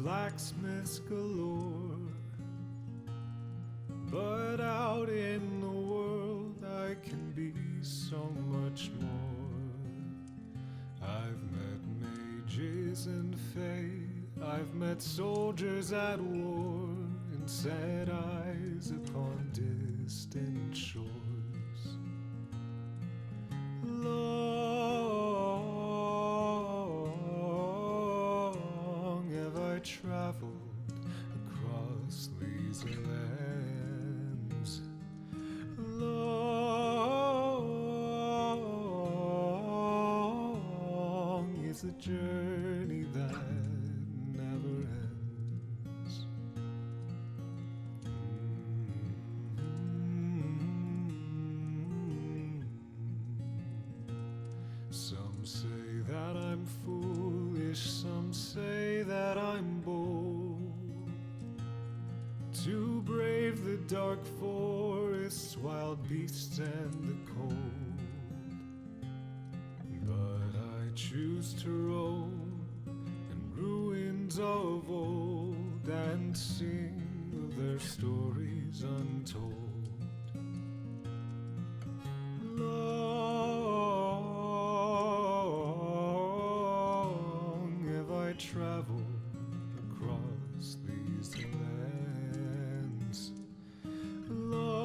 blacksmiths galore. But out in the world I can be so much more. I've met mages and fae, I've met soldiers at war, and set eyes upon distant shores. Long have I traveled across these lands. Long is the journey that never ends. Some say that I'm foolish, some say that I'm bold, to brave the dark forests, wild beasts and the cold. But I choose to roam in ruins of old and sing of their stories untold. Long have I traveled across these lands. Long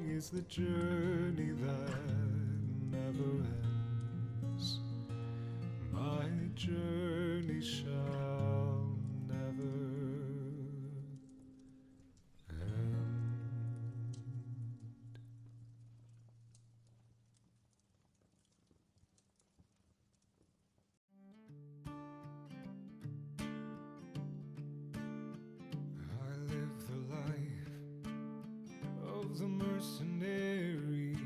is the journey that never ends. My journey shall never end. I live the life of the mercenary.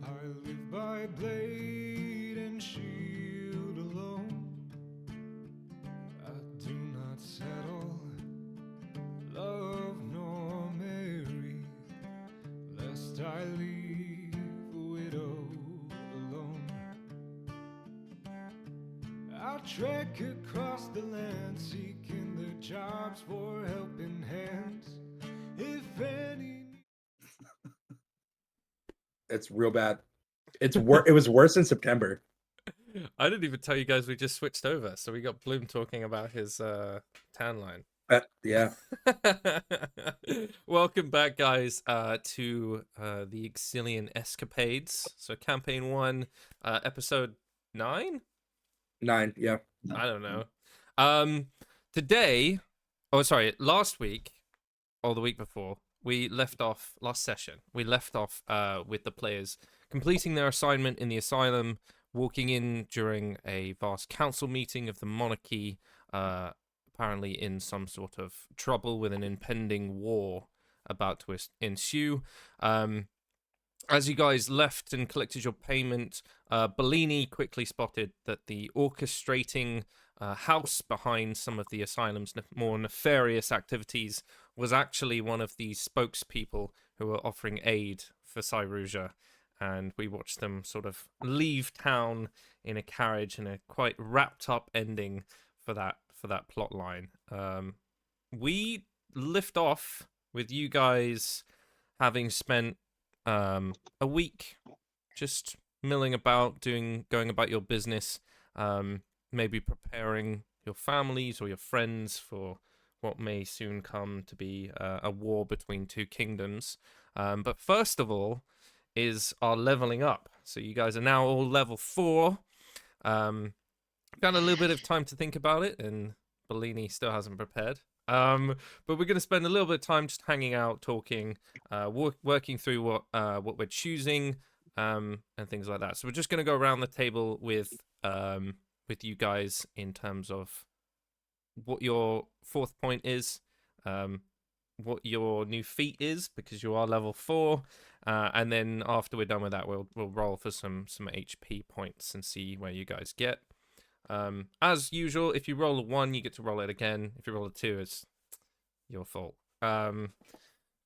I live by blade and shield alone. I do not settle, love nor marry, lest I leave a widow alone. I trek across the land, seeking the jobs for helping hands. If any. It's real bad. It was worse in September. I didn't even tell you guys we just switched over, so we got Bloom talking about his tan line. Yeah. Welcome back, guys, to the Exillian Escapades. So campaign 1, episode 9? 9, yeah. I don't know. Last week, or the week before, last session, we left off with the players completing their assignment in the asylum, walking in during a vast council meeting of the monarchy, apparently in some sort of trouble with an impending war about to ensue. As you guys left and collected your payment, Bellini quickly spotted that the orchestrating house behind some of the asylum's more nefarious activities was actually one of the spokespeople who were offering aid for Cyrusia, and we watched them sort of leave town in a carriage, in a quite wrapped up ending for that plot line. We lift off with you guys having spent a week just milling about, going about your business, maybe preparing your families or your friends for what may soon come to be a war between two kingdoms. But first of all is our leveling up. So you guys are now all level 4. Got a little bit of time to think about it, and Bellini still hasn't prepared. But we're going to spend a little bit of time just hanging out, talking, working through what we're choosing, and things like that. So we're just going to go around the table with you guys in terms of what your 4th point is, what your new feat is, because you are level 4, and then after we're done with that, we'll roll for some HP points and see where you guys get. As usual, if you roll a 1, you get to roll it again. If you roll a 2, it's your fault. But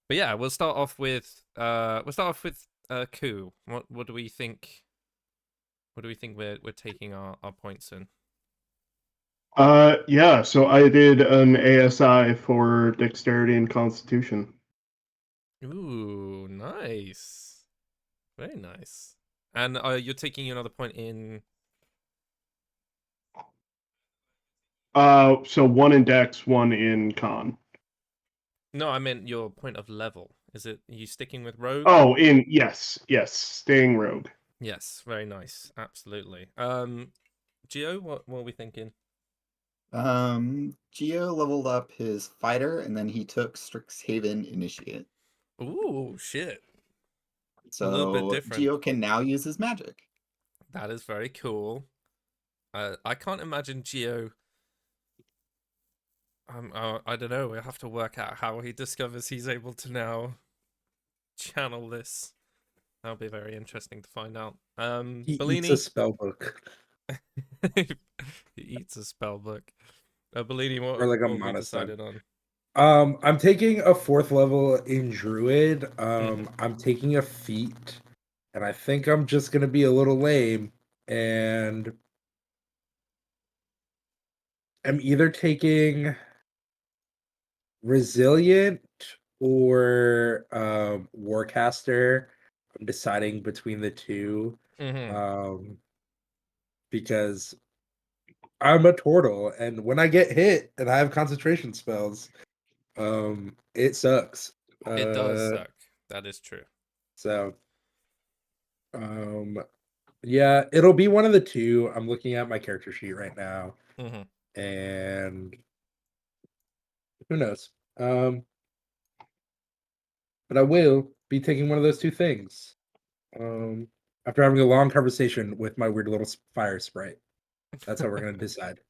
yeah, we'll start off with Ku. What do we think What do we think we're taking our points in? Yeah, so I did an ASI for Dexterity and Constitution. Ooh, nice. Very nice. And you're taking another point in... So one in Dex, one in Con. No, I meant your point of level. Are you sticking with Rogue? Oh, yes, staying Rogue. Yes, very nice. Absolutely. Geo, what are we thinking? Geo leveled up his fighter, and then he took Strixhaven Initiate. Ooh, shit. So A little bit different. Geo can now use his magic. That is very cool. I can't imagine Geo... I don't know. We'll have to work out how he discovers he's able to now channel this. That'll be very interesting to find out. He Bellini... eats a spell book. He eats a spell book. Bellini, Or like a what we mana decided on? I'm taking a 4th level in Druid. Mhm. I'm taking a feat, and I think I'm just gonna be a little lame, and I'm either taking Resilient or Warcaster. I'm deciding between the two. Mhm. Because I'm a turtle, and when I get hit and I have concentration spells, it sucks. It does suck. That is true. So, yeah, it'll be one of the two. I'm looking at my character sheet right now, Mhm. and who knows? But I will be taking one of those two things. After having a long conversation with my weird little fire sprite. That's how we're gonna decide.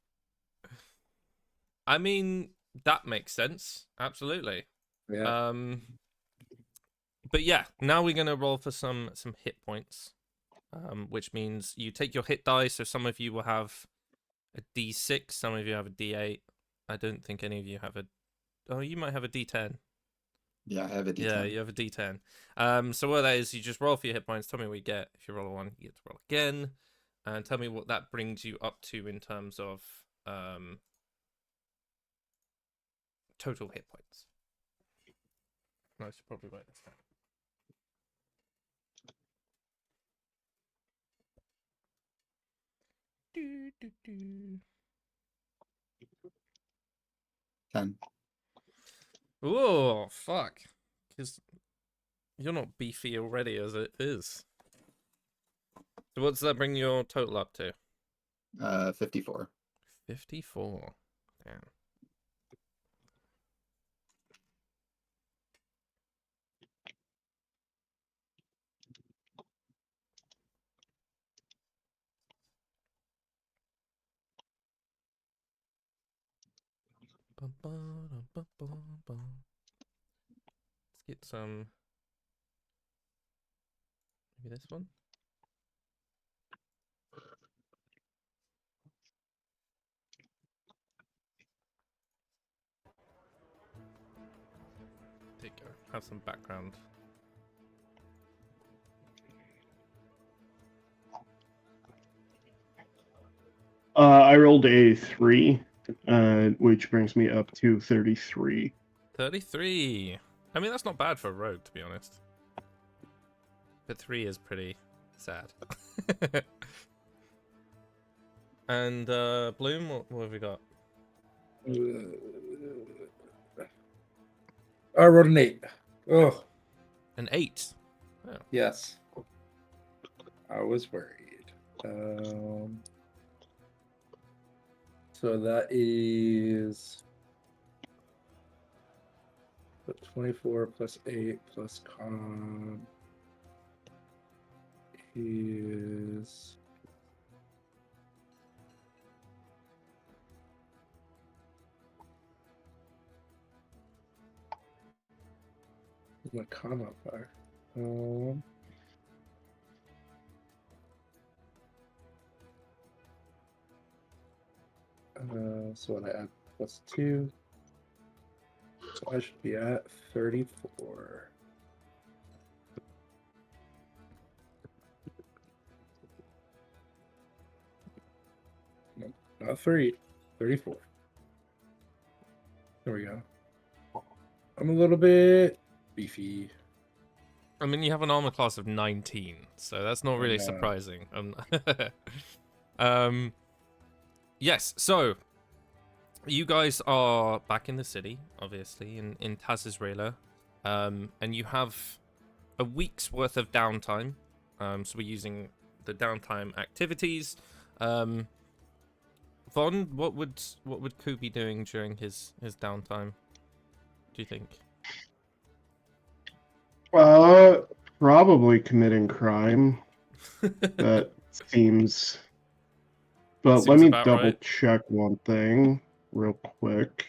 I mean, that makes sense. Absolutely. Yeah. But yeah, now we're gonna roll for some hit points. Which means you take your hit die. So some of you will have a D6, some of you have a D8. I don't think any of you have a... Oh, you might have a D10. Yeah, I have a D10. Yeah, you have a D10. So what that is, you just roll for your hit points. Tell me what you get. If you roll a 1, you get to roll again. And tell me what that brings you up to in terms of total hit points. I should probably write this down. Do, do, do. 10. Oh, fuck. Because you're not beefy already as it is. So what does that bring your total up to? 54. 54. Damn. Let's get some... Maybe this one? There you go. Have some background. I rolled a 3, which brings me up to 33. 33. I mean, that's not bad for a rogue, to be honest. But 3 is pretty sad. And Bloom, what have we got? I rolled an 8. Oh, An 8. Oh. yes. I was worried. So that is 24 plus 8 plus con is my con modifier. So when I add plus 2, so I should be at 34. Not 3. 34. There we go. I'm a little bit beefy. I mean, you have an armor class of 19, so that's not really Yeah. surprising. Yes, so you guys are back in the city, obviously, in Tazisrela, and you have a week's worth of downtime. So we're using the downtime activities. Von, what would Ku be doing during his downtime? Do you think? Probably committing crime. That seems. But let Seems me about double right. check one thing real quick.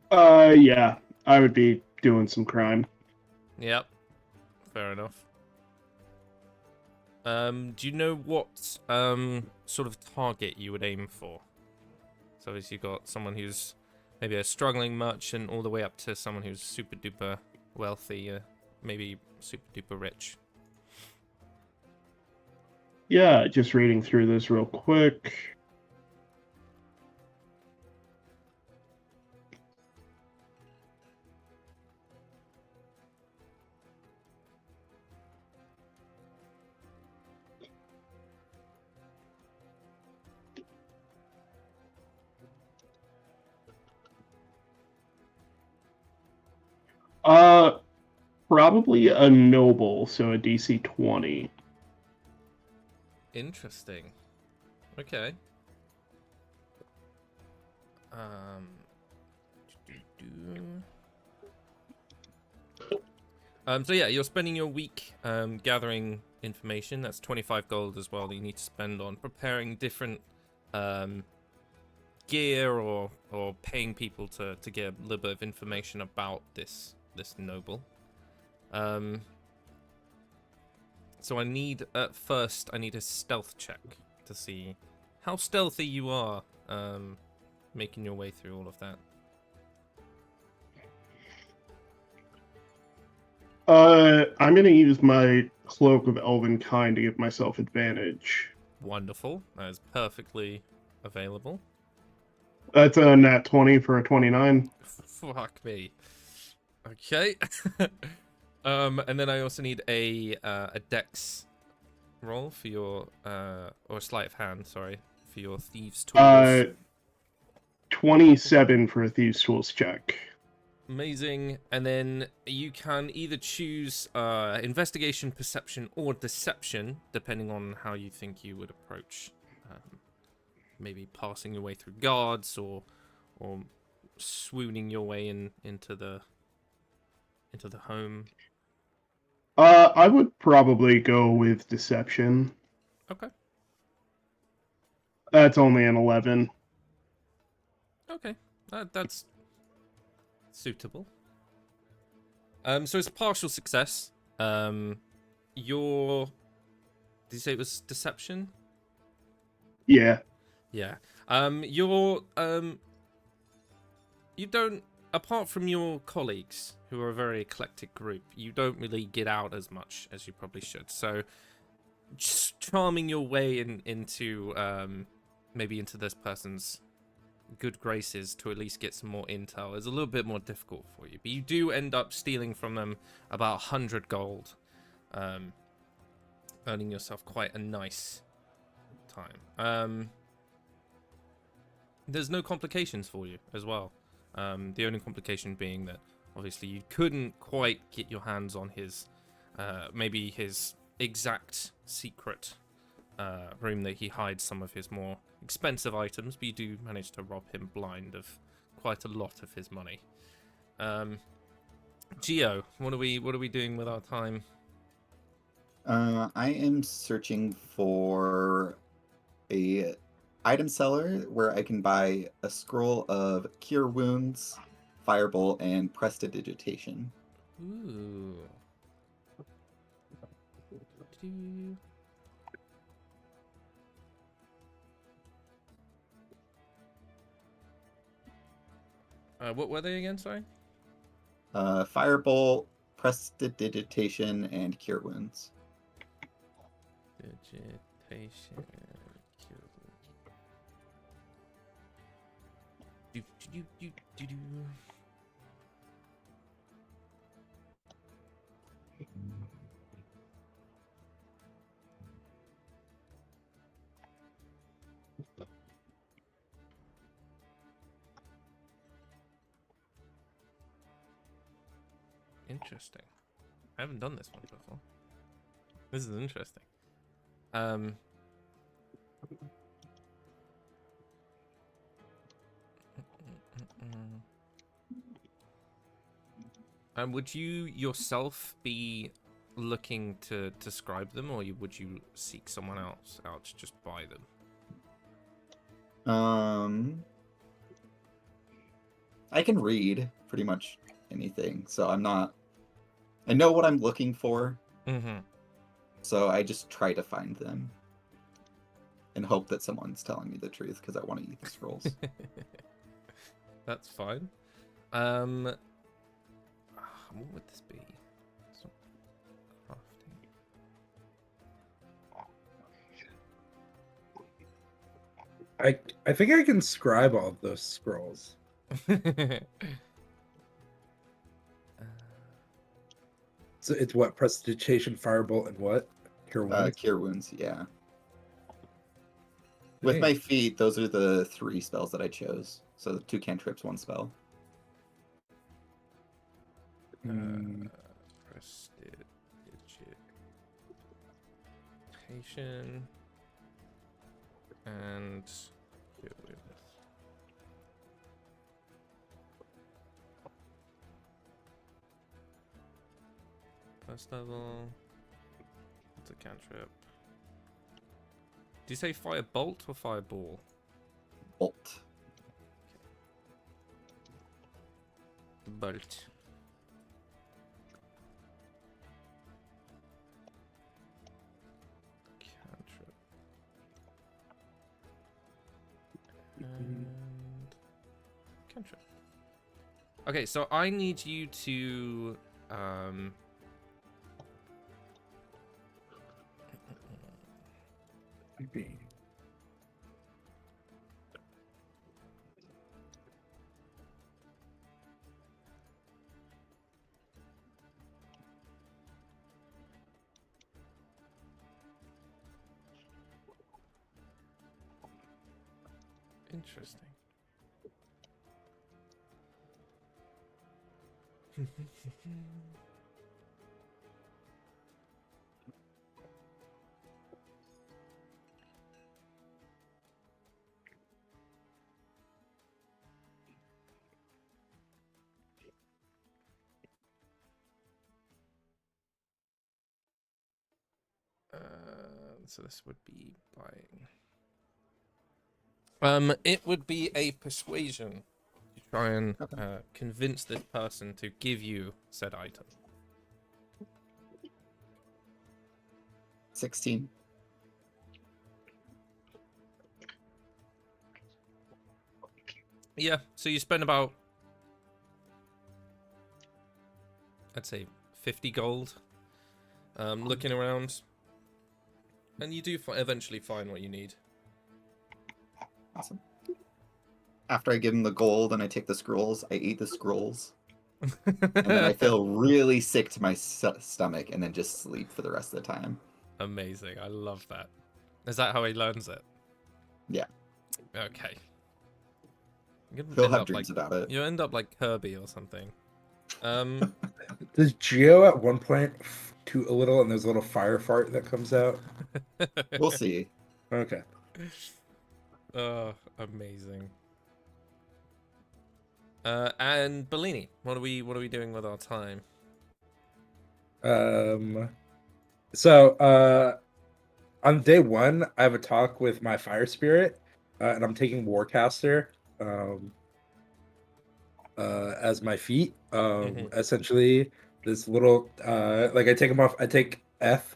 Uh, yeah, I would be doing some crime. Yep. Fair enough. Do you know what sort of target you would aim for? So obviously you've got someone who's maybe a struggling merchant all the way up to someone who's super duper wealthy, maybe super duper rich. Yeah, just reading through this real quick. Probably a noble, so a DC 20. Interesting. Okay. So yeah, you're spending your week gathering information. That's 25 gold as well that you need to spend on preparing different gear or paying people to get a little bit of information about this noble. So I need a stealth check to see how stealthy you are making your way through all of that. I'm gonna use my Cloak of Elvenkind to give myself advantage. Wonderful. That is perfectly available. That's a nat 20 for a 29. Fuck me. Okay. And then I also need a dex roll for your or a sleight of hand, sorry, for your thieves tools. 27 for a Thieves' Tools check. Amazing. And then you can either choose investigation, perception, or deception, depending on how you think you would approach. Maybe passing your way through guards, or swooning your way into the home. I would probably go with Deception. Okay. That's only an 11. Okay. That's suitable. So it's a partial success. Did you say it was deception? Yeah. Yeah. You don't, apart from your colleagues, who are a very eclectic group, you don't really get out as much as you probably should. So just charming your way into maybe into this person's good graces to at least get some more intel is a little bit more difficult for you. But you do end up stealing from them about 100 gold, earning yourself quite a nice time. There's no complications for you as well. The only complication being that obviously you couldn't quite get your hands on his maybe his exact secret room that he hides some of his more expensive items, but you do manage to rob him blind of quite a lot of his money. Geo, what are we doing with our time? I am searching for a item seller where I can buy a scroll of Cure Wounds, Firebolt, and Prestidigitation. Ooh. What were they again? Sorry. Firebolt, Prestidigitation, and Cure Wounds. Digitation. Do, do, do, do, do. Interesting. I haven't done this one before. This is interesting. Would you yourself be looking to describe them, or would you seek someone else out to just buy them? I can read pretty much anything, so I know what I'm looking for, Mm-hmm. so I just try to find them and hope that someone's telling me the truth because I want to eat the scrolls. That's fine. What would this be? Some I think I can scribe all of those scrolls. crafting. So it's what? Prestidigitation, Firebolt, and what? Cure Wounds? Cure Wounds, yeah. With my feet, those are the 3 spells that I chose. So 2 cantrips, 1 spell. Prestidigitation and first level. It's a cantrip. Do you say firebolt or fireball? Bolt. Bolt. Cantrip. And cantrip. Okay, so I need you to interesting. So this would be buying. It would be a persuasion to try and convince this person to give you said item. 16. Yeah, so you spend about, I'd say, 50 gold looking around, and you do eventually find what you need. Awesome. After I give him the gold and I take the scrolls, I eat the scrolls. And then I feel really sick to my stomach and then just sleep for the rest of the time. Amazing. I love that. Is that how he learns it? Yeah. Okay. He'll have dreams about it. You end up like Kirby or something. Does Geo at one point toot a little and there's a little fire fart that comes out? We'll see. Okay. Oh, amazing. And Bellini, what are we doing with our time? So on day 1, I have a talk with my fire spirit, and I'm taking Warcaster as my feat. Essentially, this little like I take him off. I take F.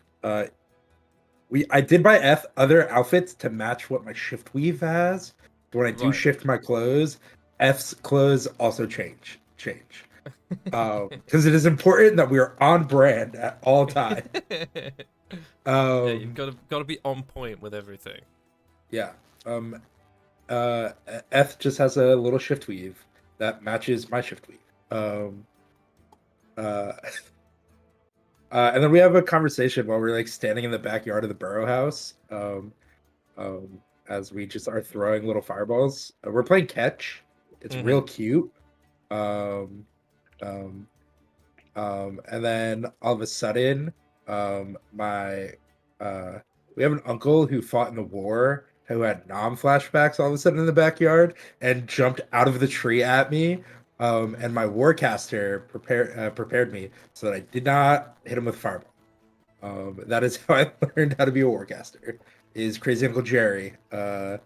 I did buy other outfits to match what my shift weave has. So when I do shift my clothes, F's clothes also change. Because it is important that we are on brand at all times. Yeah, you've Um, got to be on point with everything. yeah. F just has a little shift weave that matches my shift weave. Uh, and then we have a conversation while we're like standing in the backyard of the burrow house. As we just are throwing little fireballs. We're playing catch. It's real cute. Um, um, and then all of a sudden, my we have an uncle who fought in the war who had flashbacks all of a sudden in the backyard and jumped out of the tree at me. And my warcaster prepared me so that I did not hit him with fireball. That is how I learned how to be a warcaster. Is Crazy Uncle Jerry had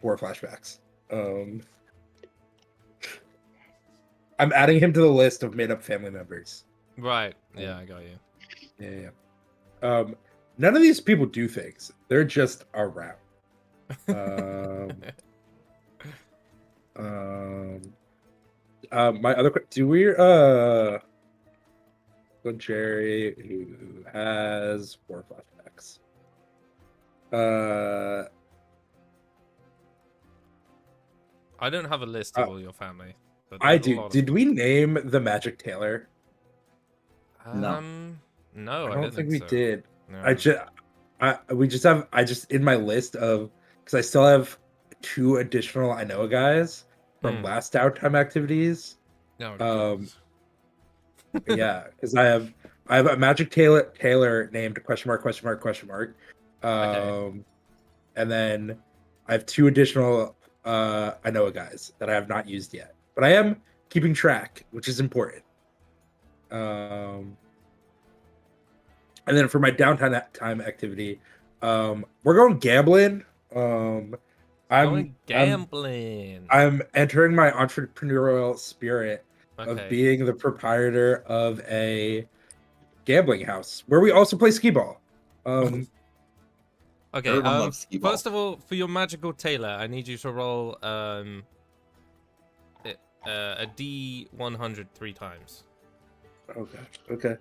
war flashbacks. I'm adding him to the list of made up family members. Right. Yeah, I got you. Yeah. None of these people do things. They're just around. My other do we Jerry who has war flashbacks. I don't have a list of all your family. But I there's a do. lot of Did them. we name the Magic Tailor? No, I don't think we so. did. No. I just in my list of because I still have 2 additional I know guys from last downtime activities. Oh, God. Yeah, because I have a Magic Tailor named ? Okay. And then I have 2 additional I know guys that I have not used yet, but I am keeping track, which is important. And then for my time activity, we're going gambling. I'm Gambling. I'm entering my entrepreneurial spirit of Okay. being the proprietor of a gambling house where we also play skee ball. Okay. Everyone loves skee ball. First of all, for your magical tailor, I need you to roll a D100 3 times. Okay.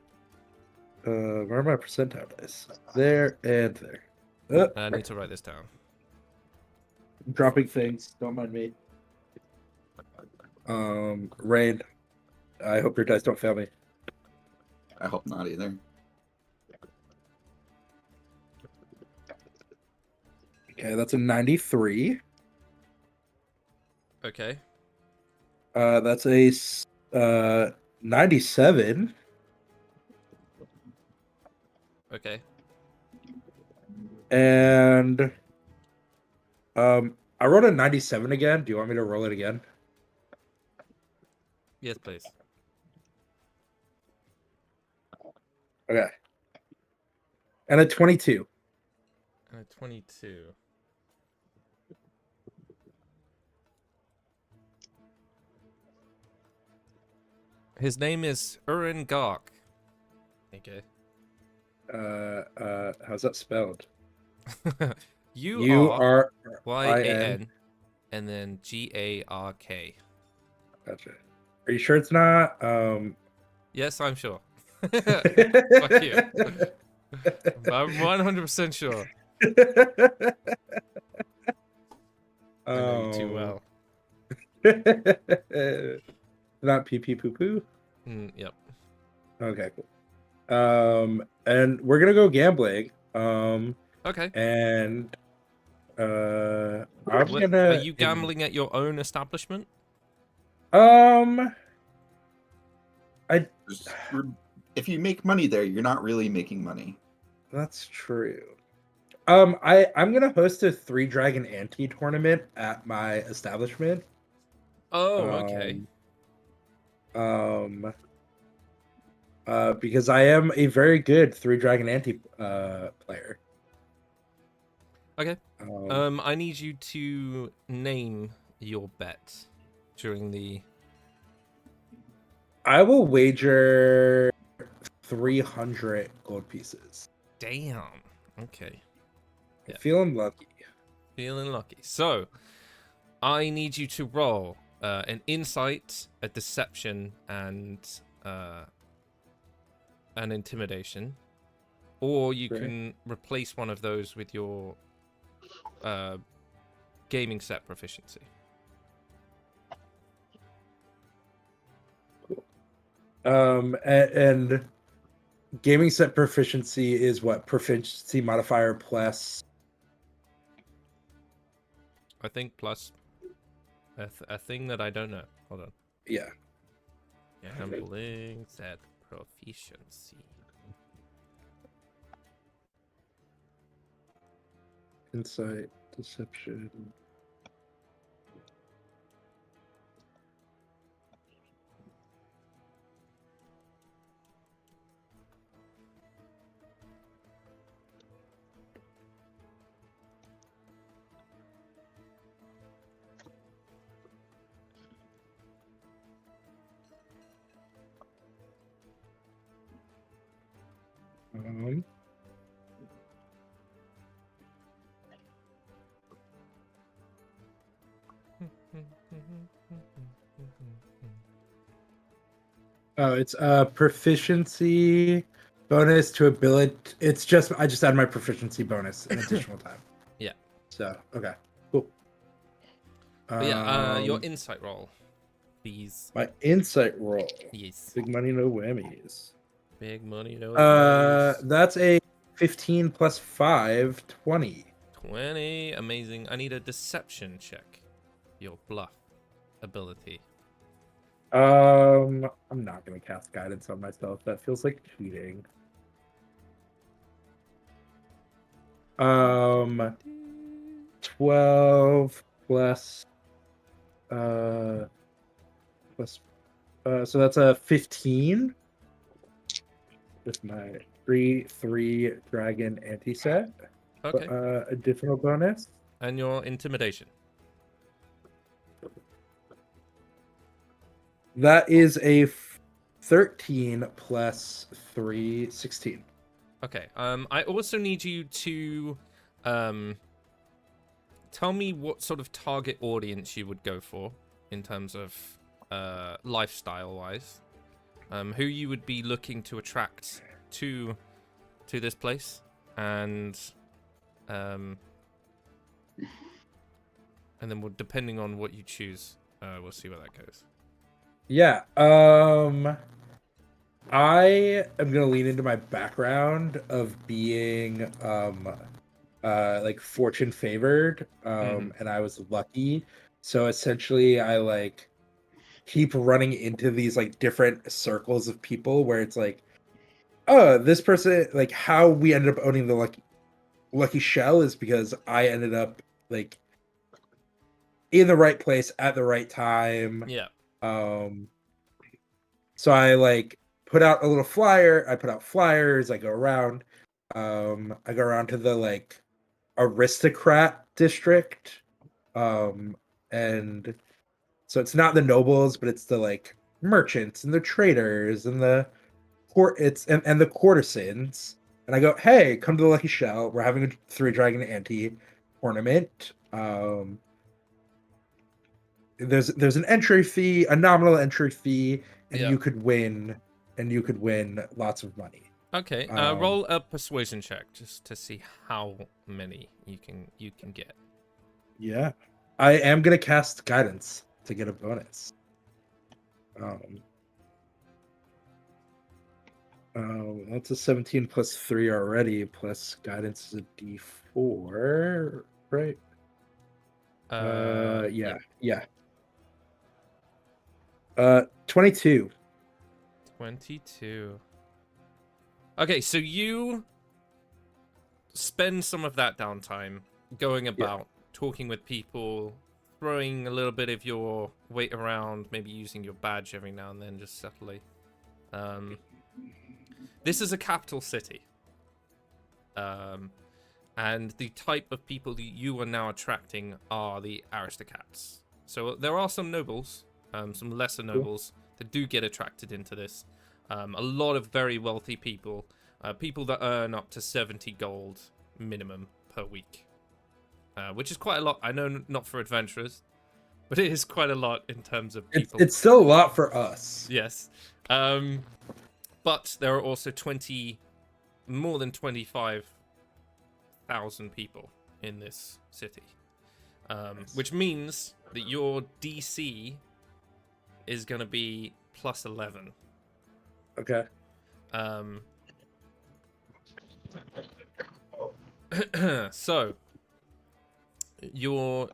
Where are my percentile dice? There and there. I need to write this down. I'm dropping things. Don't mind me. Rain. I hope your dice don't fail me. I hope not either. Okay, that's a 93. Okay. That's a 97. Okay. And I rolled a 97 again. Do you want me to roll it again? Yes, please. Okay. And a 22. And a 22. His name is Urin Gark. Okay. How's that spelled? You are Y-A-N. Y-A-N and then G-A-R-K. Gotcha. Are you sure it's not? Yes, I'm sure. Fuck you. I'm 100% sure. I know you too well. Not pee pee poo poo. Yep. Okay, cool. And we're gonna go gambling. Okay. And I'm Are gonna. you gambling at your own establishment? If you make money there, you're not really making money. That's true. I'm gonna host a 3 Dragon Ante tournament at my establishment. Oh, okay. Because I am a very good 3 Dragon Ante player. Okay. I need you to name your bet during the. I will wager 300 gold pieces. Damn. Okay. Yeah. Feeling lucky. Feeling lucky. So, I need you to roll an insight, a deception, and an intimidation, or you can replace one of those with your gaming set proficiency. And gaming set proficiency is what? Proficiency modifier plus. I think plus a thing that I don't know. Hold on. Yeah. Gambling set proficiency. Insight, deception. Oh, it's a proficiency bonus to ability. It's just I just add my proficiency bonus an additional time. Yeah. So okay, cool. But yeah, your insight roll, please. My insight roll. Yes. Big money, no whammies. Big money, no whammies. That's a 15 plus 5, 20. 20. Amazing. I need a deception check. Your bluff ability. I'm not gonna cast guidance on myself. That feels like cheating. 12 plus so that's a 15 with my 3/3 dragon anti-set. Okay. Additional bonus. And your intimidation. That is a 13 plus 3, 16. Okay. I also need you to tell me what sort of target audience you would go for in terms of lifestyle wise. Who you would be looking to attract to this place, and then depending on what you choose, we'll see where that goes. Yeah. I am gonna lean into my background of being like fortune favored, and I was lucky. So essentially I like keep running into these like different circles of people where it's like, oh, this person, like how we ended up owning the lucky shell is because I ended up like in the right place at the right time. Yeah. So I like put out a little flyer. I put out flyers. I go around. I go around to the like aristocrat district, and so it's not the nobles, but it's the like merchants and the traders and the and the courtesans. And I go, hey, come to the Lucky Shell. We're having a 3 Dragon Ante tournament. There's an entry fee, a nominal entry fee, and you could win lots of money. Okay. Roll a persuasion check just to see how many you can get. Yeah. I am gonna cast guidance to get a bonus. That's a 17 plus 3 already, plus guidance is a D4, right? Yeah. 22. 22. Okay, so you spend some of that downtime going about, talking with people, throwing a little bit of your weight around, maybe using your badge every now and then, just subtly. This is a capital city. And the type of people that you are now attracting are the aristocrats. So there are some nobles, some lesser nobles that do get attracted into this. A lot of very wealthy people, people that earn up to 70 gold minimum per week, which is quite a lot. I know not for adventurers, but it is quite a lot in terms of people. It's still a lot for us. Yes. But there are also more than 25,000 people in this city. Which means that your DC is going to be plus 11. Okay. So, your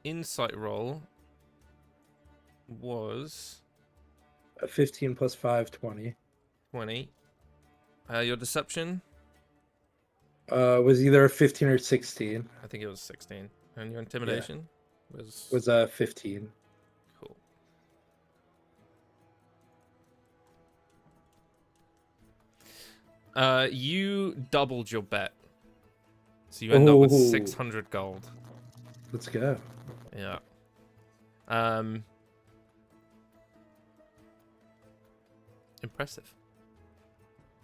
insight roll was 15 plus 5, 20. 20. Your deception? Was either 15 or 16. I think it was 16. And your intimidation was 15. cool. You doubled your bet. So you end up with Ooh. 600 gold. Let's go. Yeah. Impressive.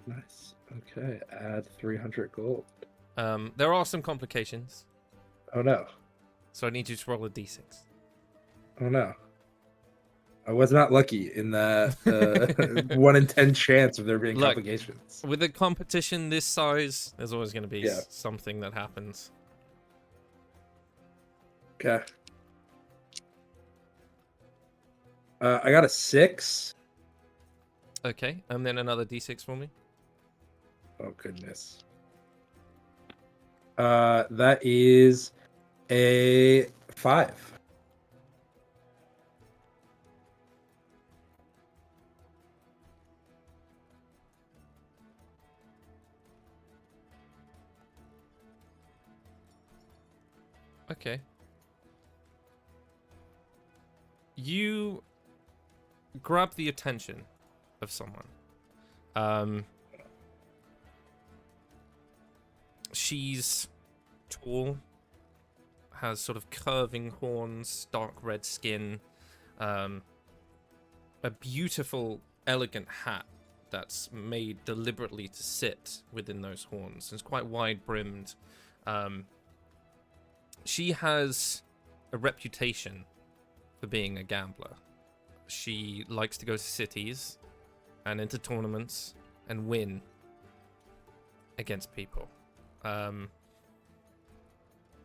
Nice. Okay, add 300 gold. There are some complications, Oh no. so I need you to roll a d6. Oh no. I was not lucky in that 1 in 10 chance of there being Look, complications. With a competition this size, there's always going to be Yeah. something that happens. Okay. I got a 6. Okay, and then another d6 for me. Oh goodness. That is a 5. Okay. You grab the attention of someone. She's tall, has sort of curving horns, dark red skin, a beautiful, elegant hat that's made deliberately to sit within those horns. It's quite wide-brimmed. She has a reputation for being a gambler. She likes to go to cities and into tournaments and win against people.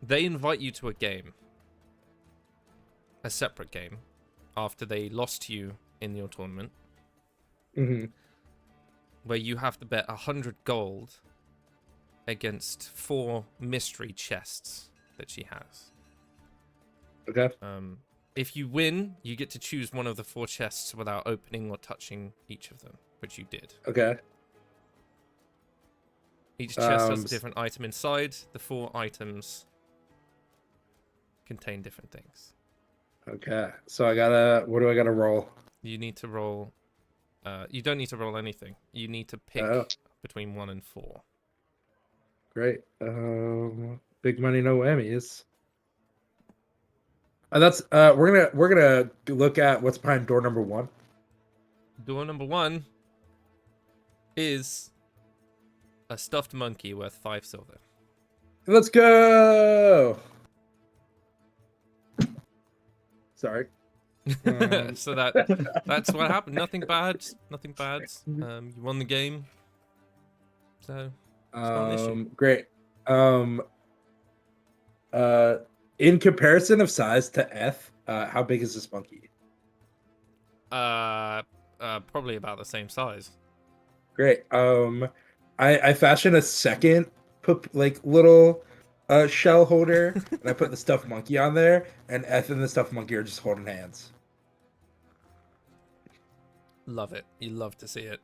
They invite you to a game, a separate game, after they lost to you in your tournament, where you have to bet 100 gold against 4 mystery chests that she has. Okay. If you win, you get to choose one of the 4 chests without opening or touching each of them, which you did. Okay. Each chest has a different item inside. The 4 items contain different things. Okay. So what do I gotta roll? You need to roll. You don't need to roll anything. You need to pick between 1 and 4. Great. Big money, no whammies. That's we're gonna look at what's behind door number 1. Door number 1 is a stuffed monkey worth 5 silver. Let's go. Sorry. So that's what happened. Nothing bad. Nothing bad. You won the game. So it's not an issue. Great. In comparison of size to F, how big is this monkey? Probably about the same size. Great. I fashioned a second little shell holder, and I put the stuffed monkey on there, and F and the stuffed monkey are just holding hands. Love it. You love to see it.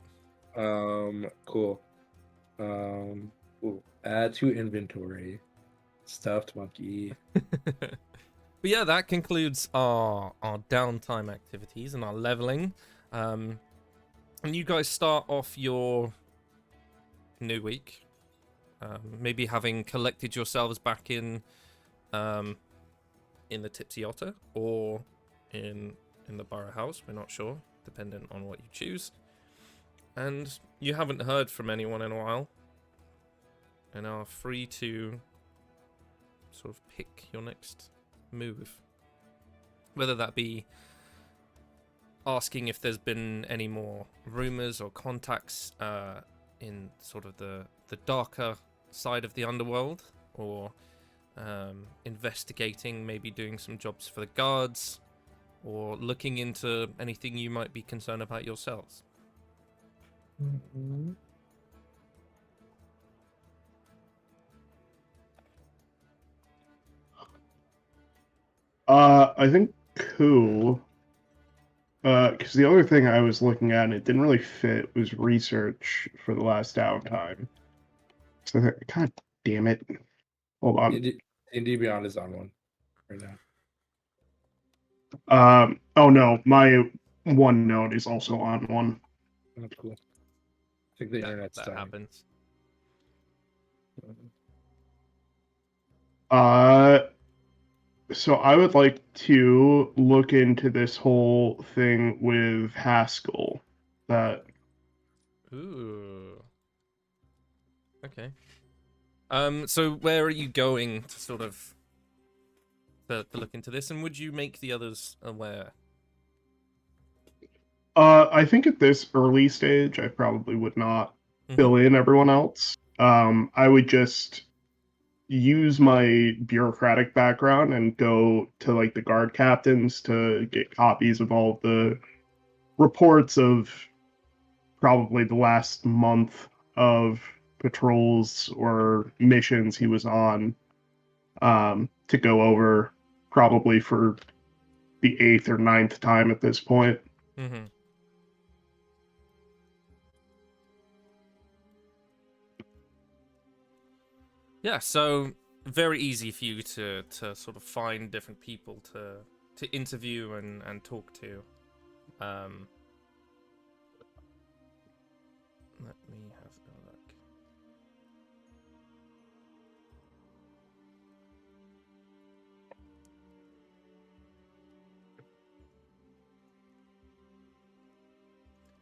Cool. Add to inventory. Stuffed monkey. But yeah, that concludes our downtime activities and our leveling. And you guys start off your new week, maybe having collected yourselves back in the Tipsy Otter or in the Borough House. We're not sure, dependent on what you choose. And you haven't heard from anyone in a while, and are free to sort of pick your next move. whether that be asking if there's been any more rumors or contacts in sort of the darker side of the underworld, or investigating, maybe doing some jobs for the guards, or looking into anything you might be concerned about yourselves. Mm-hmm. I think cool. Because the other thing I was looking at and it didn't really fit was research for the last downtime. So, God damn it. Hold on. D&D Beyond is on one right now. Oh no, my OneNote is also on one. Oh, cool. I think the internet's That dying. happens. So I would like to look into this whole thing with Haskell. That Ooh. Okay. So where are you going to sort of to look into this, and would you make the others aware? I think at this early stage, I probably would not fill in everyone else. I would just use my bureaucratic background and go to like the guard captains to get copies of all the reports of probably the last month of patrols or missions he was on, to go over probably for the 8th or 9th time at this point. Mm-hmm. Yeah, so very easy for you to sort of find different people to interview and talk to. Let me have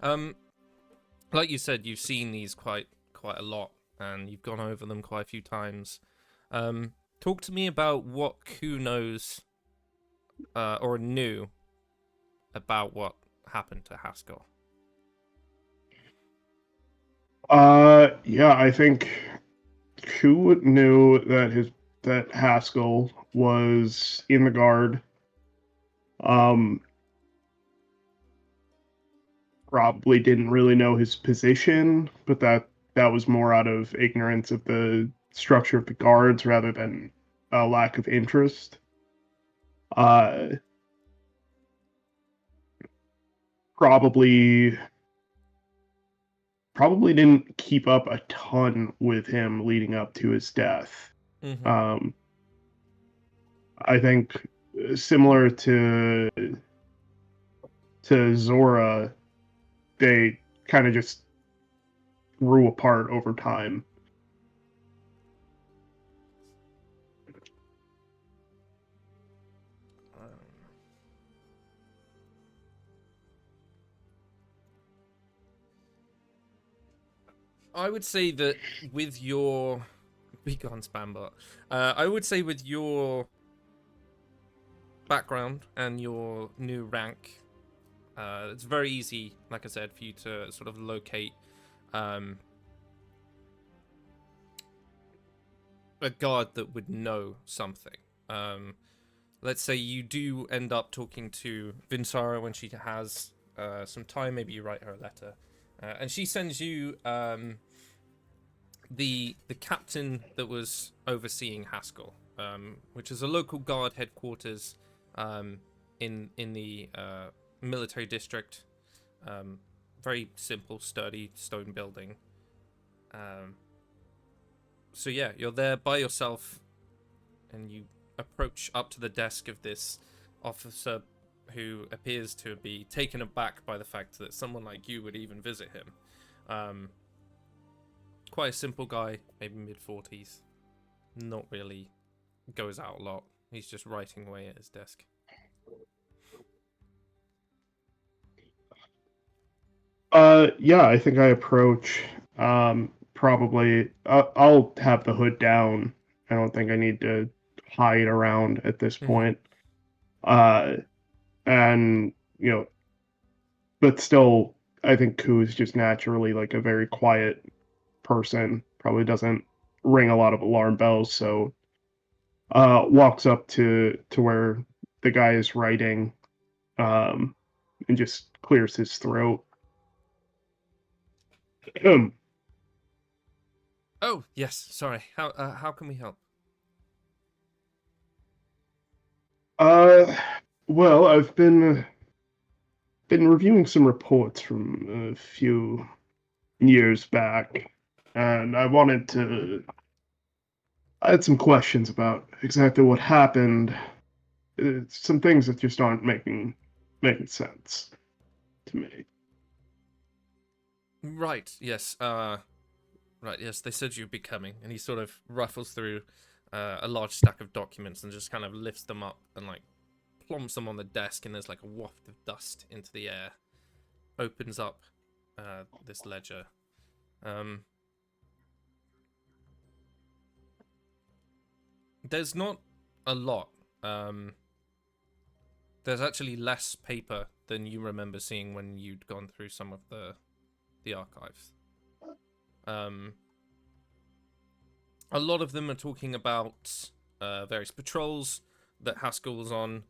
a look. Like you said, you've seen these quite a lot, and you've gone over them quite a few times. Talk to me about what Ku knows or knew about what happened to Haskell. Yeah, I think Ku knew that Haskell was in the guard. Probably didn't really know his position, but that was more out of ignorance of the structure of the guards rather than a lack of interest. Probably didn't keep up a ton with him leading up to his death. Mm-hmm. I think similar to Zora, they kind of just grew apart over time. I would say that with your be gone Spambot. I would say with your background and your new rank, it's very easy, like I said, for you to sort of locate a guard that would know something. Let's say you do end up talking to Vinsara when she has some time. Maybe you write her a letter, and she sends you the captain that was overseeing Haskell, which is a local guard headquarters in the military district. Very simple, sturdy stone building. So yeah, you're there by yourself, and you approach up to the desk of this officer who appears to be taken aback by the fact that someone like you would even visit him. Quite a simple guy, maybe mid-40s. Not really goes out a lot. He's just writing away at his desk. Yeah, I think I approach. Probably, I'll have the hood down. I don't think I need to hide around at this point. and but still, I think Ku is just naturally like a very quiet person. Probably doesn't ring a lot of alarm bells, so walks up to where the guy is writing, and just clears his throat. Oh, yes. Sorry. How can we help? Uh, well, I've been reviewing some reports from a few years back, and I had some questions about exactly what happened. Some things that just aren't making sense to me. Right. Yes. Right. Yes. They said you'd be coming, and he sort of ruffles through a large stack of documents and just kind of lifts them up and like plumps them on the desk, and there's like a waft of dust into the air. Opens up this ledger. There's not a lot. There's actually less paper than you remember seeing when you'd gone through some of the archives. A lot of them are talking about various patrols that Haskell was on.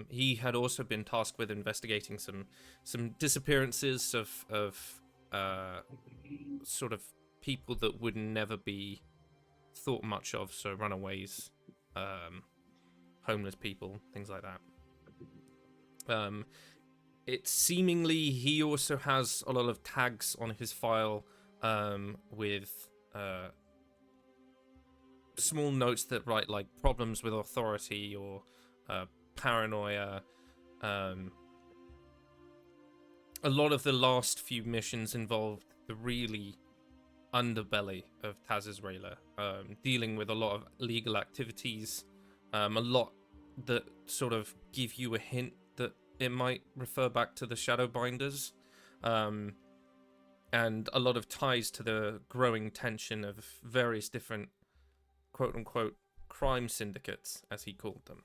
He had also been tasked with investigating some disappearances of sort of people that would never be thought much of, so runaways, homeless people, things like that. It seemingly he also has a lot of tags on his file with small notes that write like problems with authority or paranoia. A lot of the last few missions involved the really underbelly of Taz's Rayla, dealing with a lot of legal activities, a lot that sort of give you a hint that it might refer back to the Shadowbinders, and a lot of ties to the growing tension of various different quote-unquote crime syndicates, as he called them,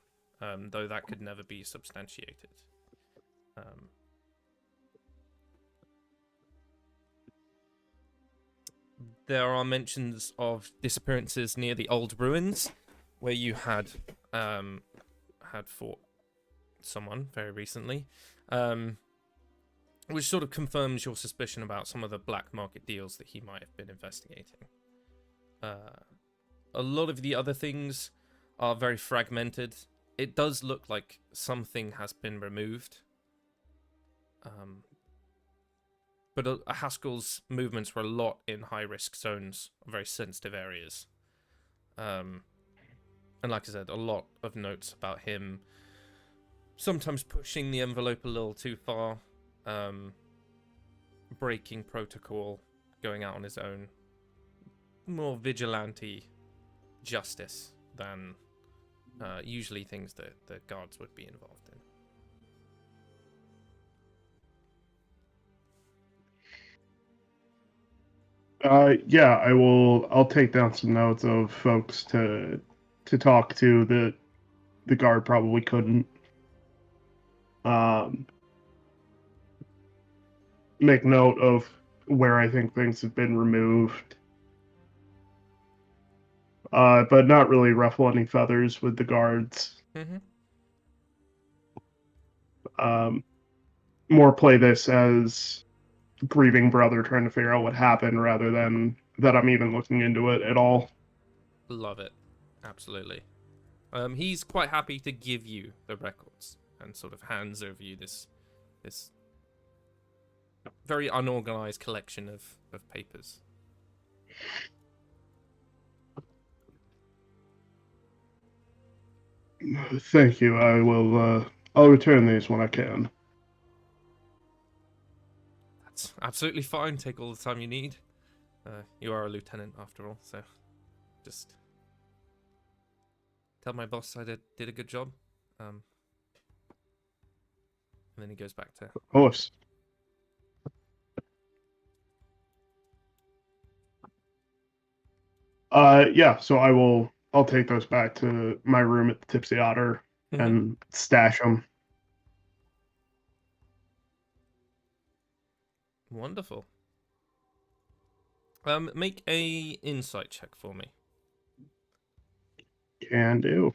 though that could never be substantiated. There are mentions of disappearances near the old ruins, where you had fought someone very recently, which sort of confirms your suspicion about some of the black market deals that he might have been investigating. A lot of the other things are very fragmented. It does look like something has been removed. But Haskell's movements were a lot in high-risk zones, very sensitive areas. And like I said, a lot of notes about him sometimes pushing the envelope a little too far, breaking protocol, going out on his own. More vigilante justice than usually things that the guards would be involved in. Yeah, I'll take down some notes of folks to talk to. The guard probably couldn't. Make note of where I think things have been removed. But not really ruffle any feathers with the guards. Mm-hmm. More play this as grieving brother trying to figure out what happened rather than that I'm even looking into it at all. Love it. Absolutely. He's quite happy to give you the records and sort of hands over you this very unorganized collection of papers. Thank you. I'll return these when I can. That's absolutely fine. Take all the time you need. You are a lieutenant after all, so just tell my boss I did a good job. And then he goes back to... Of course. Yeah, so I'll take those back to my room at the Tipsy Otter and stash them. Wonderful. Make a insight check for me. Can do.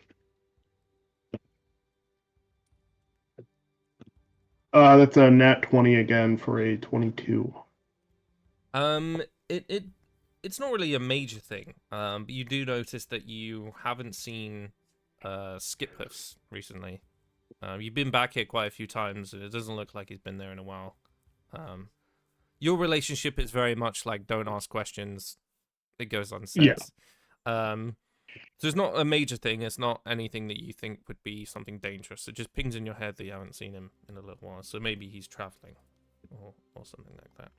That's a nat 20 again for a 22. It's not really a major thing. But you do notice that you haven't seen Skip Hoofs recently. You've been back here quite a few times, and it doesn't look like he's been there in a while. Your relationship is very much like don't ask questions. It goes unsaid. Yeah. So it's not a major thing. It's not anything that you think would be something dangerous. It just pings in your head that you haven't seen him in a little while. So maybe he's traveling or something like that.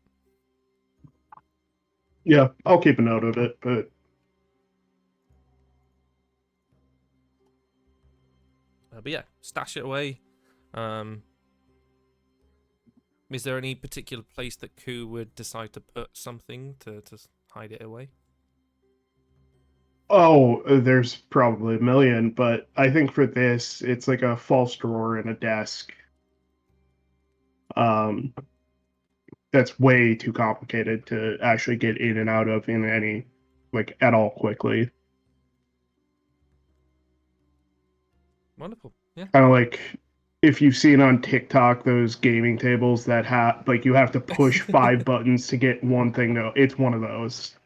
Yeah, I'll keep a note of it, but But yeah, stash it away. Is there any particular place that Ku would decide to put something to hide it away? oh, there's probably a million, but I think for this, it's like a false drawer in a desk. That's way too complicated to actually get in and out of in any, like, at all quickly. Wonderful. Yeah. Kind of like if you've seen on TikTok those gaming tables that have, like, you have to push 5 buttons to get one thing to, it's one of those.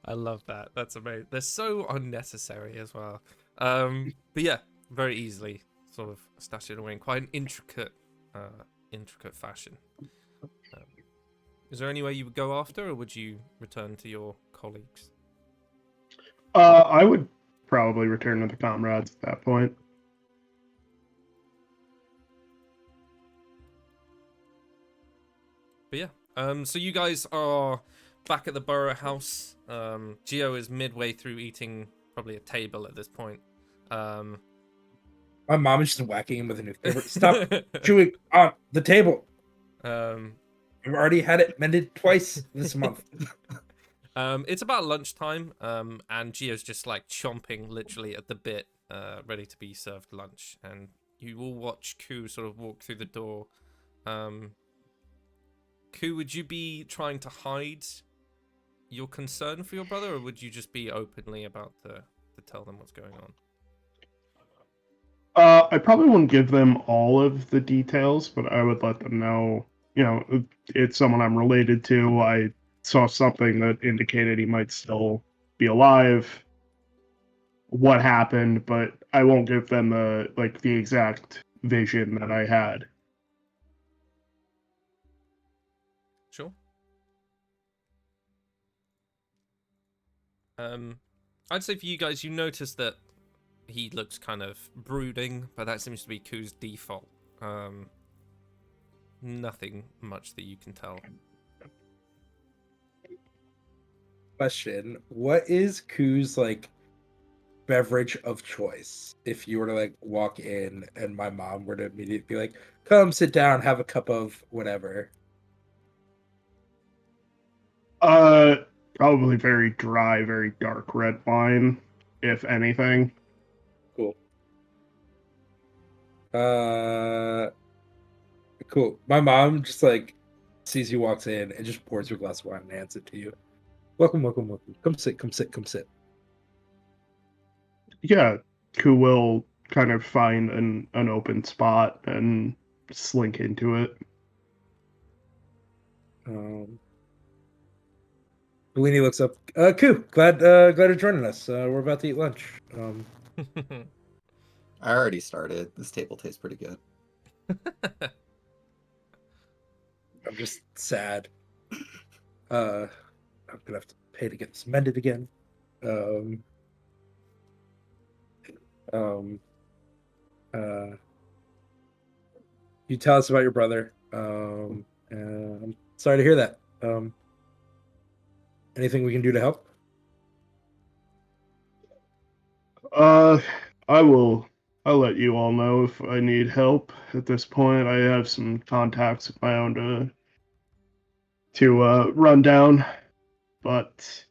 I love that. That's amazing. They're so unnecessary as well. But yeah, very easily sort of stash it away in quite an intricate fashion. Is there any way you would go after, or would you return to your colleagues? I would probably return to the comrades at that point. But yeah, so you guys are back at the Burrow House. Geo is midway through eating probably a table at this point. My mom is just whacking him with a newspaper. Stop chewing on the table. I've already had it mended twice this month. It's about lunchtime, and Geo's just like chomping literally at the bit, ready to be served lunch. And you all watch Ku sort of walk through the door. Ku, would you be trying to hide your concern for your brother, or would you just be openly about to tell them what's going on? I probably wouldn't give them all of the details, but I would let them know, it's someone I'm related to. I saw something that indicated he might still be alive. What happened, but I won't give them the exact vision that I had. Sure. I'd say for you guys, you notice that he looks kind of brooding, but that seems to be Ku's default. Nothing much that you can tell. Question: what is Ku's beverage of choice? If you were to walk in and my mom were to immediately be like, "Come sit down, have a cup of whatever." Probably very dry, very dark red wine, if anything. Cool. Cool. My mom just sees you walks in and just pours you a glass of wine and hands it to you. Welcome, welcome, welcome. Come sit, come sit, come sit. Yeah, Ku will kind of find an open spot and slink into it. Bellini looks up. Ku, glad you're joining us. We're about to eat lunch. I already started. This table tastes pretty good. I'm just sad. I'm gonna have to pay to get this mended again. You tell us about your brother. I'm sorry to hear that. Anything we can do to help? I'll let you all know if I need help. At this point, I have some contacts of my own to run down, but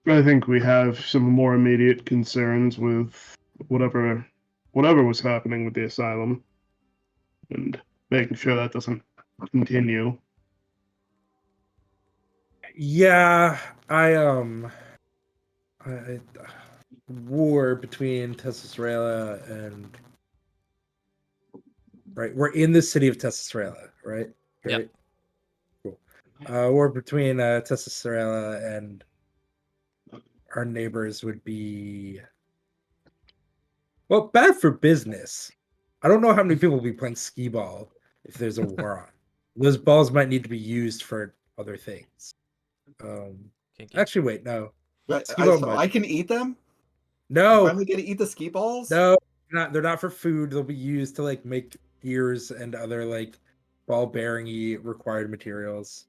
I think we have some more immediate concerns with whatever was happening with the asylum, and making sure that doesn't continue. Yeah, I war between Tessarela and right. We're in the city of Tessarela, right? Yep. Right. Cool. War between Tessarela and our neighbors would be well bad for business. I don't know how many people will be playing skee ball if there's a war on. Those balls might need to be used for other things. Kinky. Actually, wait, no, But skee ball so might. I can eat them? I'm No, finally gonna eat the ski balls? no, they're not for food. They'll be used to like make gears and other like ball bearingy required materials.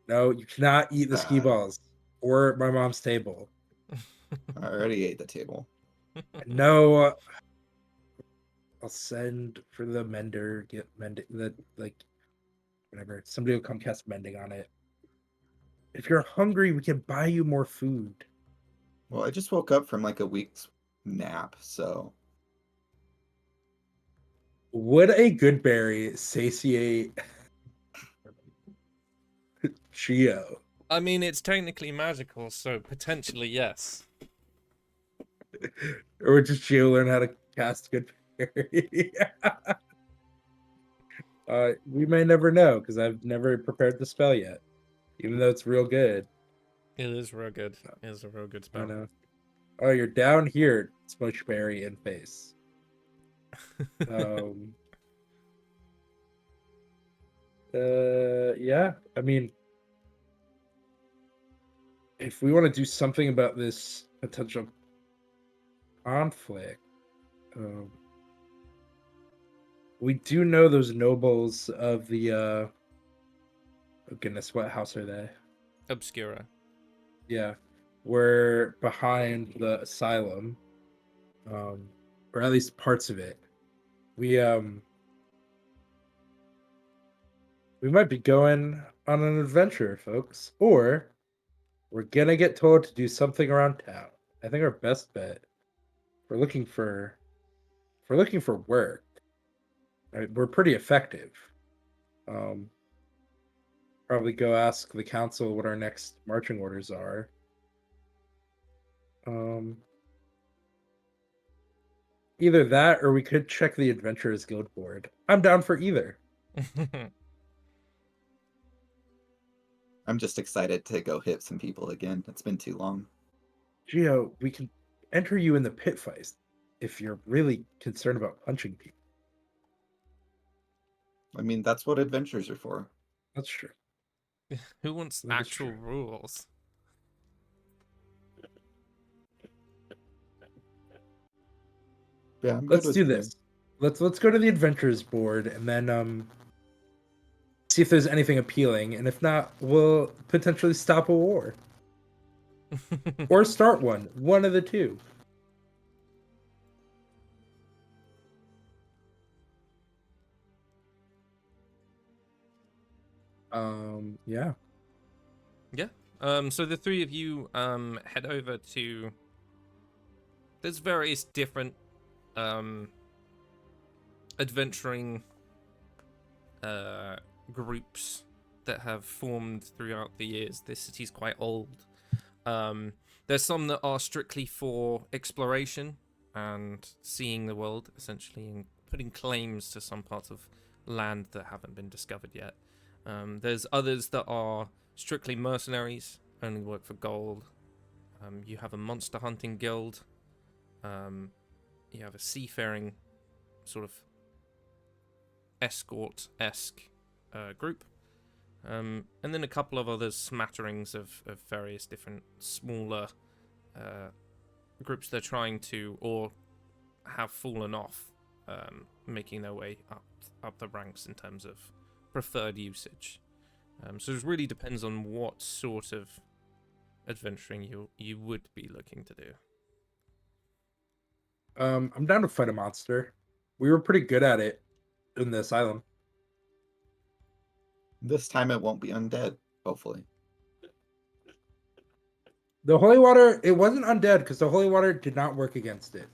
No, you cannot eat the skee balls or my mom's table. I already ate the table. No, I'll send for the mender. Get mending the like whatever. Somebody will come cast mending on it. If you're hungry, we can buy you more food. Well, I just woke up from like a week's nap, so Would a good berry satiate Chio? I mean, it's technically magical, so potentially yes. Or would just Chio learn how to cast good berry? We may never know because I've never prepared the spell yet, even though it's real good. It is real good. It is a real good I spell. know. Oh, you're down here, Smushberry in face. Yeah. I mean, if we want to do something about this potential conflict, we do know those nobles of the oh goodness, what house are they? Obscura. Yeah, we're behind the asylum, or at least parts of it. We might be going on an adventure, folks, or we're gonna get told to do something around town. I think our best bet, if we're looking for work, right, we're pretty effective. Probably go ask the council what our next marching orders are. Either that or we could check the Adventurers Guild board. I'm down for either. I'm just excited to go hit some people again. It's been too long. Gio, we can enter you in the pit fight if you're really concerned about punching people. I mean, that's what adventures are for. That's true. Who wants That is actual true. rules? Yeah, I'm good Let's with do either. this. Let's go to the Adventurers board and then see if there's anything appealing, and if not, we'll potentially stop a war or start one. One of the two. Yeah. Yeah. So the three of you head over to. There's various different adventuring groups that have formed throughout the years. This city's quite old. There's some that are strictly for exploration and seeing the world, essentially, and putting claims to some parts of land that haven't been discovered yet. There's others that are strictly mercenaries, only work for gold. You have a monster hunting guild. You have a seafaring sort of escort-esque group. And then a couple of other smatterings of various different smaller groups they're trying to, or have fallen off, making their way up the ranks in terms of preferred usage. So it really depends on what sort of adventuring you would be looking to do. I'm down to fight a monster. We were pretty good at it in the asylum. This time it won't be undead, hopefully. The holy water, it wasn't undead because the holy water did not work against it.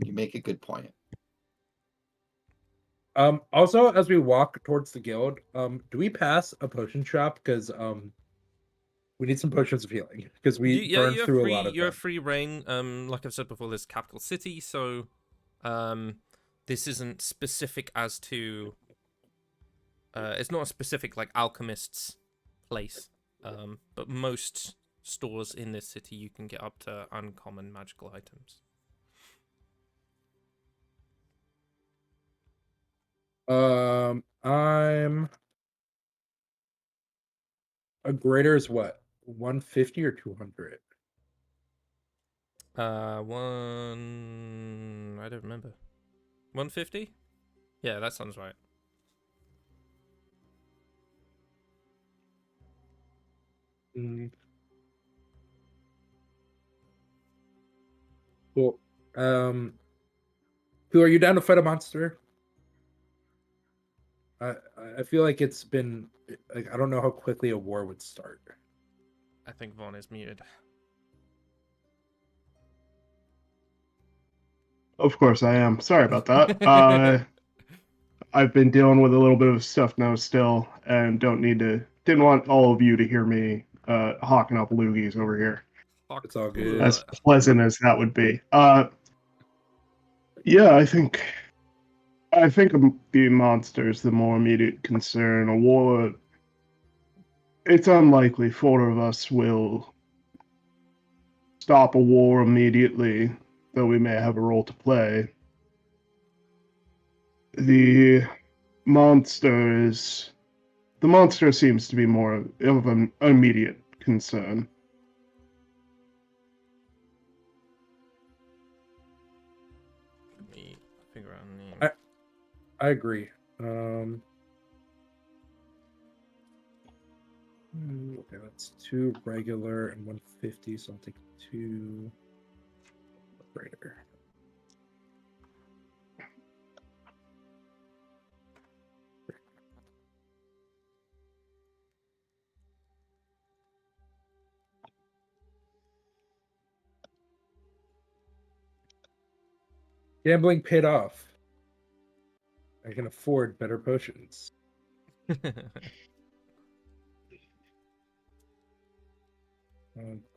You make a good point. Also, as we walk towards the guild, do we pass a potion shop? Because we need some potions of healing because we Yeah, burned through a lot of you're them. free reign. Like I've said before, this capital city, so this isn't specific as to it's not a specific like alchemist's place. But most stores in this city you can get up to uncommon magical items. I'm a greater is what? 150 or 200? I don't remember. 150? Yeah, that sounds right. Mm. Cool. Who are you down to fight a monster? I I feel like it's been like I don't know how quickly a war would start. I think Vaughn is muted. Of course I am. Sorry about that. I've been dealing with a little bit of stuff now still, and didn't want all of you to hear me hawking up loogies over here. It's all good. As pleasant as that would be. Yeah, I think the monster's the more immediate concern. A war, it's unlikely four of us will stop a war immediately, though we may have a role to play. The monster seems to be more of an immediate concern. Let me figure out a name. I agree. Okay, that's 2 regular and 150, so I'll take 2 greater. Gambling paid off. I can afford better potions. A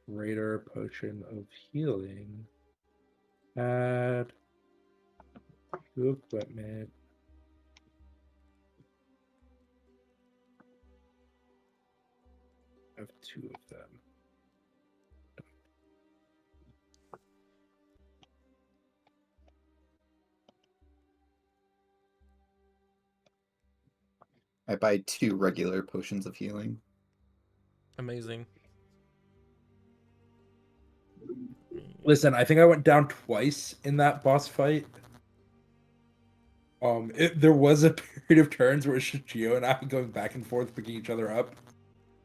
greater potion of healing. Add to equipment. I have 2 of them. I buy 2 regular potions of healing. Amazing. Listen, I think I went down twice in that boss fight. There was a period of turns where it's just Gio and I going back and forth, picking each other up,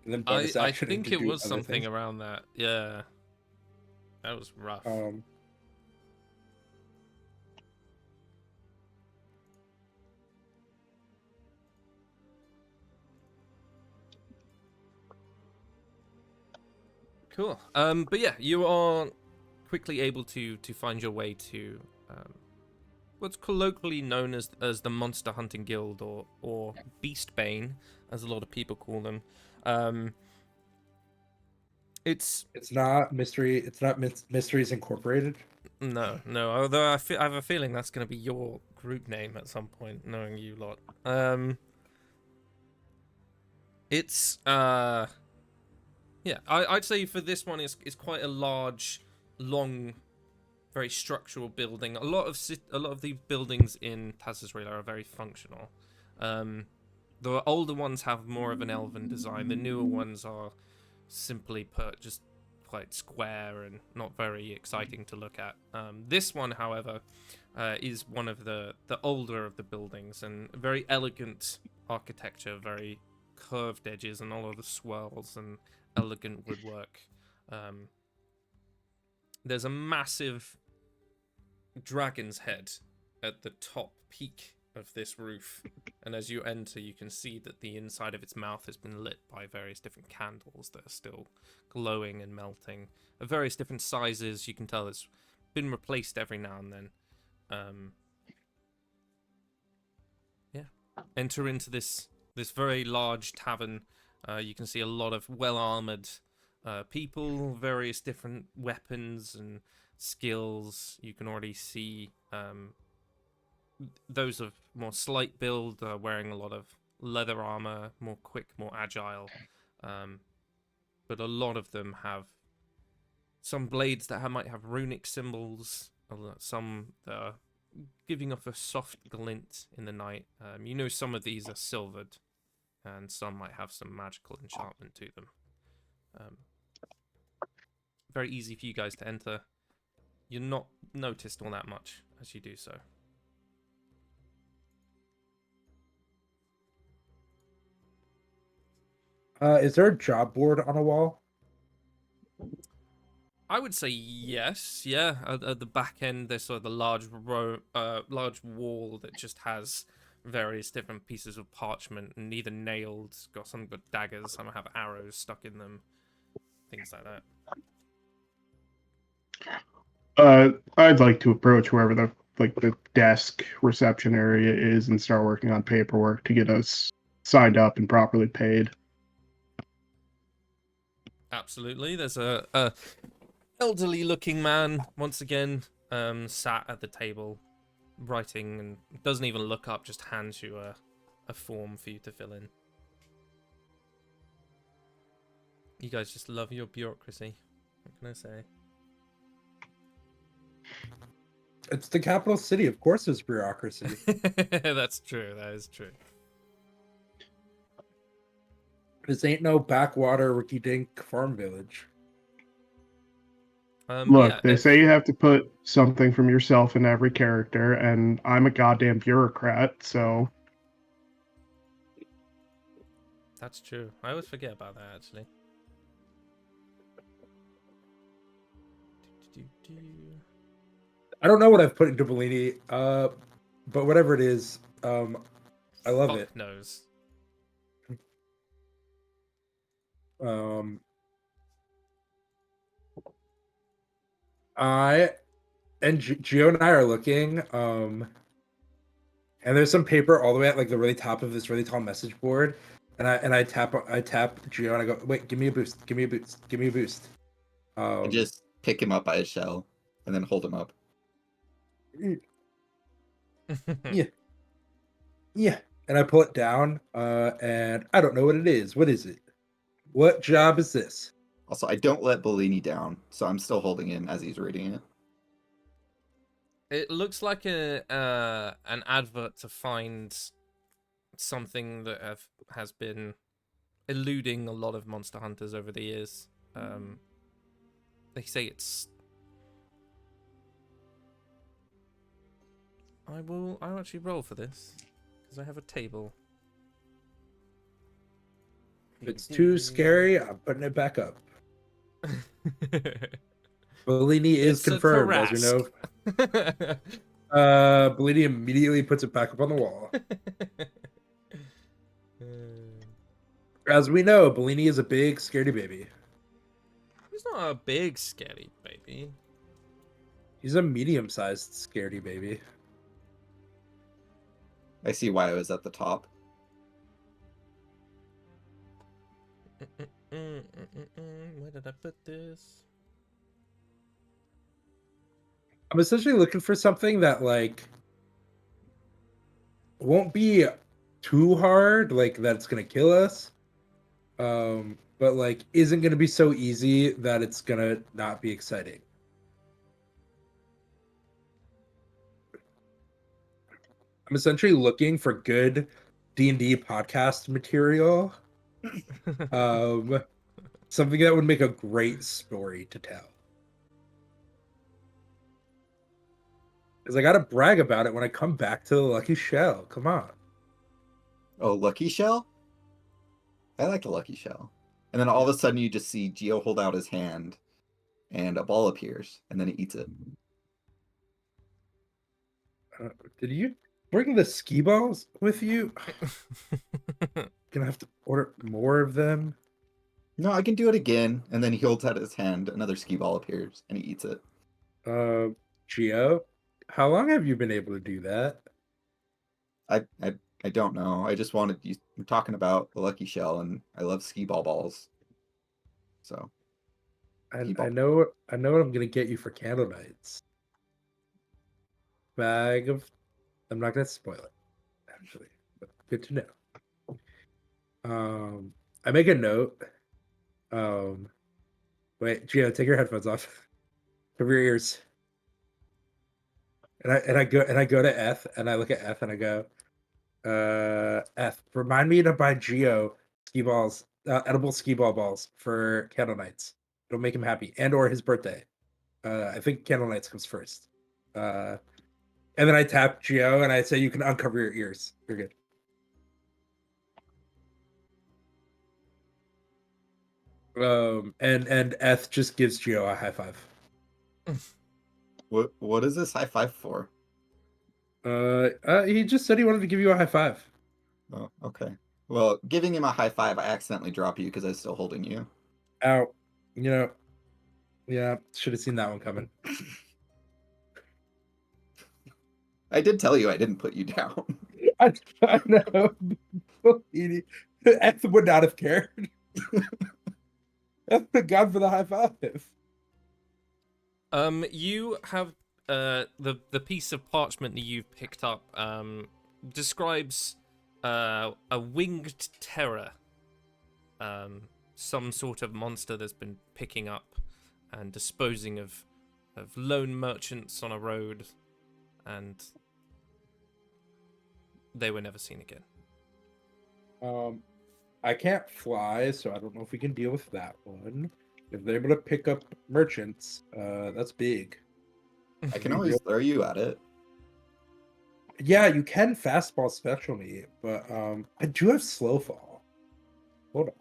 and then bonus I action. think to it do was other something things. around that. Yeah. That was rough. Cool. But yeah, you are quickly able to find your way to what's colloquially known as the Monster Hunting Guild, or Beastbane, as a lot of people call them. It's not mystery. It's not Mysteries Incorporated. no. Although I have a feeling that's going to be your group name at some point, knowing you lot. It's yeah. I'd say for this one, it's quite a large, long, very structural building. A lot of the buildings in Taz's are very functional. The older ones have more of an elven design. The newer ones are simply put just quite square and not very exciting to look at. This one, however, is one of the older of the buildings, and very elegant architecture, very curved edges and all of the swirls and elegant woodwork. There's a massive dragon's head at the top peak of this roof, and as you enter you can see that the inside of its mouth has been lit by various different candles that are still glowing and melting of various different sizes. You can tell it's been replaced every now and then. enter into this very large tavern. You can see a lot of well-armored people, various different weapons and skills. You can already see those of more slight build wearing a lot of leather armor, more quick, more agile. But a lot of them have some blades that might have runic symbols, some that are giving off a soft glint in the night. You know, some of these are silvered, and some might have some magical enchantment to them. Very easy for you guys to enter. You're not noticed all that much as you do so. Is there a job board on a wall? I would say yes, yeah. At the back end, there's sort of the large large wall that just has various different pieces of parchment, and either nailed, some got daggers, some have arrows stuck in them, things like that. I'd like to approach wherever the desk reception area is and start working on paperwork to get us signed up and properly paid. Absolutely. There's a elderly-looking man once again, sat at the table, writing, and doesn't even look up. Just hands you a form for you to fill in. You guys just love your bureaucracy. What can I say? It's the capital city. Of course there's bureaucracy. That's true. That is true. This ain't no backwater ricky-dink farm village. Look, Yeah, they say you have to put something from yourself in every character, and I'm a goddamn bureaucrat, so... That's true. I always forget about that, actually. I don't know what I've put into Bellini, but whatever it is, I love Fuck it. knows. Gio and I are looking, and there's some paper all the way at like the really top of this really tall message board, and I tap Gio and I go, wait, give me a boost, give me a boost, give me a boost. I just pick him up by his shell and then hold him up. Yeah, and I pull it down, and I don't know what it is. What is it? What job is this? Also, I don't let Bellini down, so I'm still holding him as he's reading it. It looks like an advert to find something that has been eluding a lot of monster hunters over the years. They say it's... I'll actually roll for this because I have a table. If it's too scary, I'm putting it back up. Bellini is It's a confirmed, as you know. Bellini immediately puts it back up on the wall. As we know, Bellini is a big scaredy baby. He's not a big scaredy baby. He's a medium-sized scaredy baby. I see why I was at the top. Where did I put this? I'm essentially looking for something that like won't be too hard, like that's gonna kill us, but like isn't gonna be so easy that it's gonna not be exciting. I'm essentially looking for good D&D podcast material, something that would make a great story to tell. Because I gotta brag about it when I come back to the Lucky Shell. Come on. Oh, Lucky Shell? I like the Lucky Shell. And then all of a sudden you just see Geo hold out his hand and a ball appears and then he eats it. Did you bring the ski balls with you? Gonna have to order more of them. No, I can do it again. And then he holds out his hand, another ski ball appears and he eats it. Gio, how long have you been able to do that? I've I don't know. I just wanted you were talking about the Lucky Shell, and I love skee ball balls. So I Skee-ball. know what I'm gonna get you for candle nights. Bag of. I'm not gonna spoil it, actually, but good to know. I make a note. Wait, Gio, take your headphones off. Cover your ears. And I go to F and I look at F and I go, F, remind me to buy Gio skee balls, edible skee ball balls for candle nights. It'll make him happy, and or his birthday. I think candle nights comes first. And then I tap Gio and I say, you can uncover your ears. You're good. And F just gives Gio a high five. What is this high five for? He just said he wanted to give you a high five. Oh, okay. Well, giving him a high five, I accidentally drop you because I was still holding you. Ow. Yeah, should have seen that one coming. I did tell you I didn't put you down. I know. F would not have cared. F would have gone for the high five. You have the piece of parchment that you've picked up describes a winged terror, some sort of monster that's been picking up and disposing of lone merchants on a road, and they were never seen again. I can't fly, so I don't know if we can deal with that one. If they're able to pick up merchants, that's big. I can always throw you at it. Yeah, you can fastball special me, but I do have slow fall. Hold on.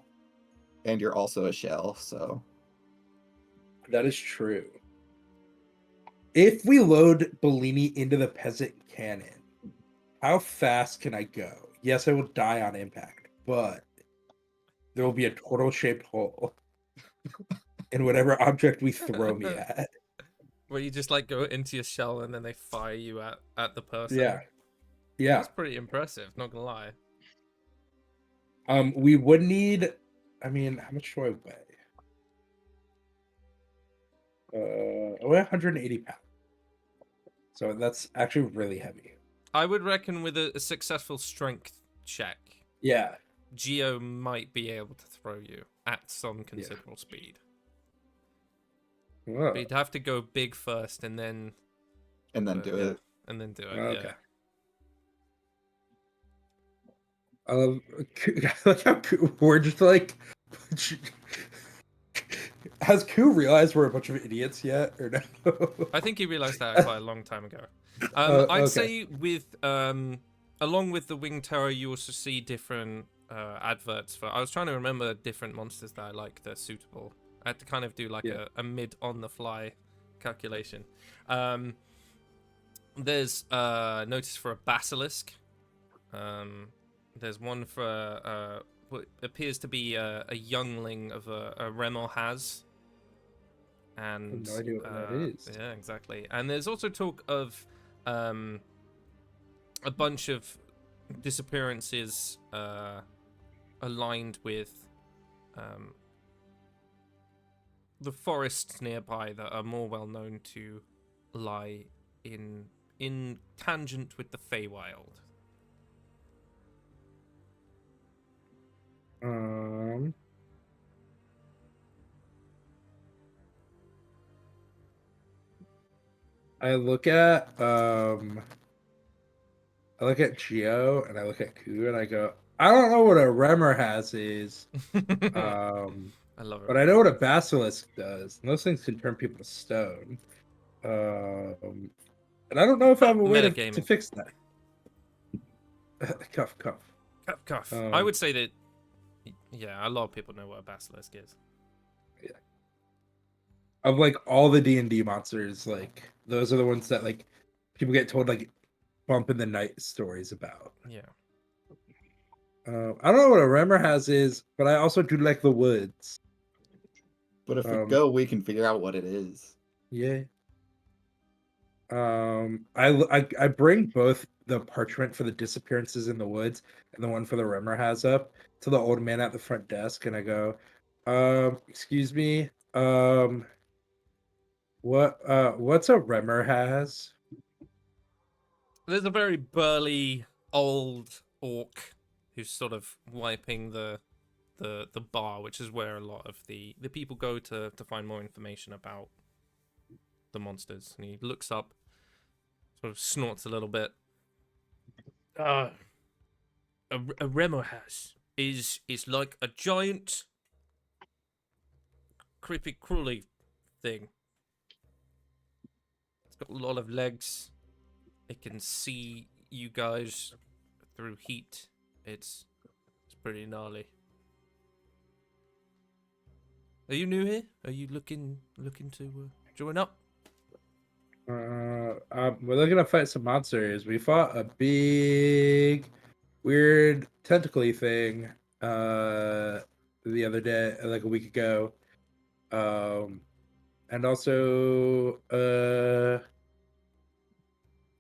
And you're also a shell, so That is true. If we load Bellini into the peasant cannon, how fast can I go? Yes, I will die on impact, but there will be a turtle-shaped hole in whatever object we throw me at. Where you just like go into your shell and then they fire you at the person. Yeah. That's pretty impressive, not gonna lie. We would need, I mean, how much do I weigh? I weigh 180 pounds. So that's actually really heavy. I would reckon with a successful strength check, Yeah. Geo might be able to throw you at some considerable speed. Whoa. But you'd have to go big first and then do it. And then do it. Okay. Yeah. Like how we're just like, has Ku realized we're a bunch of idiots yet, or no? I think he realized that quite a long time ago. I'd okay. say with along with the winged terror, you also see different adverts for. I was trying to remember different monsters that I like that are suitable. I had to kind of do like a mid on the fly calculation. There's notice for a basilisk. There's one for what appears to be a youngling of a Remel has. And I have no idea what that is. Yeah, exactly. And there's also talk of a bunch of disappearances aligned with the forests nearby that are more well known to lie in tangent with the Feywild. I look at Geo and I look at Ku and I go, I don't know what a Remmer has is. I love it. But I know what a basilisk does. And those things can turn people to stone. And I don't know if I have a way to fix that. Cuff. I would say that, yeah, a lot of people know what a basilisk is. Yeah. Of like all the D&D monsters, like those are the ones that like people get told like bump in the night stories about. Yeah. I don't know what a Remmer has is, but I also do like the woods. But if we go, we can figure out what it is. Yeah. I bring both the parchment for the disappearances in the woods and the one for the Rimmer has up to the old man at the front desk, and I go, excuse me, what's a Rimmer has? There's a very burly old orc who's sort of wiping the bar, which is where a lot of the people go to find more information about the monsters. And he looks up, sort of snorts a little bit. A Remo house is like a giant creepy crawly thing. It's got a lot of legs. It can see you guys through heat. It's pretty gnarly. Are you new here? Are you looking to join up? We're looking to fight some monsters. We fought a big, weird tentacly thing the other day, like a week ago. And also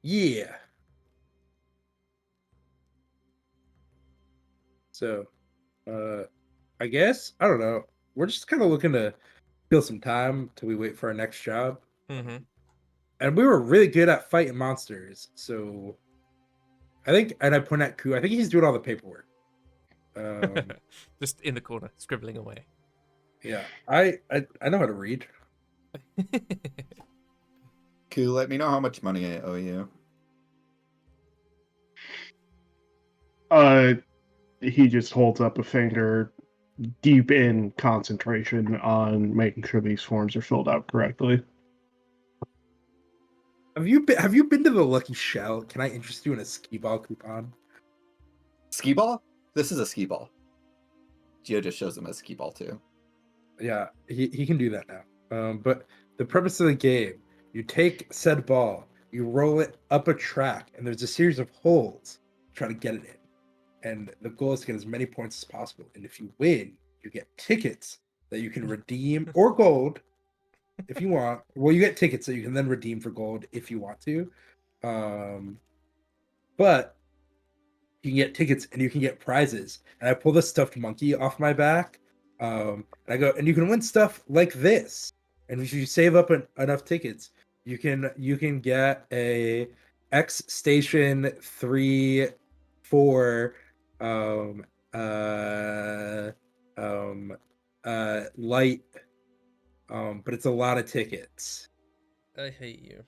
yeah. So I guess I don't know. We're just kind of looking to kill some time till we wait for our next job. Mm-hmm. And we were really good at fighting monsters, so I think. And I point at Ku. I think he's doing all the paperwork. Just in the corner, scribbling away. Yeah, I know how to read. Cool, let me know how much money I owe you. He just holds up a finger, deep in concentration on making sure these forms are filled out correctly. Have you been to the Lucky Shell? Can I interest you in a skee ball coupon? Skee ball? This is a skee ball. Gio just shows him a skee ball too. Yeah, he can do that now. But the premise of the game, you take said ball, you roll it up a track, and there's a series of holes to try to get it in. And the goal is to get as many points as possible. And if you win, you get tickets that you can redeem, or gold if you want. Well, you get tickets that you can then redeem for gold if you want to. But you can get tickets and you can get prizes. And I pull the stuffed monkey off my back. And I go, and you can win stuff like this. And if you save up enough tickets, you can get a X Station 3, 4 light, but it's a lot of tickets. I hate you.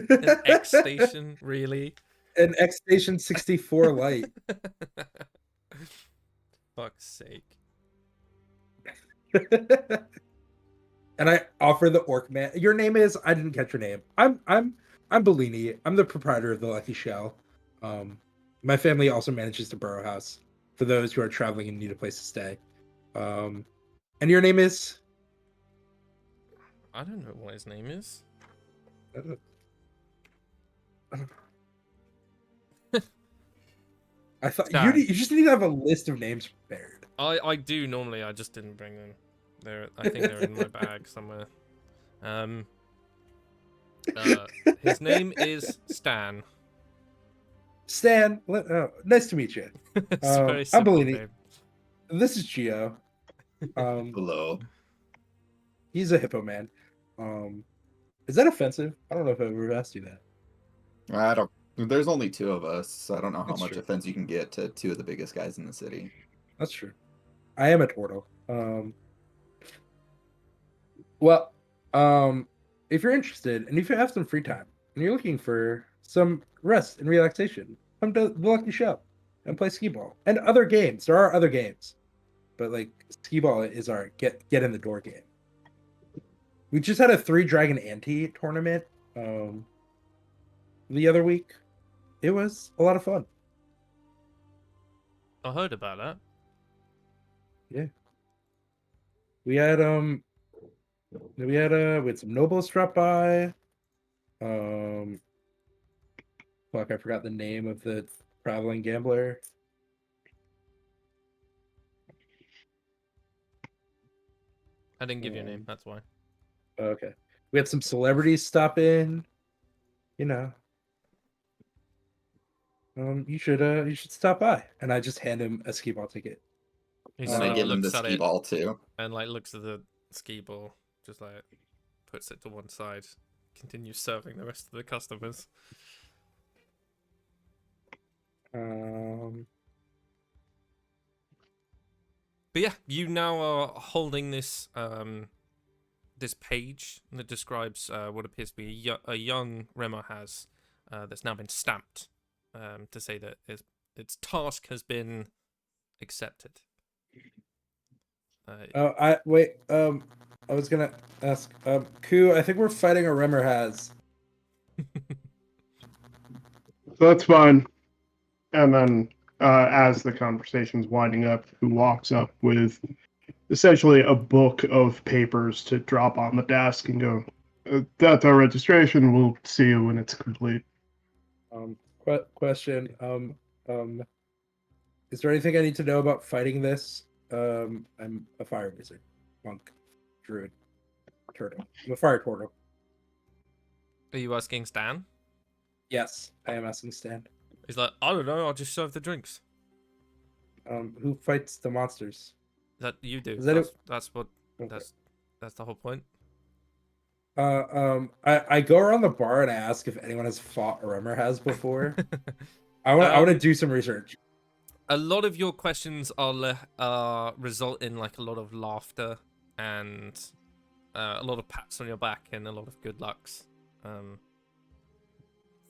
An X station, really? An X Station 64 light. Fuck's sake. And I offer the orc man. Your name is? I didn't catch your name. I'm Bellini. I'm the proprietor of the Lucky Shell. My family also manages the Burrow House for those who are traveling and need a place to stay. And your name is? I don't know what his name is. I thought Stan. you just need to have a list of names prepared. I do normally. I just didn't bring them. I think they're in my bag somewhere. His name is Stan. Stan, nice to meet you. It's a very I'm simple Bellini. name. This is Gio. Hello. He's a hippo man. Is that offensive? I don't know if I've ever asked you that. I don't. There's only two of us, so I don't know how That's much true. offense you can get to two of the biggest guys in the city. That's true. I am a turtle. Well, if you're interested and if you have some free time and you're looking for some rest and relaxation, come to the Lucky Shell and play skee ball and other games. There are other games, but like skee ball is our get in the door game. We just had a 3 Dragon Ante tournament the other week. It was a lot of fun. I heard about that. Yeah. We had we had some nobles drop by. Fuck, I forgot the name of the traveling gambler. I didn't give you a name. That's why. Okay. We had some celebrities stop in. you know, you should stop by. And I just hand him a skee ball ticket. He And sort I of give him looks the at ski it ball too. and like looks at the ski ball, just like puts it to one side, continues serving the rest of the customers. But yeah, you now are holding this this page that describes what appears to be a young Remo has that's now been stamped to say that its task has been accepted. I wait. I was gonna ask. Ku, I think we're fighting a Rimmer has. So that's fine. And then, as the conversation's winding up, who walks up with essentially a book of papers to drop on the desk and go, "That's our registration. We'll see you when it's complete." Question. Is there anything I need to know about fighting this? I'm a fire wizard, monk, druid, turtle. I'm a fire turtle. Are you asking Stan? Yes, I am asking Stan. He's like, I don't know. I'll just serve the drinks. Who fights the monsters? That you do. Is that that's what. Okay. That's the whole point. I go around the bar and I ask if anyone has fought a Rimmer has before. I want to do some research. A lot of your questions are result in like a lot of laughter and a lot of pats on your back and a lot of good lucks.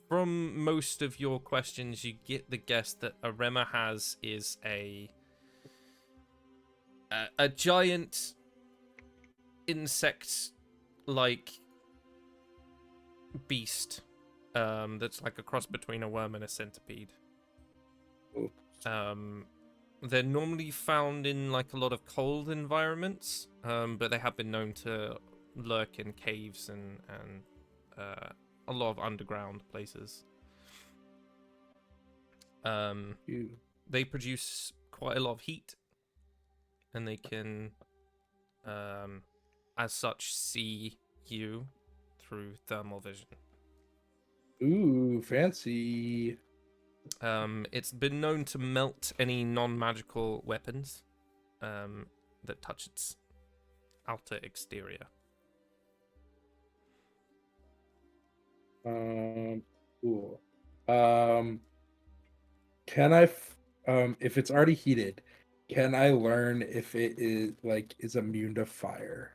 From most of your questions, you get the guess that a Rema has is a giant insect-like beast that's like a cross between a worm and a centipede. Ooh. They're normally found in like a lot of cold environments, but they have been known to lurk in caves and a lot of underground places. They produce quite a lot of heat, and they can, as such, see you through thermal vision. Ooh, fancy. It's been known to melt any non-magical weapons that touch its outer exterior. Cool. Can I, if it's already heated, can I learn if it is immune to fire?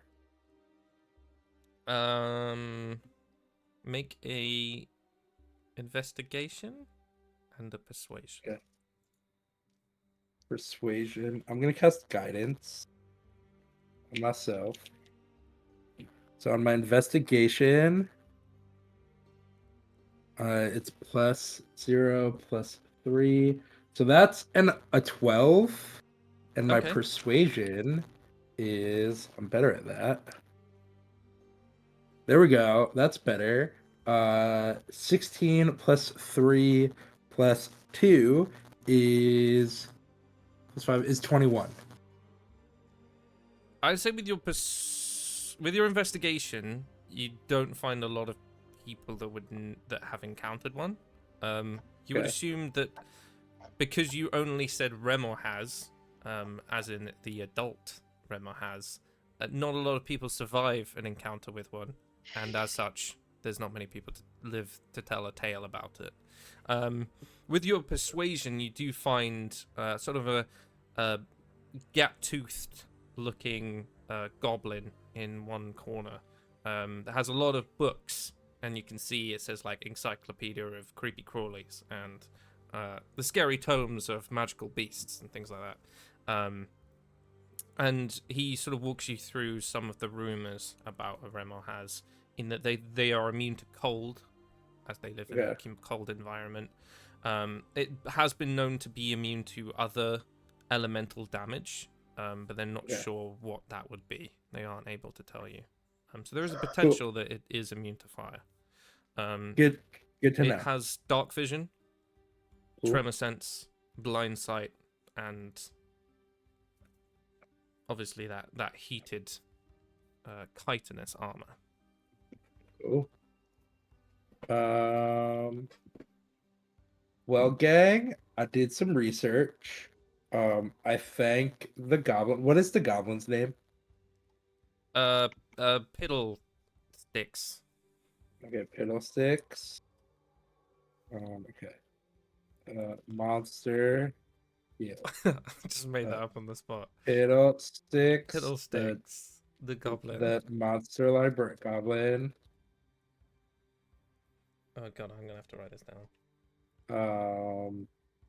Make a investigation and a persuasion. Okay. Persuasion. I'm gonna cast guidance on myself. So on my investigation, it's +0 +3. So that's a 12. And my Okay. persuasion is, I'm better at that. There we go. That's better. 16 +3 +2 is +5 is 21. I'd say with your investigation, you don't find a lot of people that have encountered one. You would Okay. assume that because you only said Remor has, as in the adult Remor has, not a lot of people survive an encounter with one, and as such, there's not many people to live to tell a tale about it. With your persuasion, you do find sort of a gap-toothed looking goblin in one corner that has a lot of books, and you can see it says like Encyclopedia of Creepy Crawlies and the scary tomes of magical beasts and things like that. And he sort of walks you through some of the rumors about a Remo has, in that they are immune to cold, as they live in a cold environment. It has been known to be immune to other elemental damage, but they're not sure what that would be. They aren't able to tell you. So there is a potential that it is immune to fire. Good to know. It has dark vision, tremor sense, blind sight, and obviously that heated chitinous armor. Cool. Well, gang, I did some research. I thank the goblin. What is the goblin's name? Piddle sticks. Okay, Fiddlesticks. Okay. Monster. Yeah. Just made that up on the spot. Fiddlesticks. Fiddlesticks, the goblin. The monster library goblin. Oh god, I'm gonna have to write this down.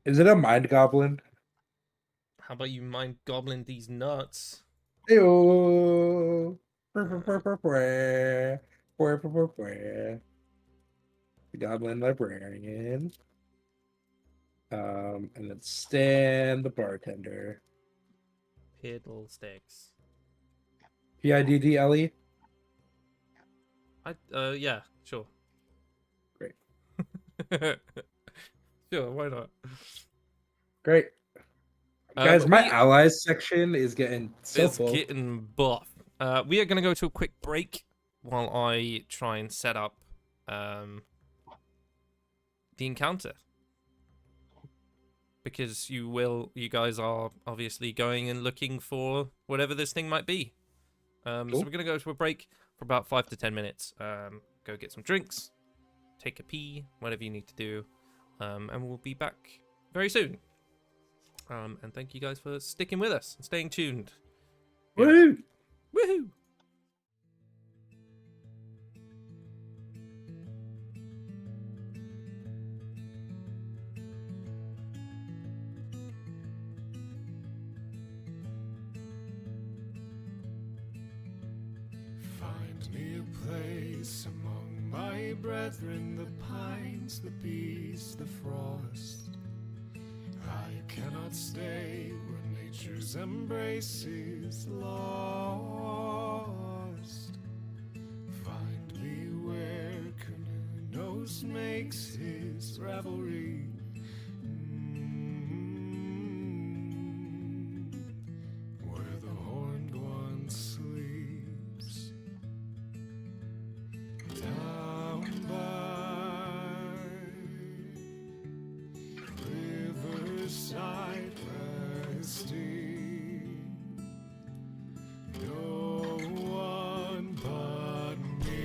Is it a mind goblin? How about you mind goblin these nuts? Ew. The goblin librarian. And then Stan the bartender. Fiddlesticks. Piddle. Yeah, sure. Great. Sure, why not? Great. Guys, my we- allies section is getting so It's full. getting buff. We are going to go to a quick break while I try and set up the encounter. Because you guys are obviously going and looking for whatever this thing might be. So Cool. we're going to go to a break for about 5 to 10 minutes. Go get some drinks, take a pee, whatever you need to do. And we'll be back very soon. And thank you guys for sticking with us and staying tuned. Yeah. Woo! Woohoo! Find me a place among my brethren, the pines, the bees, the frost. I cannot stay where nature's embrace is lost. Find me where canoe nose makes his revelry. Where the horned one sleeps. Down by riverside resting, no one but me.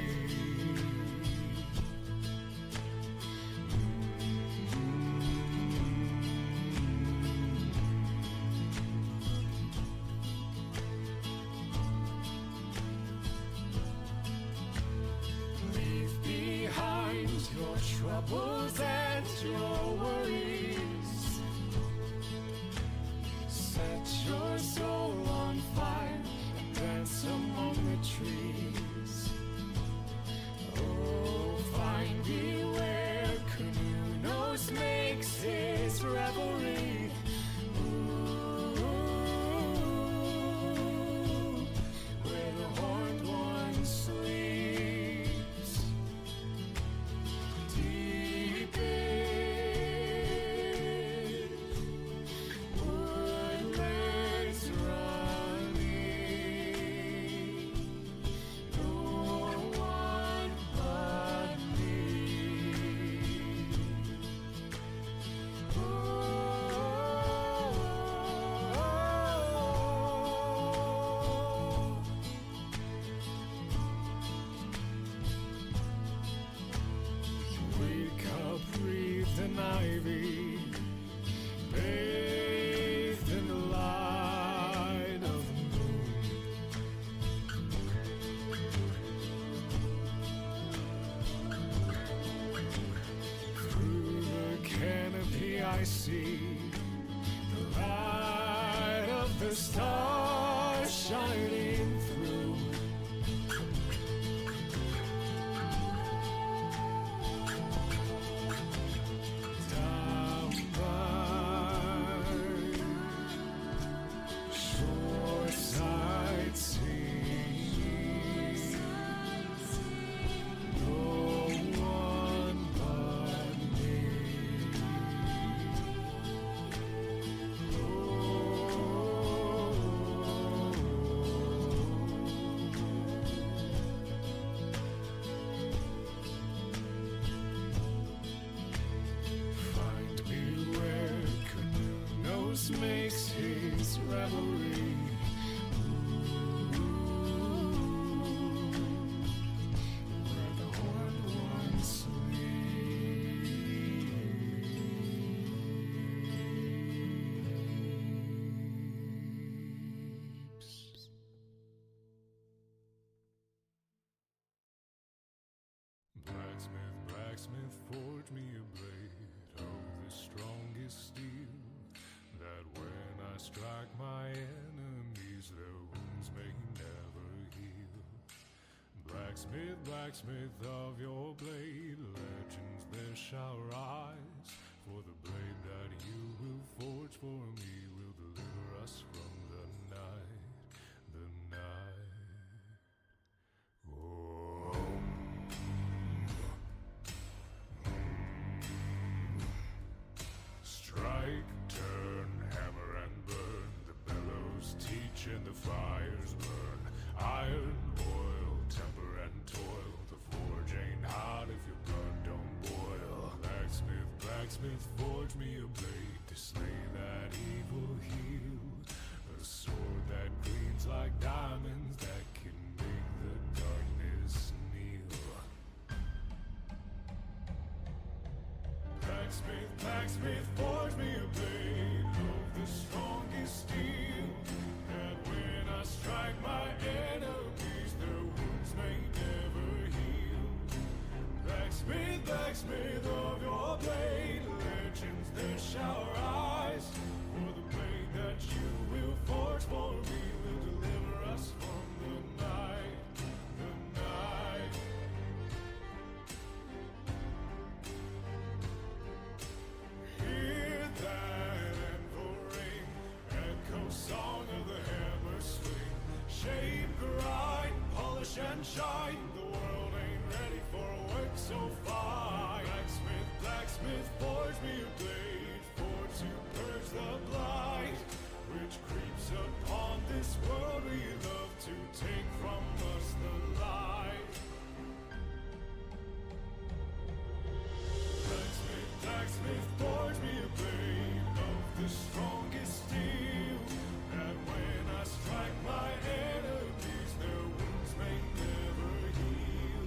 Leave behind your troubles and your worries. Set your soul on fire and dance among the trees. Oh, find me where canoe nose makes his revelry. Ooh, where the horned one sleeps. Deep in woodlands running, no one but me. Wake up, breathed in ivy, bathed in the light of the moon. Through the canopy I see the light of the stars shining through. Down by shoreside singing, no one but me. Oh, ghost makes his revelry. Where the horned one sleeps. Blacksmith, blacksmith, forge me a blade of the strongest steel, that when I strike my enemies, their wounds may never heal. Blacksmith, blacksmith of your blade, legends there shall rise, for the blade that you will forge for me will deliver us from the night, the night. Oh. Strike, turn, hammer and burn, the bellows teach and the fires burn. Iron, oil, temper and toil, the forge ain't hot if your blood don't boil. Blacksmith, blacksmith, forge me a blade to slay that evil heel, a sword that gleams like diamonds that can make the darkness kneel. Blacksmith, blacksmith, forge me a blade of the strongest steel, that when I strike my enemies, their wounds may never heal. Blacksmith, blacksmith of your blade, legends there shall rise, for the blade that you will forge for me will deliver us from the night, the night. Hear that anvil ring, echo song of the hammer swing. Shape, grind, polish and shine, the world ain't ready for a work so fine. Blacksmith, blacksmith, forge me a blade, for to purge the blight, which creeps upon this world we love to take from us the light. Blacksmith, blacksmith, forge me a blade of the strongest steel, that when I strike my enemies, their wounds may never heal.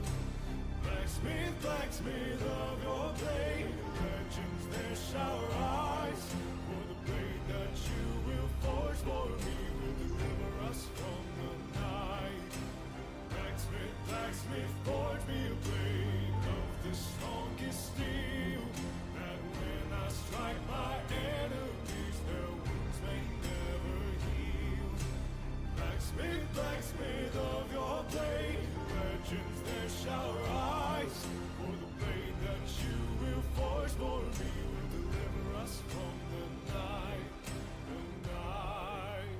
Blacksmith, blacksmith of your blade, legends there shall rise, for the blade that you will forge for me will deliver us from the night. Blacksmith, blacksmith, forge me a blade of the strongest steel, that when I strike my enemies, their wounds may never heal. Blacksmith, blacksmith of your blade, legends there shall rise, for the blade that you will forge for me will deliver us from the night, the night.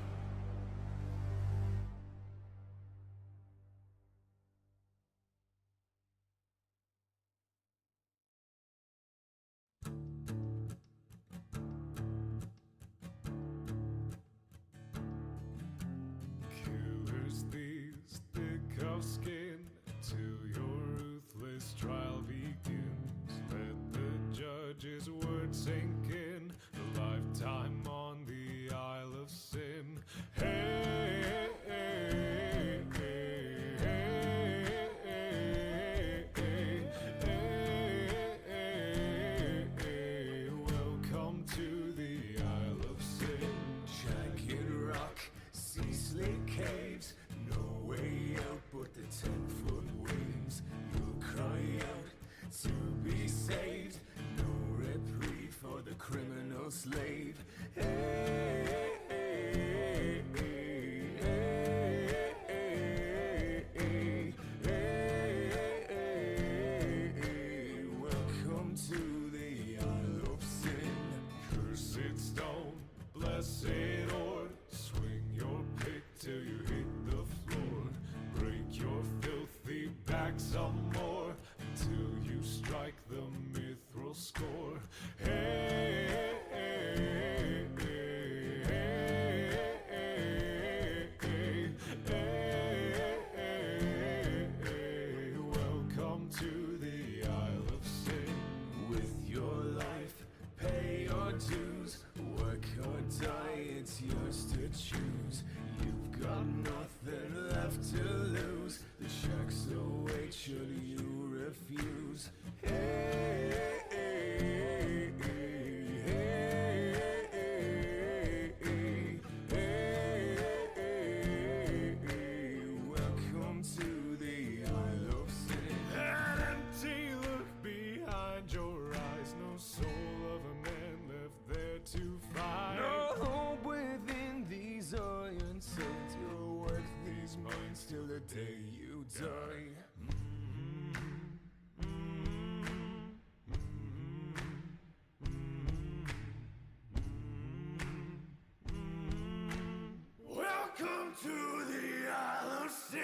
Killers, thieves, thick of skin, till your ruthless trial begins. Let the judge's word sink in, a lifetime on the Isle of Sin. Hey, hey, hey, hey, hey, hey, hey, welcome to the Isle of Sin. Jagged rock, sea slick caves, no way out but the 10-foot waves. You'll cry out to be saved, no reprieve for the criminal slave. Hey, hey, hey, hey, hey, hey, hey, welcome to the Isle of Sin. Cursed stone, blessed ore, swing your pick till you hit the floor. Break your filthy back some more, until you strike the mithril score. Hey, hey, hey, hey, hey, hey, hey, welcome to the Isle of Sin. With your life, pay your dues, work or die. of sin.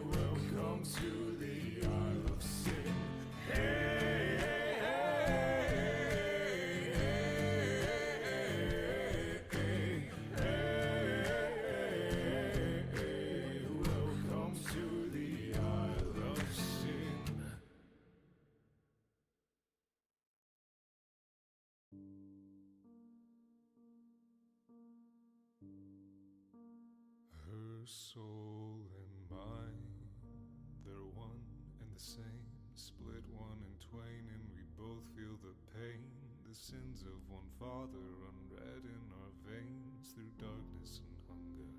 Welcome to the Isle of Sin. Welcome to the Isle of Sin. Her soul and mine, they're one and the same. Split one in twain, and we both feel the pain. The sins of one father unread in our veins. Through darkness and hunger,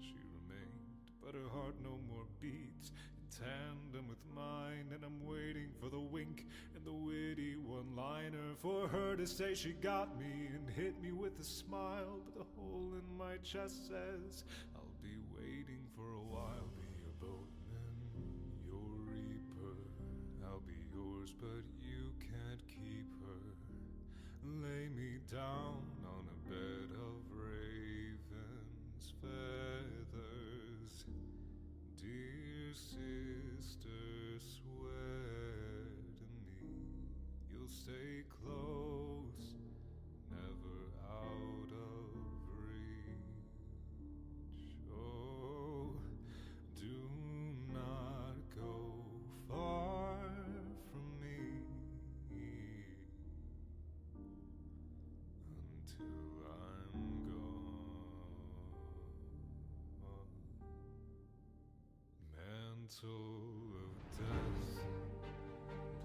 she remained, but her heart no more beats in tandem with mine. And I'm waiting for the wink and the witty one-liner, for her to say she got me and hit me with a smile. But the hole in my chest says I'll be waiting for a while. Be a boatman, your reaper, I'll be yours, but you can't keep her. Lay me down on a bed of ravens' feathers. Dear sister, swear to me you'll stay close, never out of reach. Oh, do not go far from me until I'm gone. Mantle of death,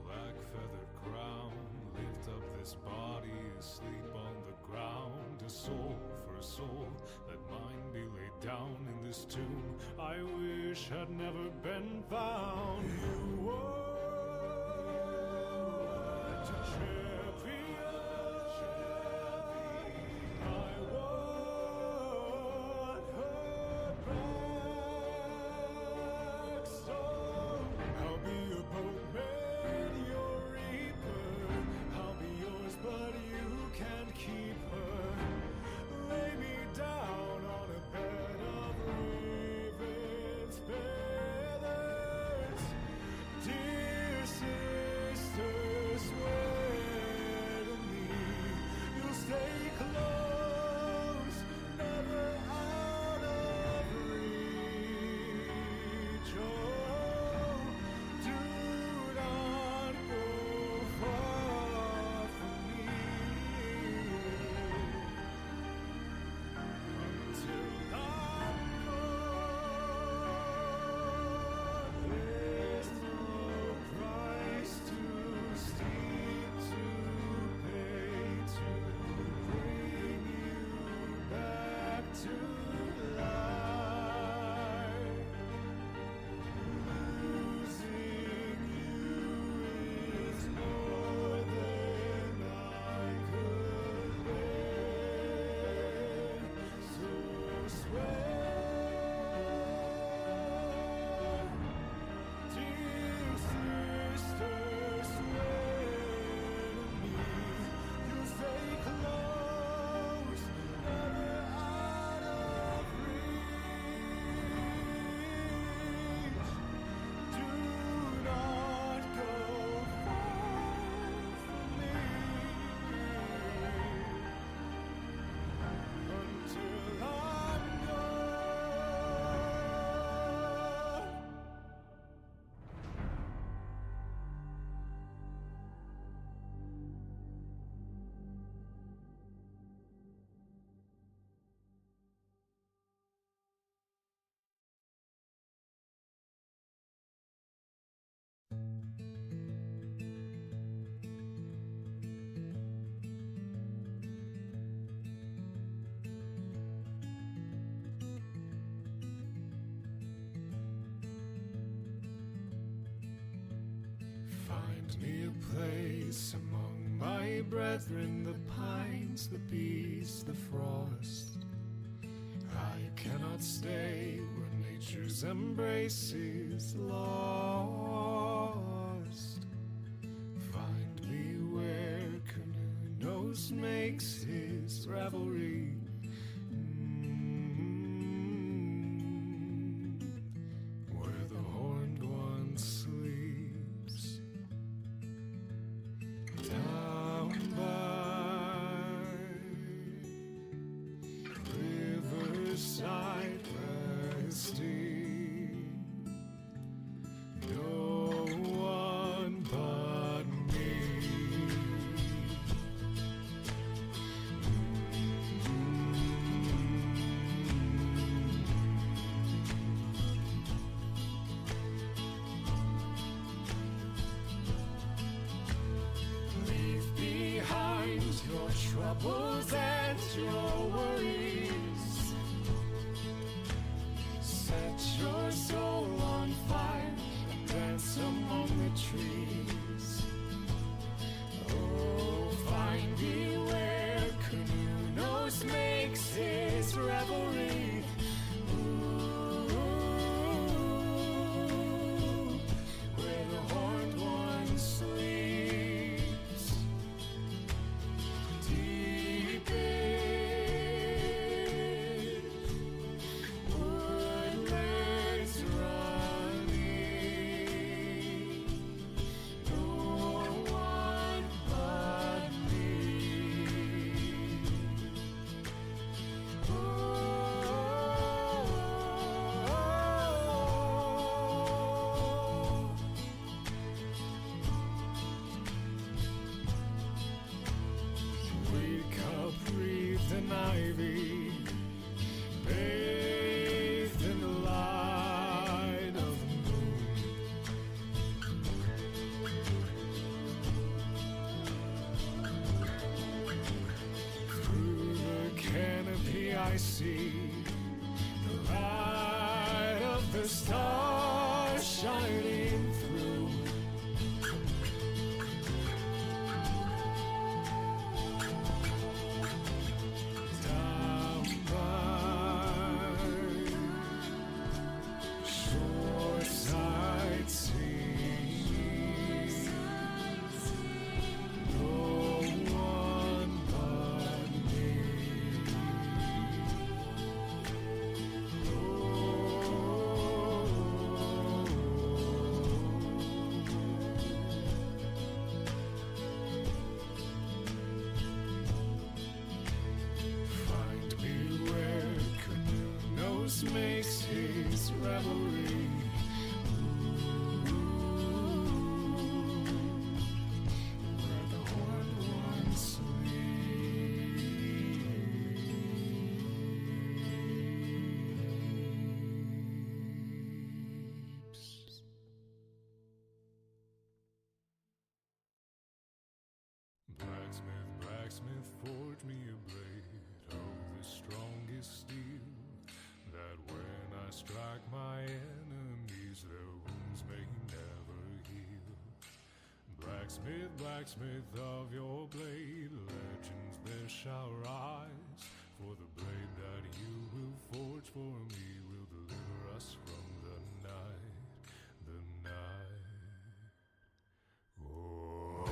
black feathered crown, lift up this body, asleep on the ground. A soul for a soul, let mine be laid down in this tomb I wish had never been found. You were to champion, I want her back. So I'll be a boatman, your reaper. I'll be yours, but you can't keep her. Lay me down on a bed of ravens' feathers. Dear sister, swear to me you'll stay close, never out of reach. Oh, do not go far from me until I'm gone. There's no price too steep to pay to bring you back to life. Losing you is more than I could bear. So swear, dear sister, swear to me you'll stay close, never out of reach. Do not go far from me until I'm gone. Find me a place among my brethren, the pines, the bees, the frost. I cannot stay where nature's embrace is lost. nose makes his revelry. Where the horned one sleeps, down by riverside resting, no one but me. Leave behind your troubles and your worries. Set your soul on fire and dance among the trees. Oh, find me where Canunos makes his revelry. Ooh, where the horned one sleeps, deep in woodlands running, no one but me. Wake up, breathed in ivy, bathed in the light of the moon. Through the canopy I see the light of the stars shining through. Down by shoreside singing, no one but me. Find me where Canunos makes his revelry. Where the horned one sleeps. Blacksmith, blacksmith, forge me a blade of the strongest steel, that when I strike my enemies, their wounds may never heal. Blacksmith, blacksmith of your blade, legends there shall rise, for the blade that you will forge for me will deliver us from the night, the night. Oh.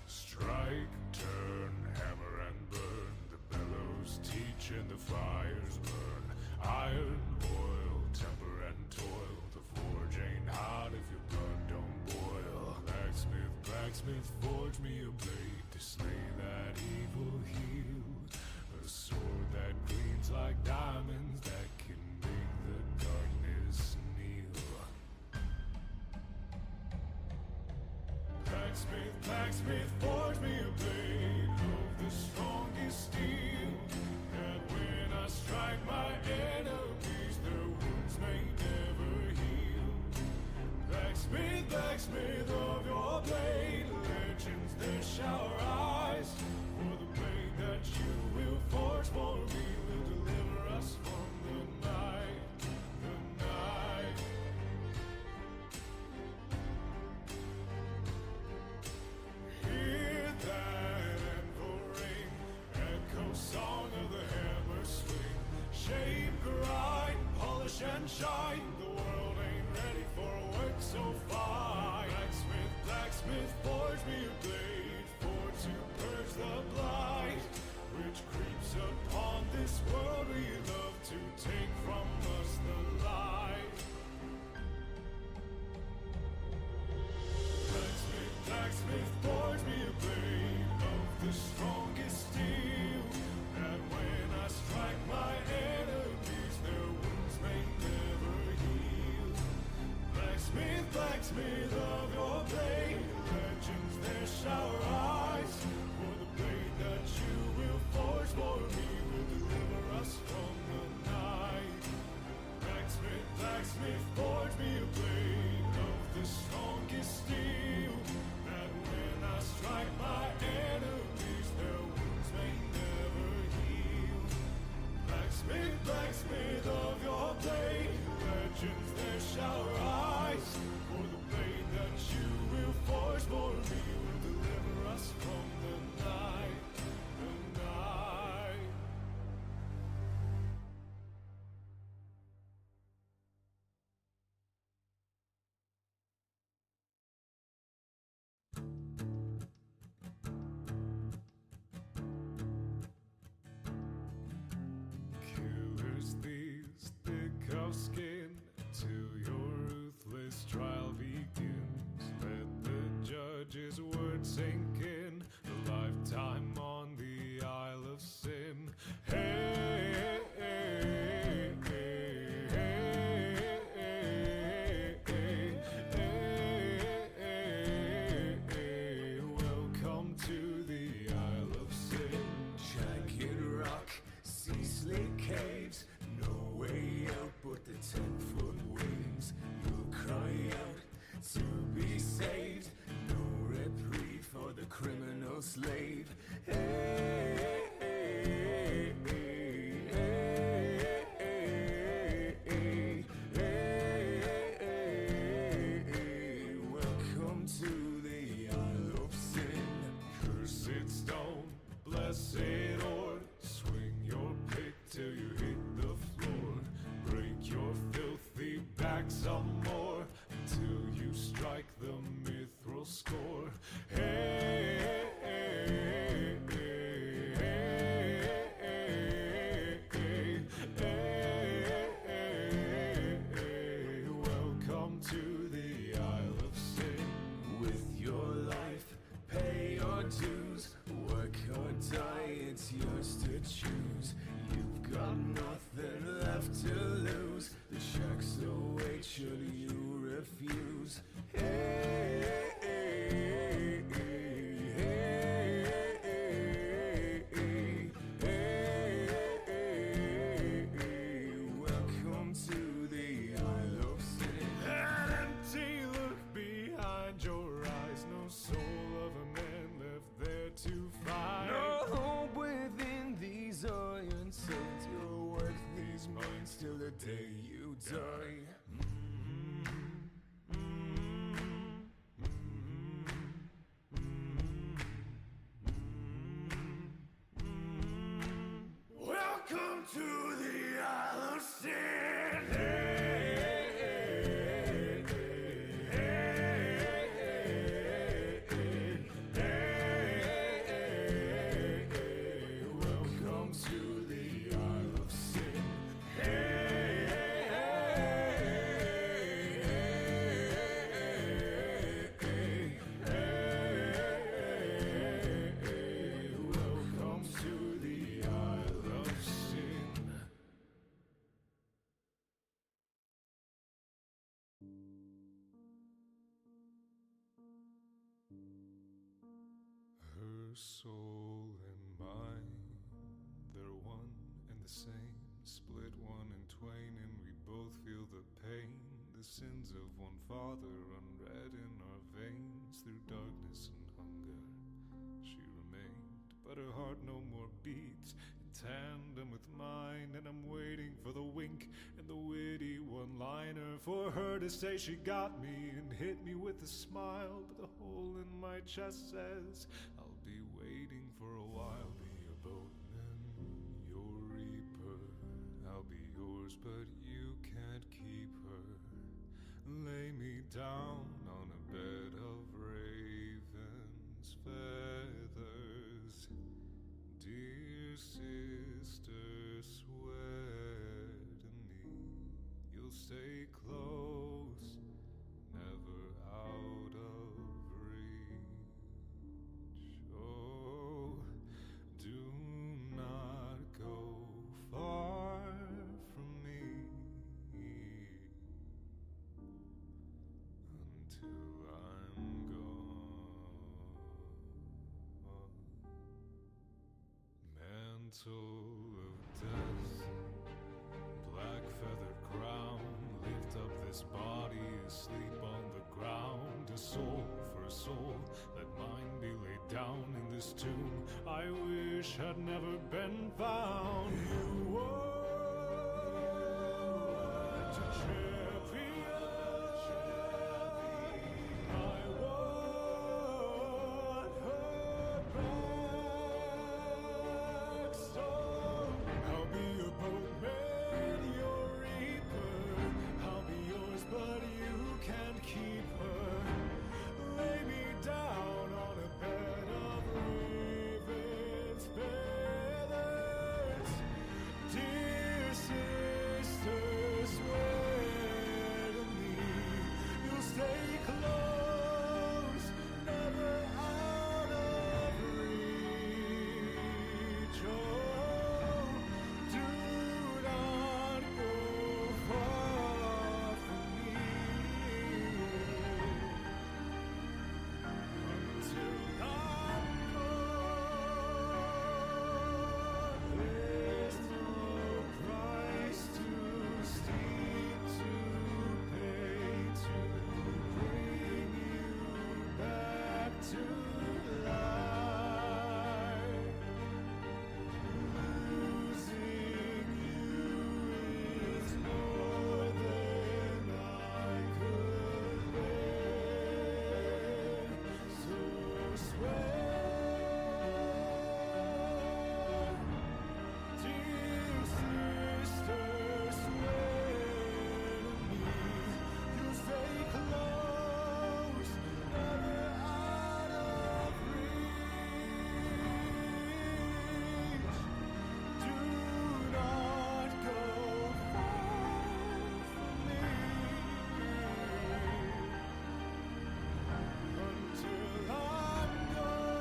Strike, turn, hammer and burn, the bellows teach and the fires burn. Iron, oil, temper and toil, the forge ain't hot if your blood don't boil. Blacksmith, blacksmith, forge me a blade to slay that evil heel, a sword that gleams like diamonds that can make the darkness kneel. Blacksmith, blacksmith, forge me a blade of the strongest steel, that when I strike my enemies, their wounds may never heal. Blacksmith, blacksmith of your blade, legends there shall rise, for the blade that you will forge for me will deliver us from the night, the night. Hear that anvil ring, echo song of the hammer swing. Shape, grind, polish and shine. The world ain't ready for a work so fine. blacksmith of your blade. Legends there shower eyes. For the blade that you will forge for me will deliver us from the night. Blacksmith, blacksmith, forge me a blade of the strongest steel, that when I strike my enemies, their wounds may never heal. Blacksmith, blacksmith of your blade, legends there shower eyes. For the blade that you will forge for me will deliver us from the night, the night. Killers, thieves, thick of skin, till your ruthless trial begins. Let the judge's word sink in, a lifetime on the Isle of Sin. Hey, hey, hey, hey, hey, hey, hey, welcome to the Isle of Sin. Jagged rock, sea-slit caves, no way out but the 10-foot waves. You'll cry out to be saved, no reprieve for the criminal slave. Hey, hey, hey, hey, hey, hey, hey, welcome to the Isle of Sin. Cursed stone, blessed ore, swing your pick till you hit the floor. Break your filthy back some more until you strike the mithril score. Hey, hey, hey, hey, hey, hey, hey, welcome to the Isle of Sin. With your life, pay your dues, work or die, it's yours to choose. You've got nothing left to lose. The sharks await should you refuse. Hey, hey, hey, hey, hey, hey, welcome to the Isle of Sin. An empty look behind your eyes, no soul of a man left there to find. No hope within these iron sights. You'll work these mines till the day you die. Welcome to the Isle of Sin. Welcome to the Isle of Sin. Welcome to the Isle of Sin. Her soul and mine, they're one and the same. Split one in twain, and we both feel the pain. The sins of one father run red in our veins. Through darkness and hunger she remained, but her heart no more beats in tandem with mine. And I'm waiting for the wink and the witty one-liner, for her to say she got me and hit me with a smile. But the hole in my chest says I'll be waiting for a while. Be a boatman, your reaper, I'll be yours, but you can't keep her. Lay me down on a bed of ravens' feathers. Dear sister, swear to me you'll stay close, never out of reach. Oh, do not go far from me until mantle of death, black feathered crown, lift up this body asleep on the ground. A soul for a soul, let mine be laid down in this tomb I wish had never been found. You were a champion, I want her back. So I'll be your boatman, your reaper. I'll be yours, but you can't keep her. Lay me down on a bed of raven's feathers. Dear sister, swear to me you'll stay close, never out of reach. Oh, do not go far from me until I'm gone. There's no price too steep to pay to bring you back to life. Losing you is more than I could bear. So swear, dear sister, swear to me you'll stay close, never out of reach. Do not go far from me until I'm gone.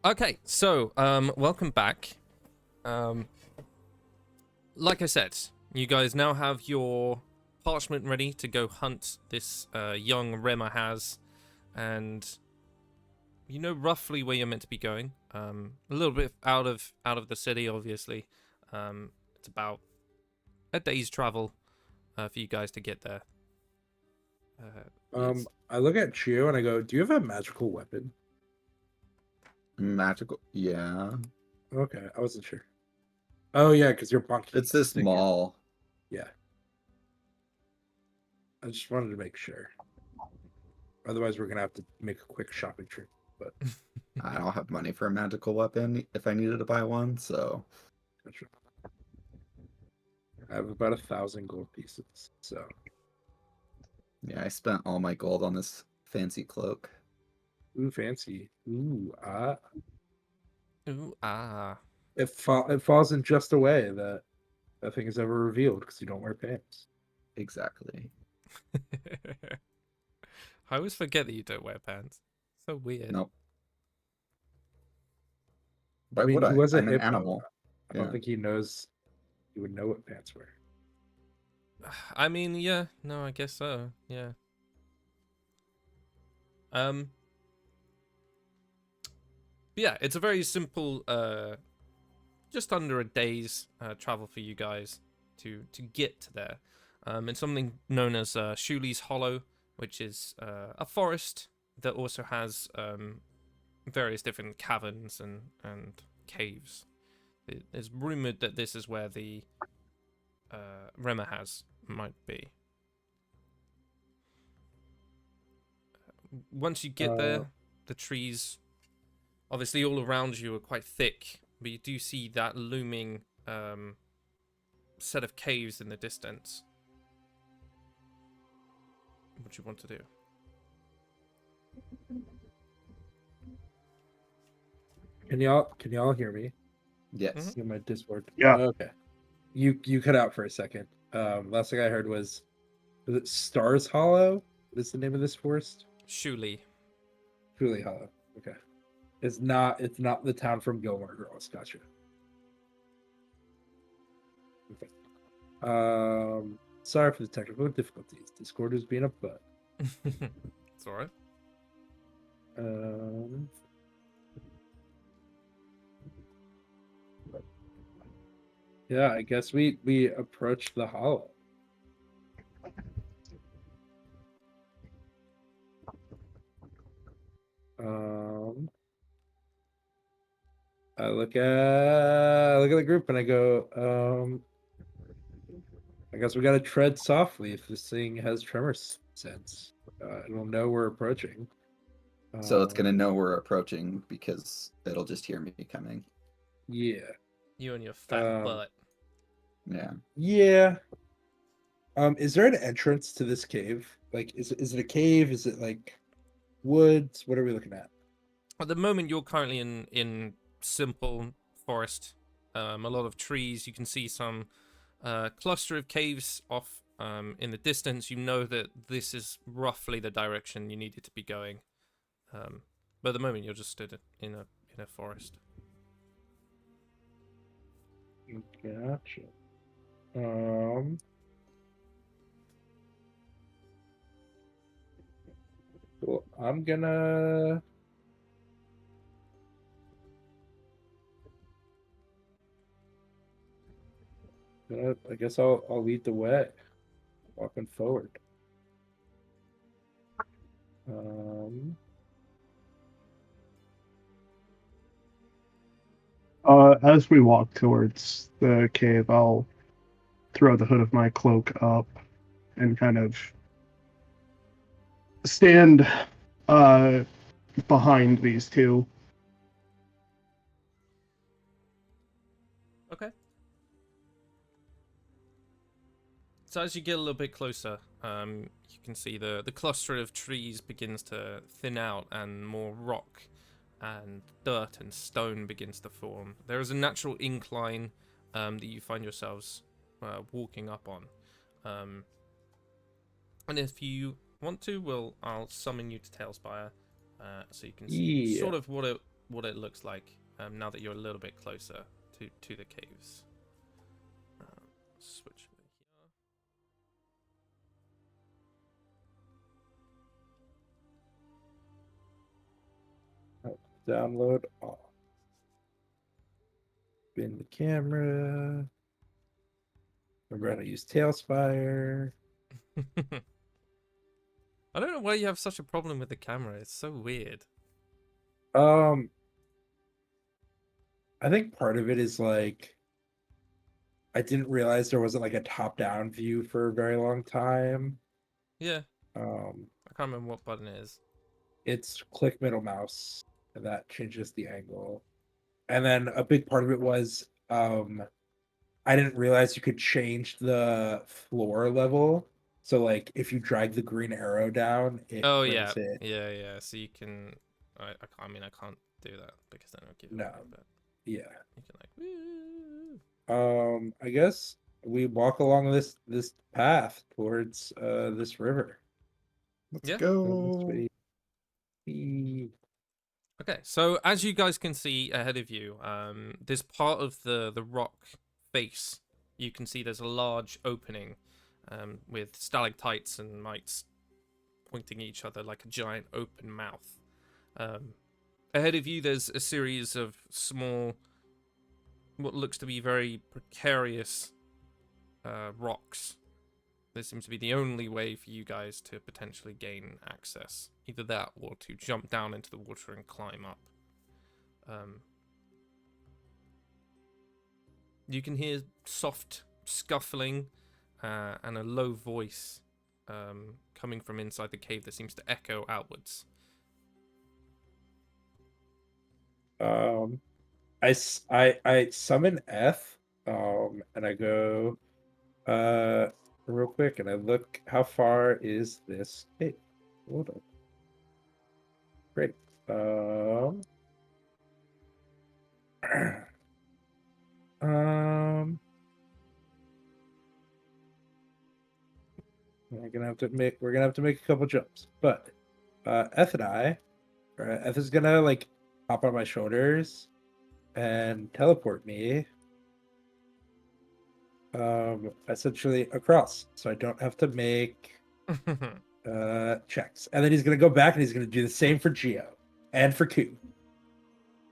Okay, so welcome back. Like I said, you guys now have your parchment ready to go hunt this young Rema has, and you know roughly where you're meant to be going. A little bit out of the city, obviously. It's about a day's travel for you guys to get there. It's- I look at Chio and I go, "Do you have a magical weapon?" Magical. Yeah. Okay, I wasn't sure. Oh yeah, because you're bunking. It's this Thank you. mall. Yeah. I just wanted to make sure. Otherwise, we're gonna have to make a quick shopping trip. But I don't have money for a magical weapon if I needed to buy one, so gotcha. I have about 1,000 gold pieces. So yeah, I spent all my gold on this fancy cloak. ooh, fancy. Ooh, Ooh, ah. it falls in just a way that nothing is ever revealed because you don't wear pants. Exactly. I always forget that you don't wear pants. So weird. Nope. Why I mean, would he I? was a I'm an hippo. animal. I don't Yeah. think he knows. He would know what pants were. I mean, yeah, no, I guess so. Yeah. Yeah, it's a very simple, just under a day's travel for you guys to get to there. It's something known as Shuley's Hollow, which is a forest that also has various different caverns and caves. It's rumored that this is where the Rema has might be. Once you get there, the trees, obviously all around you, are quite thick, but you do see that looming set of caves in the distance. What do you want to do? Can y'all hear me? Yes. In my Discord. Yeah. Okay. You cut out for a second. Last thing I heard was it Stars Hollow? What is the name of this forest? Shuli. Truly Hollow. Okay. It's not the town from Gilmore Girls. Gotcha. Okay. Sorry for the technical difficulties. Discord is being a butt. It's alright. Yeah, I guess we approached the hollow. I look at the group and I go, I guess we gotta tread softly if this thing has tremor sense. It'll know we're approaching. So it's gonna know we're approaching because it'll just hear me coming. Yeah. You and your fat Um, butt. Yeah. Yeah. Is there an entrance to this cave? Like, is it a cave? Is it like woods? What are we looking at? At the moment, you're currently in simple forest. A lot of trees. You can see some cluster of caves off in the distance. You know that this is roughly the direction you needed to be going. But at the moment, you're just stood in a forest. Gotcha. Well, I'm gonna. I guess I'll lead the way, walking forward. As we walk towards the cave, I'll throw the hood of my cloak up and kind of stand behind these two. Okay. So as you get a little bit closer, you can see the cluster of trees begins to thin out and more rock and dirt and stone begins to form. There is a natural incline that you find yourselves walking up on. And if you want to, I'll summon you to Tailspire so you can see Yeah. sort of what it looks like now that you're a little bit closer to the caves. Switch over here. Download off. Spin the camera. Remember how to use Tailspire. I don't know why you have such a problem with the camera. It's so weird. I think part of it is like I didn't realize there wasn't like a top-down view for a very long time. Yeah, Um, I can't remember what button it is. it's click middle mouse, and that changes the angle. And then a big part of it was I didn't realize you could change the floor level. So like if you drag the green arrow down, it Oh brings yeah, it. yeah. So you can. I mean, I can't do that because then it'll give No. it away. But Yeah. you can like. Woo. I guess we walk along this path towards this river. Let's Yeah. go. Okay. So as you guys can see ahead of you, this part of the rock face, you can see there's a large opening with stalactites and mites pointing at each other like a giant open mouth. Ahead of you, there's a series of small, what looks to be very precarious rocks. This seems to be the only way for you guys to potentially gain access. Either that or to jump down into the water and climb up. You can hear soft scuffling and a low voice coming from inside the cave that seems to echo outwards. I summon F, and I go, real quick, and I look. How far is this? Hey, hold on. Great. Um, we're gonna have to make a couple jumps, but Eth and I, Eth is gonna like hop on my shoulders and teleport me essentially across, so I don't have to make checks. And then he's gonna go back and he's gonna do the same for Geo and for Q.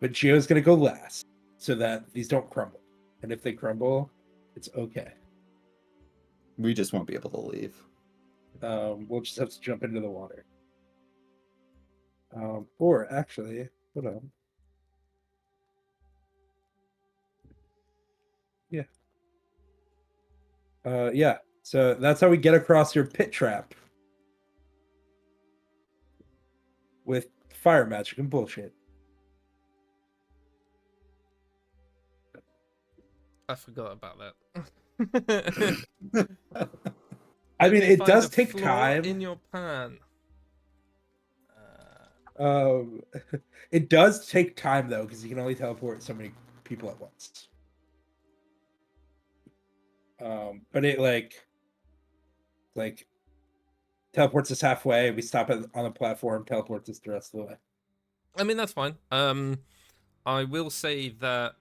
But Geo's gonna go last so that these don't crumble. And if they crumble, it's okay. We just won't be able to leave. We'll just have to jump into the water. Or actually, hold on. Yeah. Yeah. So that's how we get across your pit trap. With fire magic and bullshit. I forgot about that. I mean, me it find does a take flaw time. in your pan. It does take time though, because you can only teleport so many people at once. But it like teleports us halfway. We stop on the platform, teleports us the rest of the way. I mean, that's fine. I will say that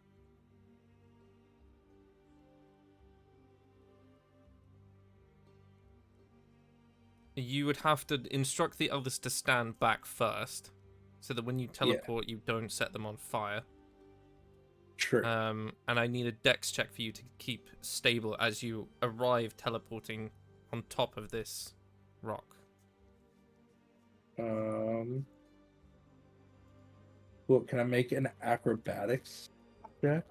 you would have to instruct the others to stand back first, so that when you teleport, you don't set them on fire. True. And I need a dex check for you to keep stable as you arrive teleporting on top of this rock. Well, can I make an acrobatics check?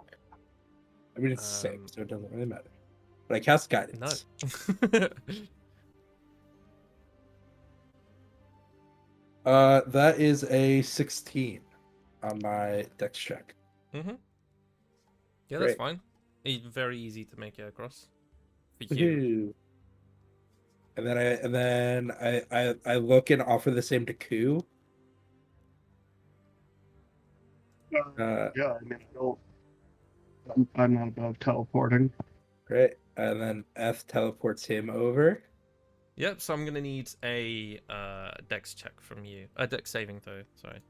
I mean, it's the same, so it doesn't really matter. But I cast guidance. No. That is a 16 on my dex check. Mm-hmm. Yeah, Great. that's fine. Very easy to make it across. For you. Woo-hoo. And then I look and offer the same to Ku. Yeah, I mean, I'm not above teleporting. Great. And then F teleports him over. Yep, so I'm going to need a dex check from you. A dex saving throw, sorry.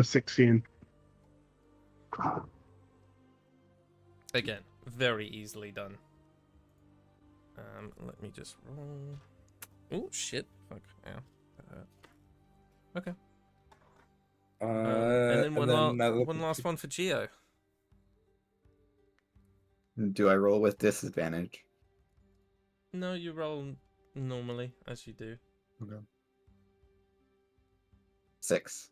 16. Again, very easily done. Let me just roll. Oh, shit. Fuck. Yeah. Okay. And then one last one for Geo. Do I roll with disadvantage? No, you roll normally, as you do. Okay. 6.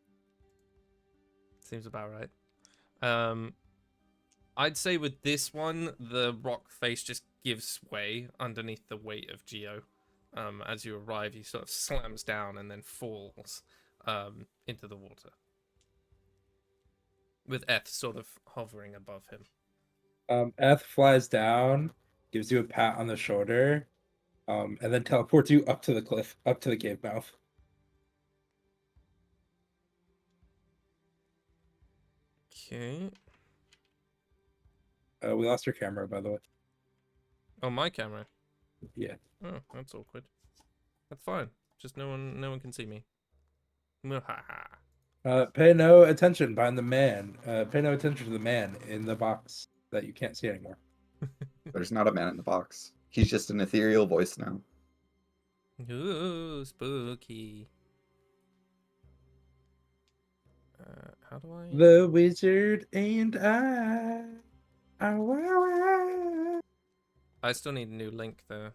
Seems about right. I'd say with this one, the rock face just gives way underneath the weight of Geo. As you arrive, he sort of slams down and then falls into the water. With Eth sort of hovering above him. Eth flies down, gives you a pat on the shoulder, and then teleports you up to the cliff, up to the cave mouth. Okay. We lost your camera, by the way. Oh, my camera. Yeah. Oh, that's awkward. That's fine. Just no one can see me. Pay no attention behind the man. Pay no attention to the man in the box that you can't see anymore. There's not a man in the box. He's just an ethereal voice now. Ooh, spooky. How do I? The wizard and I. I still need a new link though.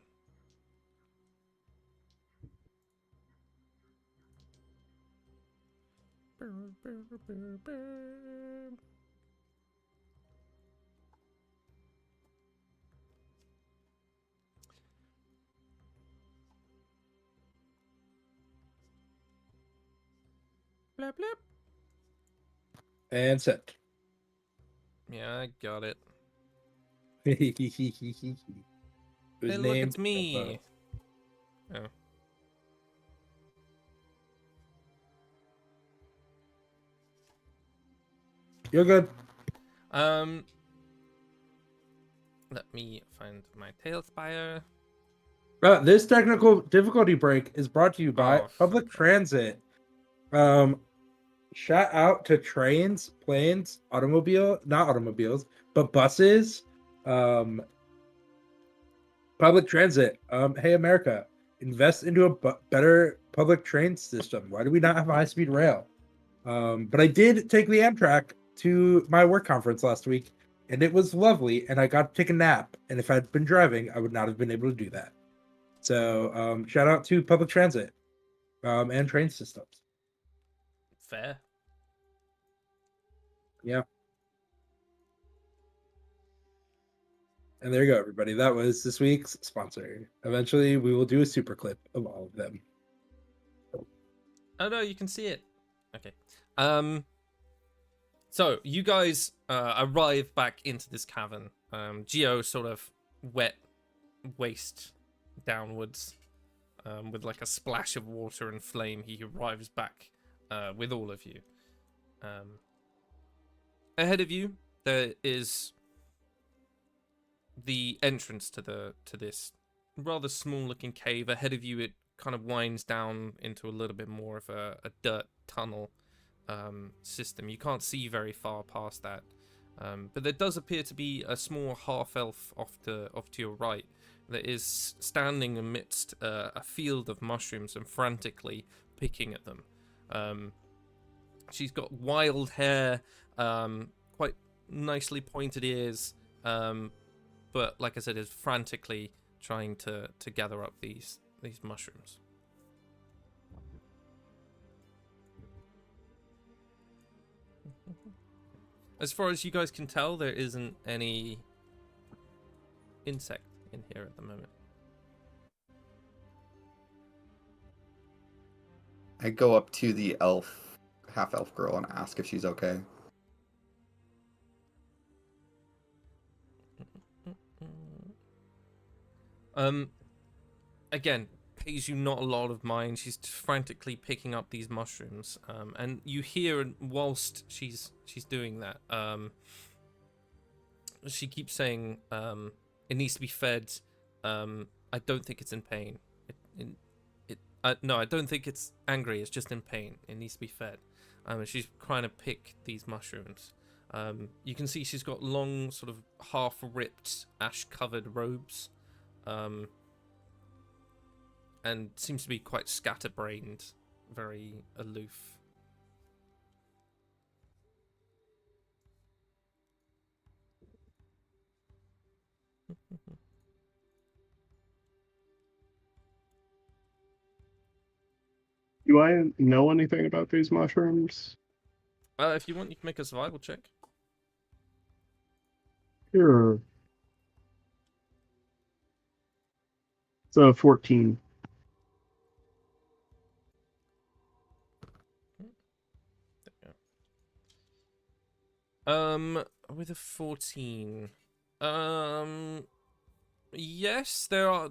Blip, blip. And set. Yeah, I got it. It was Hey, look, named it's me. Dumbo. Oh. You're good. Let me find my Tailspire. This technical difficulty break is brought to you by Oh, public transit. Shout out to trains, planes, not automobiles, but buses, public transit. Hey America, invest into a better public train system. Why do we not have a high-speed rail? But I did take the Amtrak to my work conference last week, and it was lovely, and I got to take a nap. And if I'd been driving, I would not have been able to do that. So shout out to public transit and train systems. fair. Yeah. And there you go, everybody. That was this week's sponsor. Eventually, we will do a super clip of all of them. Oh no, you can see it. Okay. So you guys arrive back into this cavern. Geo sort of wet waist downwards, with like a splash of water and flame. He arrives back with all of you. Ahead of you, there is the entrance to this rather small-looking cave. Ahead of you, it kind of winds down into a little bit more of a dirt tunnel system. You can't see very far past that, but there does appear to be a small half-elf off to your right that is standing amidst a field of mushrooms and frantically picking at them. She's got wild hair, quite nicely pointed ears, but like I said, is frantically trying to gather up these mushrooms. As far as you guys can tell, there isn't any insect in here at the moment. I go up to the half-elf girl and ask if she's okay. Again, pays you not a lot of mind. She's frantically picking up these mushrooms, and you hear whilst she's doing that, she keeps saying, "It needs to be fed. I don't think it's in pain. No, I don't think it's angry. It's just in pain. It needs to be fed." And she's trying to pick these mushrooms. You can see she's got long, sort of half-ripped, ash-covered robes. And seems to be quite scatterbrained, very aloof. Do I know anything about these mushrooms? If you want, you can make a survival check. Sure. It's a 14. With a 14. Yes, there are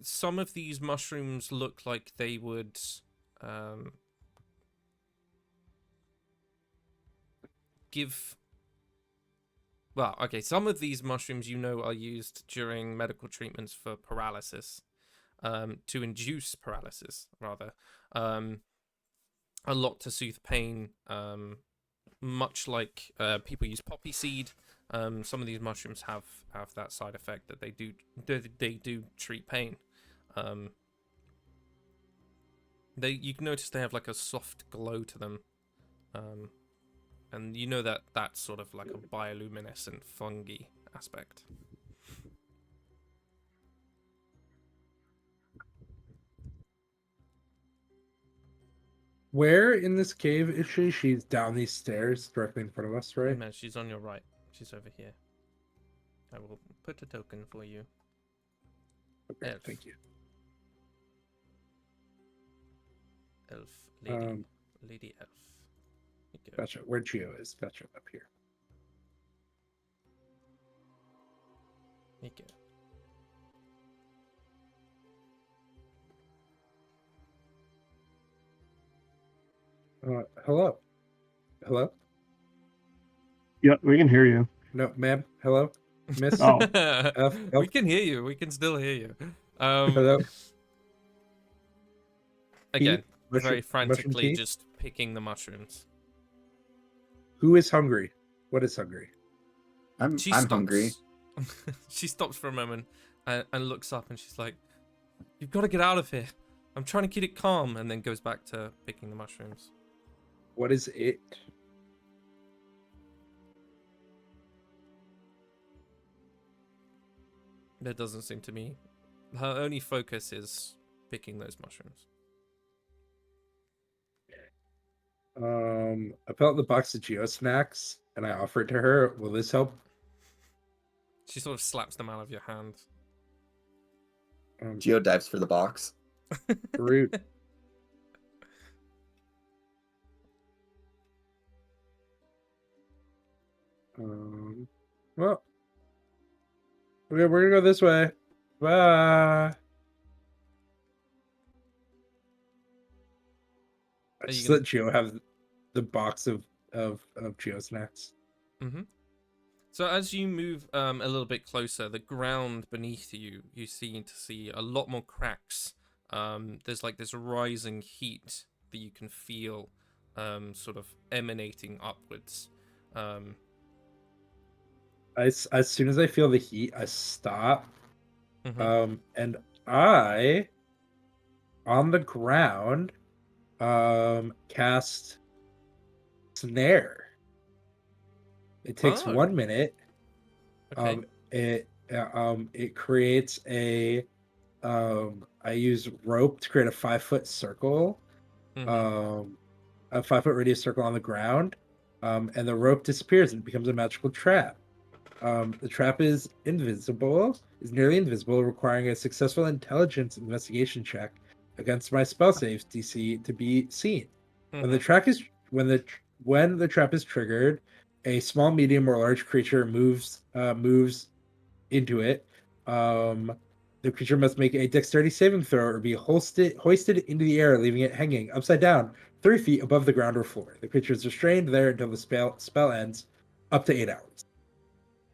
some of these mushrooms look like they would give. Well, okay, some of these mushrooms are used during medical treatments for paralysis, to induce paralysis, rather. A lot to soothe pain, much like people use poppy seed. Some of these mushrooms have that side effect that they do treat pain. You can notice they have like a soft glow to them, and you know that's sort of like a bioluminescent fungi aspect. Where in this cave is she? She's down these stairs directly in front of us, right? Man, she's on your right. She's over here. I will put a token for you. Okay, Elf. thank you. Elf, lady, lady elf. You go. Gotcha. Where Geo is. Gotcha. Up here. You go. Hello. Hello. Yeah, we can hear you. No, ma'am. Hello, Miss. Oh. We can hear you. We can still hear you. Hello. Again, Mushroom very frantically tea. just picking the mushrooms. Who is hungry? What is hungry? I'm She I'm stops. hungry. She stops for a moment and looks up, and she's like, "You've got to get out of here. I'm trying to keep it calm," and then goes back to picking the mushrooms. What is it? There doesn't seem to be. Her only focus is picking those mushrooms. I pull out the box of Geo snacks and I offer it to her. Will this help? She sort of slaps them out of your hand. Geo dives for the box. Fruit. Well, okay, we're gonna go this way. Bye. I Are you just gonna- let Geo have the box of Geo snacks. Mm-hmm. So as you move a little bit closer, the ground beneath you, you seem to see a lot more cracks. There's like this rising heat that you can feel sort of emanating upwards. As soon as I feel the heat, I stop. Mhm. And I, on the ground, cast snare. It takes Oh. 1 minute. Okay. It creates a I use rope to create a 5-foot circle. Mhm. A 5-foot radius circle on the ground. And the rope disappears and becomes a magical trap. The trap is nearly invisible, requiring a successful intelligence investigation check against my spell save DC to be seen. When the Mhm. track is when the trap is triggered, a small, medium, or large creature moves into it. The creature must make a dexterity saving throw or be hoisted into the air, leaving it hanging upside down 3 feet above the ground or floor. The creature is restrained there until the spell ends, up to 8 hours.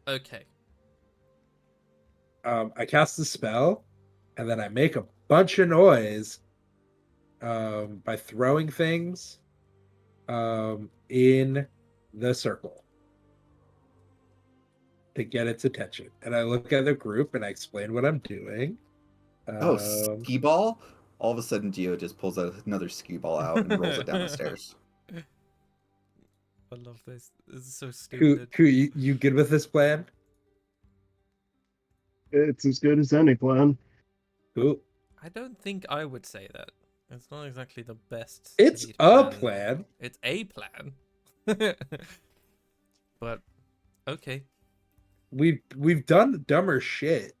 Okay. I cast the spell, and then I make a bunch of noise by throwing things in the circle to get its attention. And I look at the group and I explain what I'm doing. Oh, ski ball! All of a sudden, Geo just pulls another ski ball out and rolls it down the stairs. I love this. This is so Who, stupid. you good with this plan? It's as good as any plan. Who? I don't think I would say that. It's not exactly the best. It's laid a plan. plan. It's a plan. But okay. We've done dumber shit.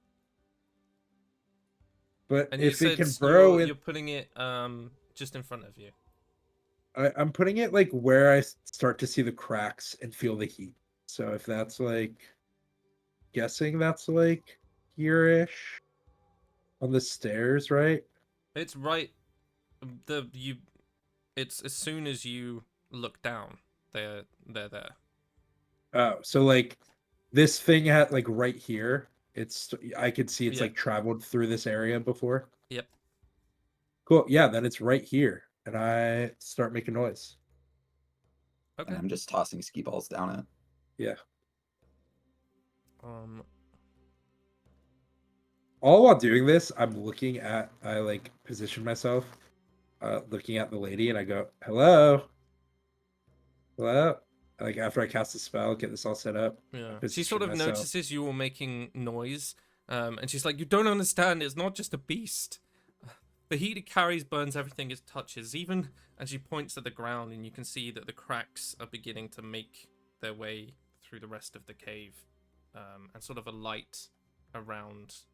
But And if you it said can burrow you're in, putting it just in front of you. I'm putting it like where I start to see the cracks and feel the heat. So if that's like, guessing that's like here-ish on the stairs, right? It's right. It's as soon as you look down, they're there. Oh, so like this thing had like right here. I could see it's Yeah. like traveled through this area before. Yep. Cool. Yeah, then it's right here, and I start making noise. Okay. And I'm just tossing ski balls down it. Yeah. Um. All while doing this, I like position myself, looking at the lady, and I go, "Hello, hello." Like after I cast the spell, get this all set up. Yeah. She Position sort of myself. notices you all making noise, and she's like, "You don't understand. It's not just a beast. The heat it carries burns everything it touches." Even and she points at the ground, and you can see that the cracks are beginning to make their way through the rest of the cave, and sort of a light around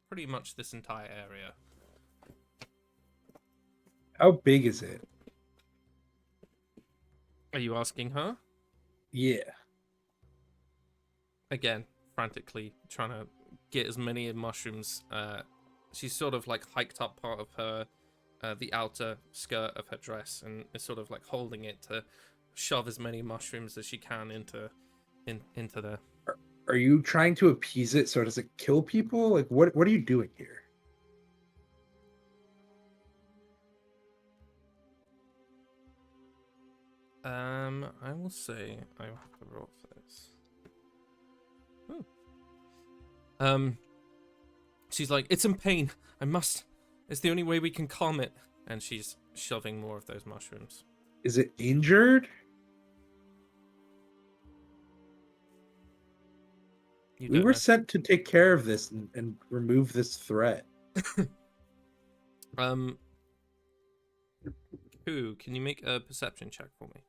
pretty much this entire area. How big is it? Are you asking her? Yeah. Again, frantically trying to get as many mushrooms. She's sort of like hiked up part of her, the outer skirt of her dress, and is sort of like holding it to shove as many mushrooms as she can into into there. Are you trying to appease it so it doesn't kill people? Like, what are you doing here? I will say I will have to roll for this. She's like, it's in pain. I must. It's the only way we can calm it. And she's shoving more of those mushrooms. Is it injured? You We don't were know. sent to take care of this and remove this threat. Who can you make a perception check for me?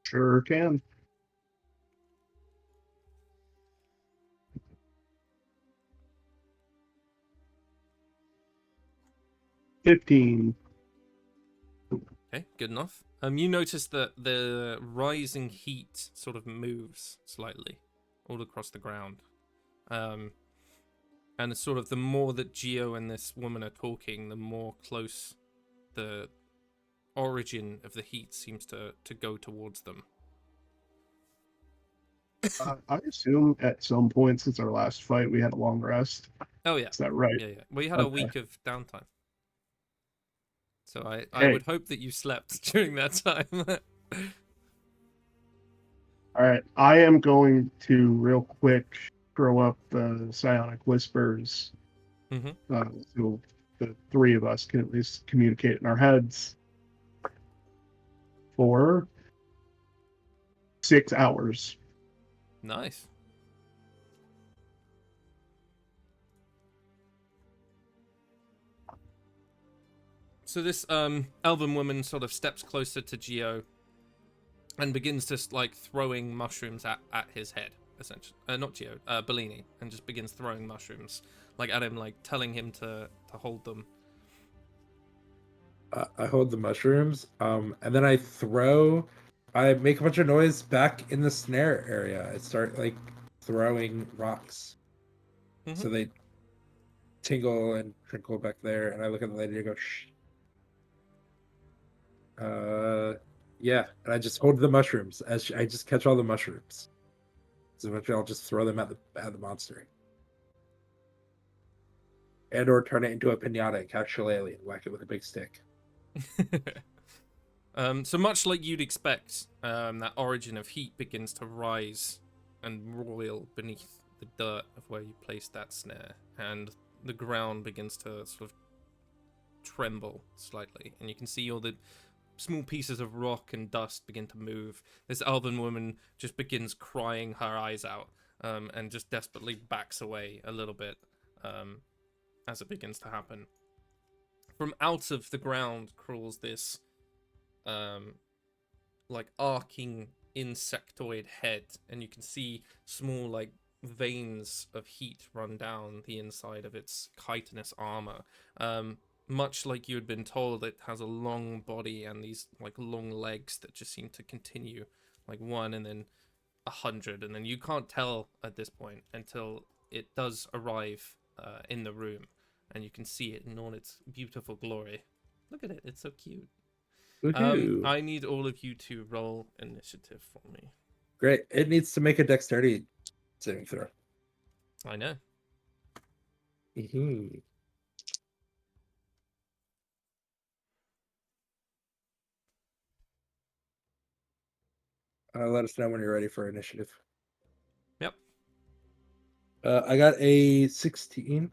Sure can. $15. Okay, good enough. You notice that the rising heat sort of moves slightly all across the ground. And it's sort of the more that Geo and this woman are talking, the more close the origin of the heat seems to go towards them. I assume at some point since our last fight we had a long rest. Oh yeah. Is that right? Yeah. We had a Okay. week of downtime. So I Hey. would hope that you slept during that time. All right. I am going to real quick throw up the psionic whispers so the three of us can at least communicate in our heads for 6 hours. Nice. So this elven woman sort of steps closer to Geo and begins to like throwing mushrooms at his head, essentially. Not Geo, Bellini, and just begins throwing mushrooms like at him, like telling him to hold them. I hold the mushrooms, and then I make a bunch of noise back in the snare area. I start like throwing rocks, so they tingle and trickle back there. And I look at the lady and go, "Shh." Yeah, and I just hold the mushrooms I just catch all the mushrooms. So eventually I'll just throw them at the monster, and or turn it into a pinata and catch Shillelagh and whack it with a big stick. So much like you'd expect, that origin of heat begins to rise and roil beneath the dirt of where you placed that snare, and the ground begins to sort of tremble slightly, and you can see all the small pieces of rock and dust begin to move. This elven woman just begins crying her eyes out, and just desperately backs away a little bit as it begins to happen. From out of the ground crawls this like arcing insectoid head, and you can see small like veins of heat run down the inside of its chitinous armor. Much like you had been told, it has a long body and these like long legs that just seem to continue, like 1 and then 100, and then you can't tell at this point until it does arrive in the room, and you can see it in all its beautiful glory. Look at it, it's so cute. I need all of you to roll initiative for me. Great. It needs to make a dexterity saving throw. I know. Let us know when you're ready for initiative. Yep. I got a 16.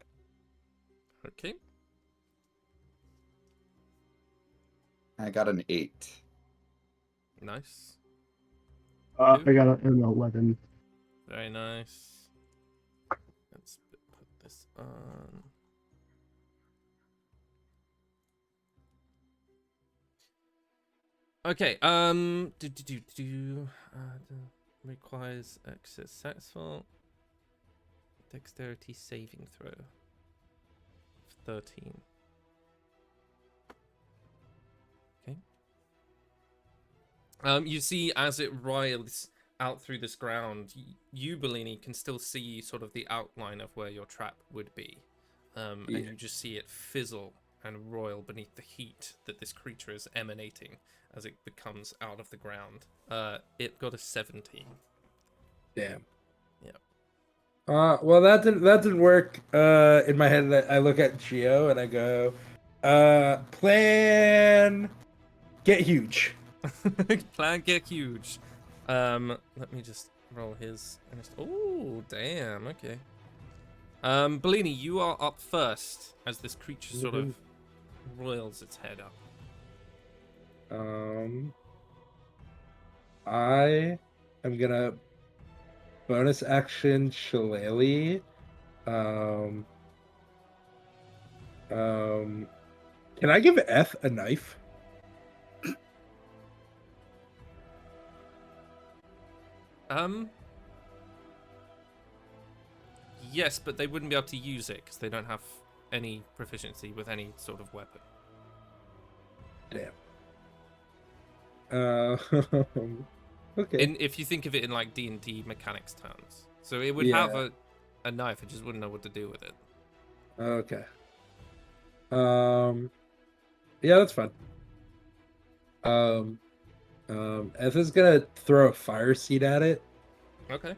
Okay. I got an 8. Nice. I got an 11. Very nice. Let's put this on. Okay, requires a successful dexterity saving throw. 13. Okay. You see as it riles out through this ground, you, Bellini, can still see sort of the outline of where your trap would be. And you just see it fizzle and roil beneath the heat that this creature is emanating as it becomes out of the ground. It got a 17. Damn. Yep. Well, that didn't work. In my head, I look at Geo and I go, plan get huge. Plan get huge. Let me just roll his. Oh, damn. Okay. Bellini, you are up first as this creature sort of roils its head up. I am gonna bonus action Shillelagh. Can I give F a knife? Yes, but they wouldn't be able to use it because they don't have any proficiency with any sort of weapon. Damn. Okay. If you think of it in like D&D mechanics terms, so it would Yeah. have a knife, it just wouldn't know what to do with it. Okay. Yeah, that's fine. F is gonna throw a fire seed at it. Okay.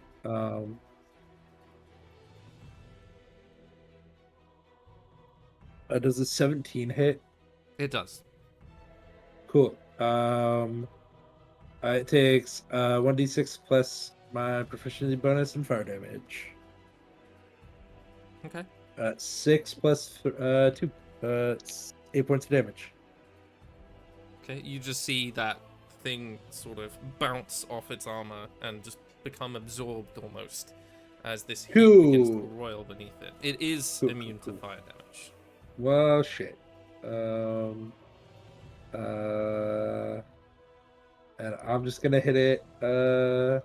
Does a 17 hit? It does. Cool. It takes 1d6 plus my proficiency bonus and fire damage. Okay. 6 plus 2. 8 points of damage. Okay. You just see that thing sort of bounce off its armor and just become absorbed almost as this heat begins to roil beneath it. It is immune to fire damage. Well, shit. And I'm just gonna hit it. How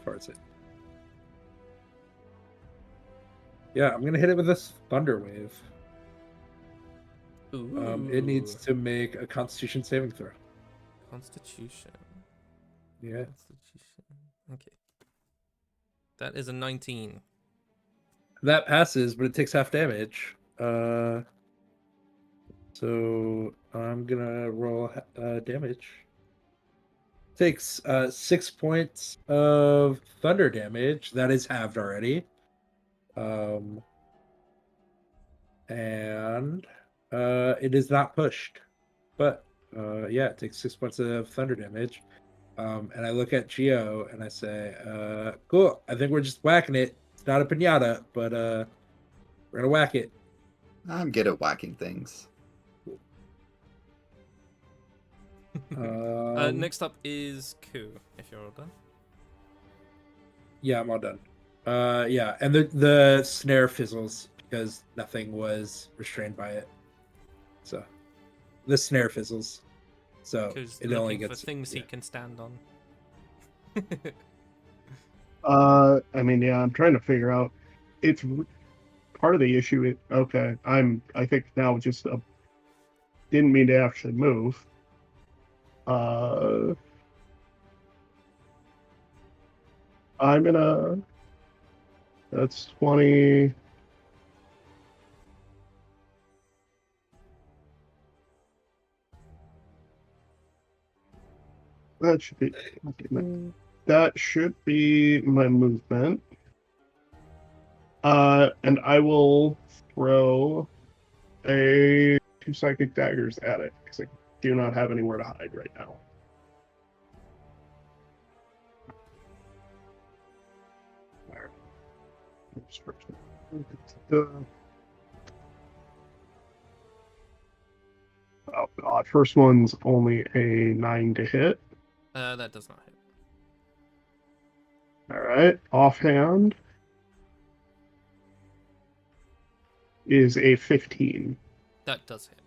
far is it? Yeah, I'm gonna hit it with this thunder wave. Ooh. It needs to make a Constitution saving throw. Constitution. Yeah. Constitution. Okay. That is a 19. That passes, but it takes half damage. So I'm gonna roll damage. Takes 6 points of thunder damage. That is halved already. And it is not pushed. But yeah, it takes 6 points of thunder damage. And I look at Geo and I say, cool, I think we're just whacking it. It's not a pinata, but we're gonna whack it. I'm good at whacking things. Next up is Ku, if you're all done. Yeah, I'm all done. Yeah, and the snare fizzles because nothing was restrained by it. So the snare fizzles. So Ku's it looking only for gets things he can stand on. I mean, yeah, I'm trying to figure out. It's part of the issue. Okay, I think now just didn't mean to actually move. I'm gonna. That's 20. That should be. That should be my movement. And I will throw two psychic daggers at it because I do not have anywhere to hide right now. Oh god, first one's only a 9 to hit. That does not hit. Alright, offhand is a 15. That does hit.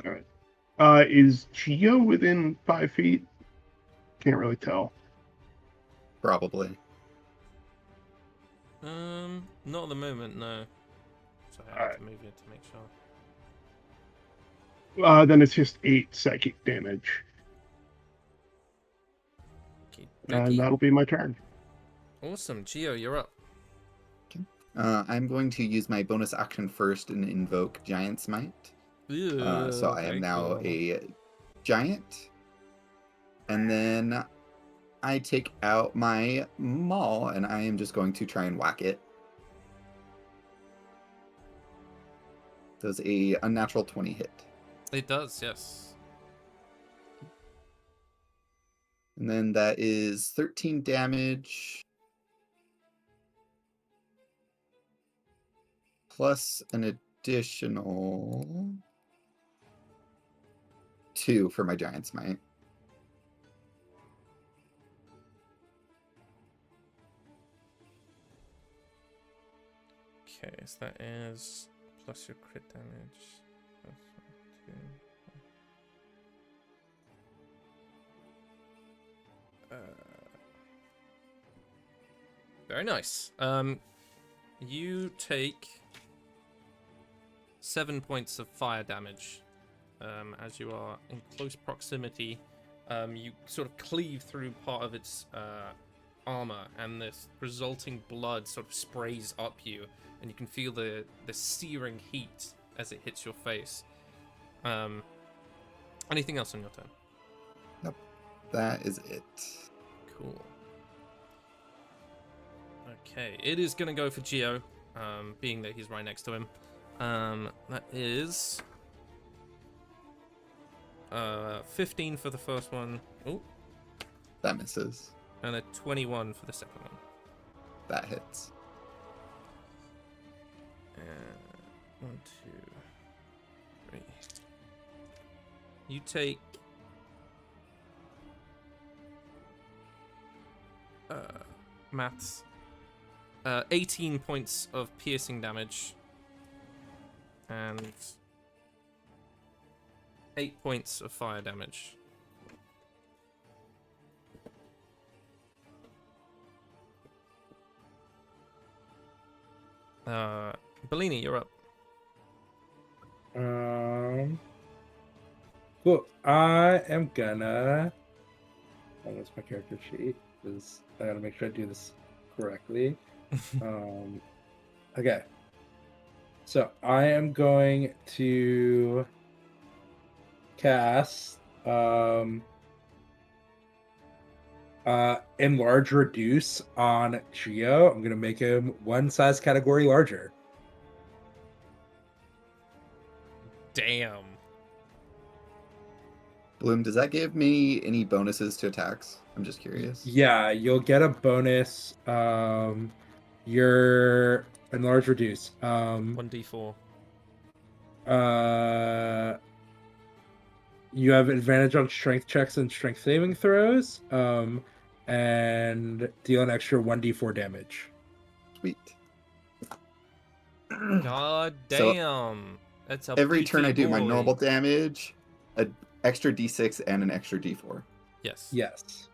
Alright. Is Geo within 5 feet? Can't really tell. Probably. Not at the moment, no. So I have to move it to make sure. Then it's just 8 psychic damage. Okay, And that'll be my turn. Awesome. Geo, you're up. I'm going to use my bonus action first and invoke Giant Smite. So I am now a giant. And then I take out my maul, and I am just going to try and whack it. Does a unnatural 20 hit? It does, yes. And then that is 13 damage. Plus an additional 2 for my giant smite. Okay, so that is plus your crit damage. Plus 2. Very nice. You take 7 points of fire damage as you are in close proximity. You sort of cleave through part of its armor, and this resulting blood sort of sprays up you, and you can feel the searing heat as it hits your face. Anything else on your turn? Nope. That is it. Cool. Okay, it is going to go for Geo, being that he's right next to him. That is 15 for the first one. Oh, That misses. and a 21 for the second one. That hits. 1, 2, 3. You take maths. 18 points of piercing damage and 8 points of fire damage. Bellini, you're up. Cool. I am gonna. Oh, that's my character sheet. Because I gotta make sure I do this correctly. Okay. So I am going to cast enlarge reduce on Geo. I'm gonna make him one size category larger. Damn. Bloom, does that give me any bonuses to attacks? I'm just curious. Yeah, you'll get a bonus. Your enlarge reduce. 1d4. You have advantage on strength checks and strength saving throws. And deal an extra 1d4 damage. Sweet. God So, damn. That's a Every turn I do my boy. normal damage, an extra d6 and an extra d4. Yes. Yes.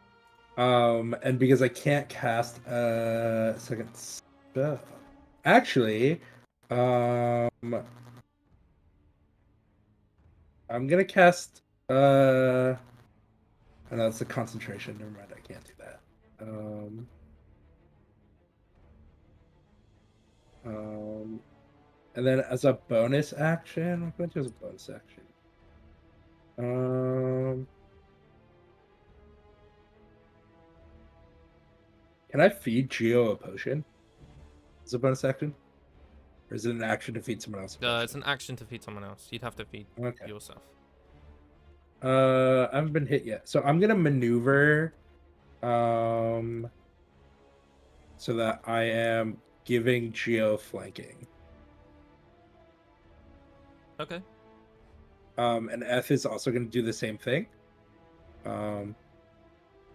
And because I can't cast a second spell. Actually, I'm gonna cast oh, no, it's a concentration. Never mind, I can't do that. And then as a bonus action, I'm going to do as a bonus action. Can I feed Geo a potion? Is it a bonus action? Or is it an action to feed someone else? It's an action to feed someone else. You'd have to feed Okay. yourself. I haven't been hit yet. So I'm gonna maneuver so that I am giving Geo flanking. Okay. And Eth is also gonna do the same thing. And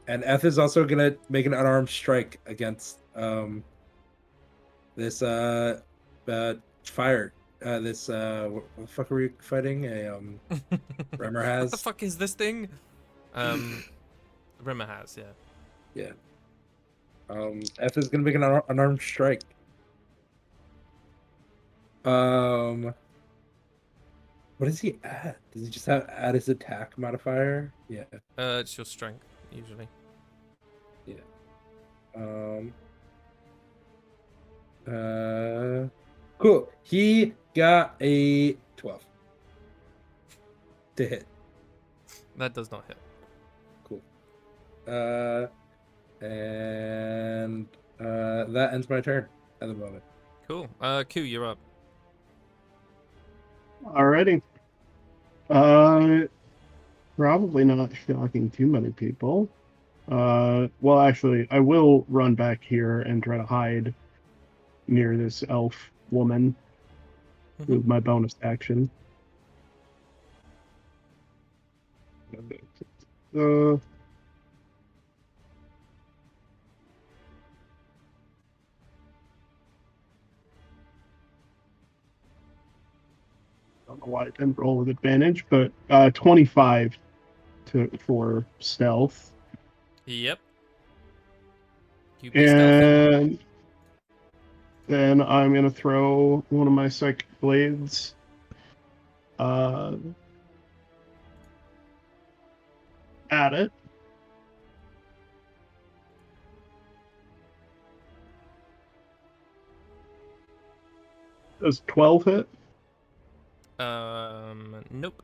Eth is also gonna make an unarmed strike against this fire. This what the fuck are we fighting? Remmer has. What the fuck is this thing? Rimmer has, yeah. Yeah. Eth is gonna make an unarmed strike. What is he at? Does he just have add his attack modifier? Yeah. It's your strength, usually. Yeah. Cool. He got a 12. to hit. That does not hit. Cool. And that ends my turn at the moment. Cool. Q, you're up. Alrighty. Probably not shocking too many people. Well, actually, I will run back here and try to hide near this elf woman with my bonus action. Uh, I don't know why I didn't roll with advantage, but 25 for stealth. Yep. You be stealthy. And then I'm going to throw one of my psychic blades at it. Does 12 hit? Nope.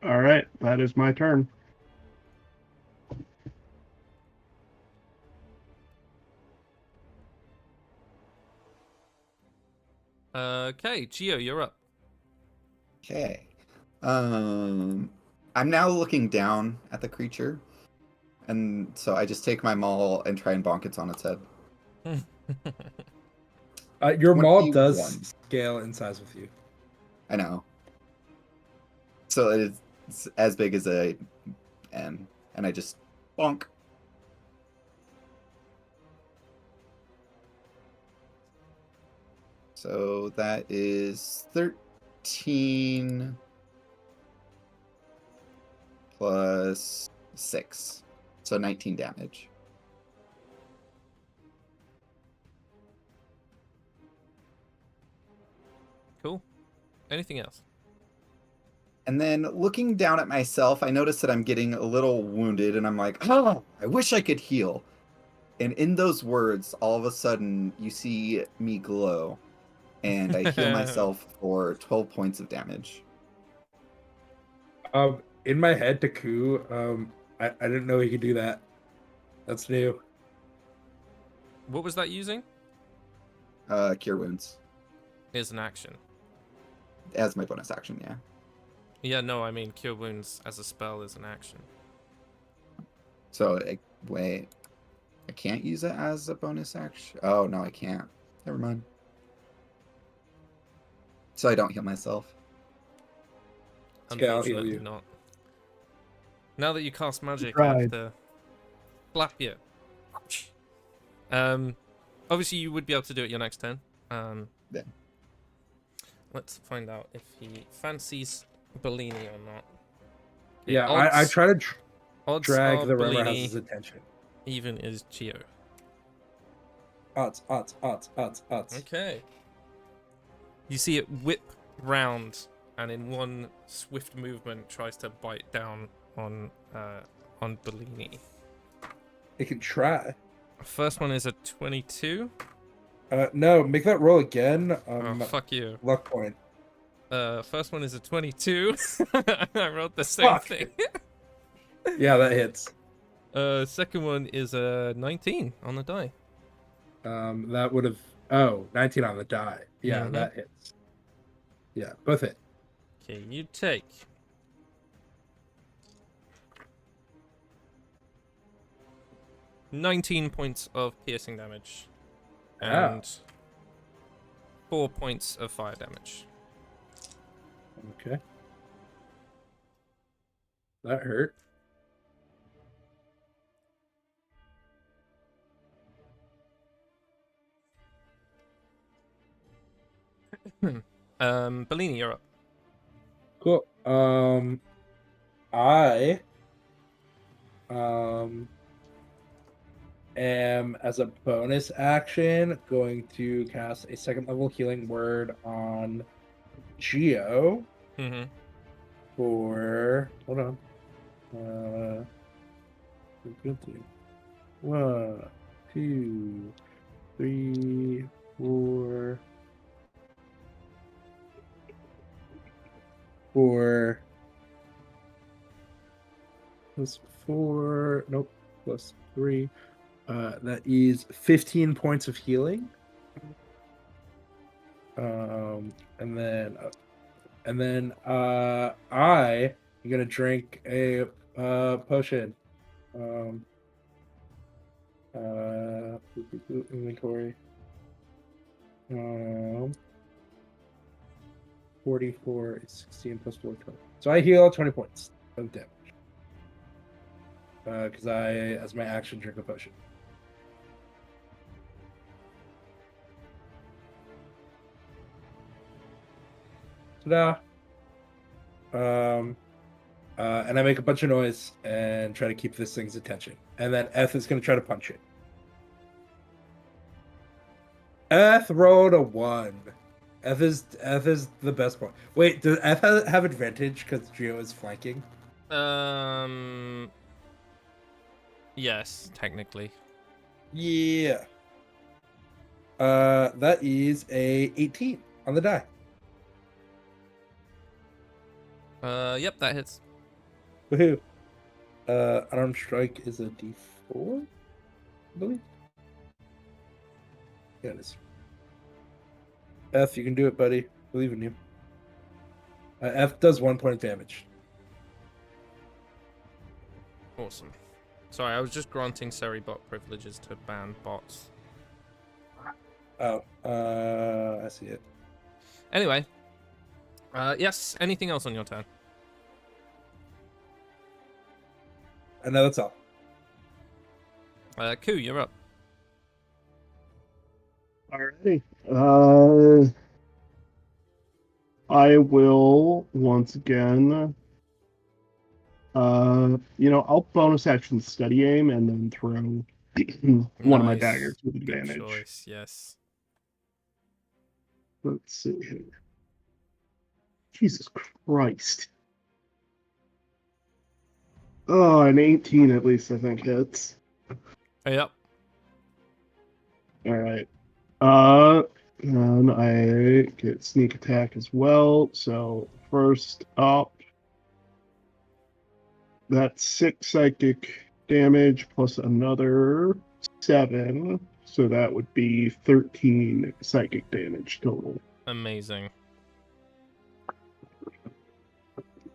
All right, that is my turn. Okay, Geo, you're up. Okay. I'm now looking down at the creature, and so I just take my maul and try and bonk it on its head. Your maul 21. does scale in size with you. I know. So it's as big as I am, and I just bonk. So that is 13 plus 6. So 19 damage. Cool. Anything else? And then looking down at myself, I notice that I'm getting a little wounded, and I'm like, oh, I wish I could heal. And in those words, all of a sudden, you see me glow, and I heal myself for 12 points of damage. In my head, Taku, I didn't know he could do that. That's new. What was that using? Cure wounds. Is an action. As my bonus action, yeah. Yeah, no, I mean Cure Wounds as a spell is an action. So, wait. I can't use it as a bonus action? Oh, no, I can't. Never mind. So I don't heal myself. Okay, I'll heal Unfortunately you. not. Now that you cast magic, I Tried. have to slap you. Obviously you would be able to do it your next turn. Yeah. Let's find out if he fancies Bellini or not. Okay, Yeah, I try to odds drag are the rumor Bellini, house's attention. even is Geo. Odds. Okay. You see it whip round and in one swift movement tries to bite down on Bellini. It can try. First one is a 22. No, make that roll again. Oh, fuck you. Luck point. First one is a 22. I wrote the same Fuck. thing. Yeah, that hits. Second one is a 19 on the die. That would have 19 on the die. Yeah, Mhm. that hits. Yeah, both hit. Okay, you take 19 points of piercing damage and 4 points of fire damage. Okay. That hurt. Bellini, you're up. Cool. I am, as a bonus action, going to cast a second level healing word on Geo Mm-hmm. for, hold on. 1, 2, 3, 4, for plus 4. Nope, plus 3. That is 15 points of healing. And then I am gonna drink a potion. Inventory. 44 is 16 plus 4, 20. So I heal 20 points of damage. Because I, as my action, drink a potion. Ta-da! And I make a bunch of noise and try to keep this thing's attention. And then Eth is going to try to punch it. Eth rolled a 1. Eth is the best one. Wait, does Eth have advantage because Geo is flanking? Yes, technically. Yeah. That is a 18 on the die. Yep, that hits. Woohoo. Unarmed strike is a D4, I believe. Yeah, it is. F, you can do it, buddy. Believe in you. F does 1 point of damage. Awesome. Sorry, I was just granting Seri bot privileges to ban bots. Oh, I see it. Anyway. Yes, anything else on your turn? No, that's all. Ku, you're up. Alrighty. I will once again. I'll bonus action steady aim and then throw one of my Nice. daggers with Good advantage. choice, yes. Let's see here. Jesus Christ. Oh, an 18 at least I think hits. Yep. Alright. And I get sneak attack as well. So first up, that's 6 psychic damage plus another 7. So that would be 13 psychic damage total. Amazing.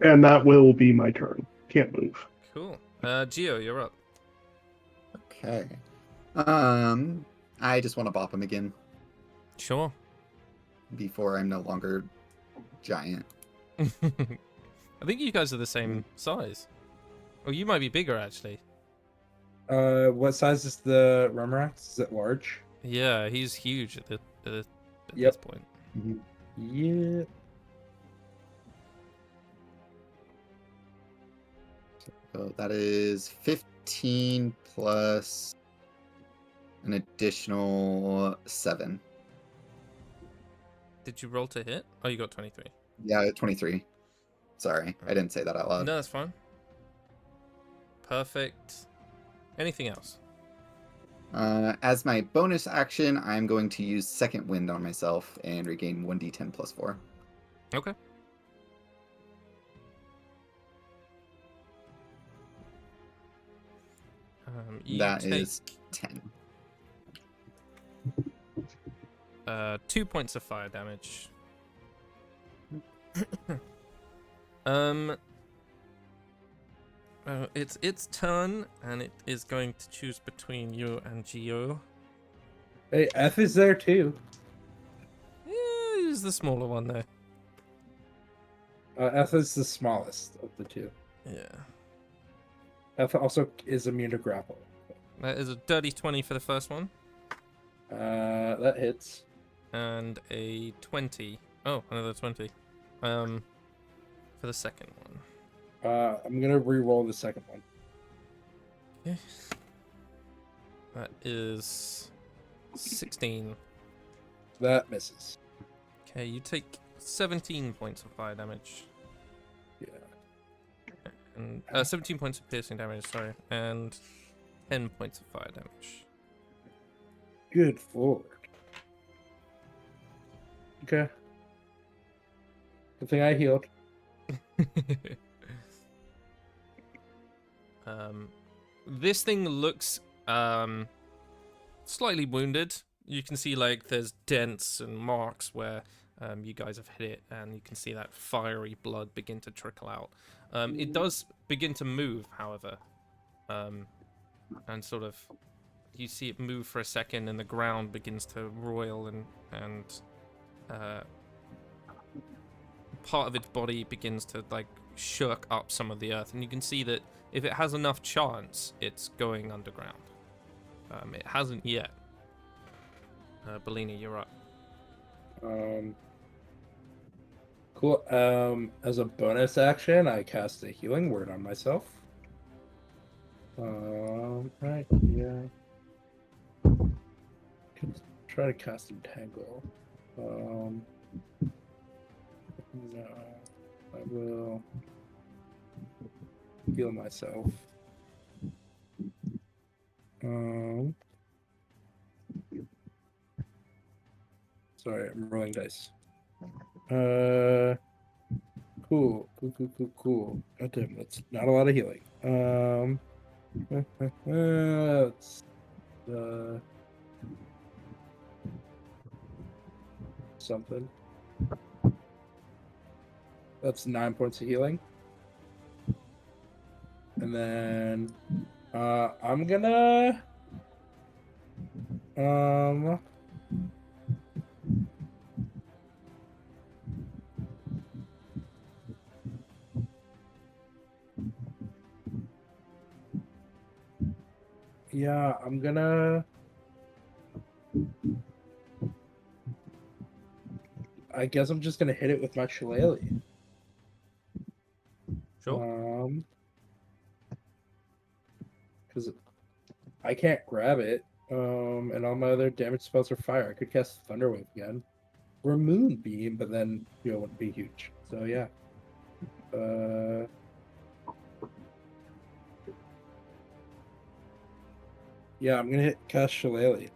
And that will be my turn. Can't move. Cool. Geo, you're up. Okay. I just want to bop him again Sure. before I'm no longer giant. I think you guys are the same size. Or you might be bigger, actually. What size is the Remorax? Is it large? Yeah, he's huge at Yep. this point. Yeah. So that is 15 plus an additional 7. Did you roll to hit? Oh, you got 23. Yeah, 23. Sorry, I didn't say that out loud. No, that's fine. Perfect. Anything else? As my bonus action, I'm going to use Second Wind on myself and regain 1d10 plus 4. Okay. That is 10. 2 points of fire damage. It's its turn, and it is going to choose between you and Geo. Hey, F is there too. Yeah, he's the smaller one there. F is the smallest of the two. Yeah. F also is immune to grapple. That is a dirty 20 for the first one, That hits. and a 20. Oh, another 20. For the second one. I'm gonna re-roll the second one. Okay. That is 16. That misses. Okay, you take 17 points of fire damage. Yeah. And 17 points of piercing damage, sorry, and 10 points of fire damage. Good lord. Okay. Good thing I healed. This thing looks slightly wounded. You can see like there's dents and marks where you guys have hit it, and you can see that fiery blood begin to trickle out. It does begin to move, however, and sort of you see it move for a second, and the ground begins to roil, and part of its body begins to like shirk up some of the earth, and you can see that if it has enough chance, it's going underground. It hasn't yet. Bellini, you're up. Cool. As a bonus action, I cast a healing word on myself. Right, yeah. Could try to cast Entangle. No, I will heal myself. Sorry, I'm rolling dice. Cool. God damn, that's not a lot of healing. Let's, something. That's 9 points of healing. And then I'm gonna yeah, I'm gonna I guess I'm just gonna hit it with my shillelagh. Sure. Because I can't grab it. And all my other damage spells are fire. I could cast Thunderwave again. Or Moonbeam, but then it wouldn't be huge. So yeah. Yeah, I'm gonna cast Shillelagh.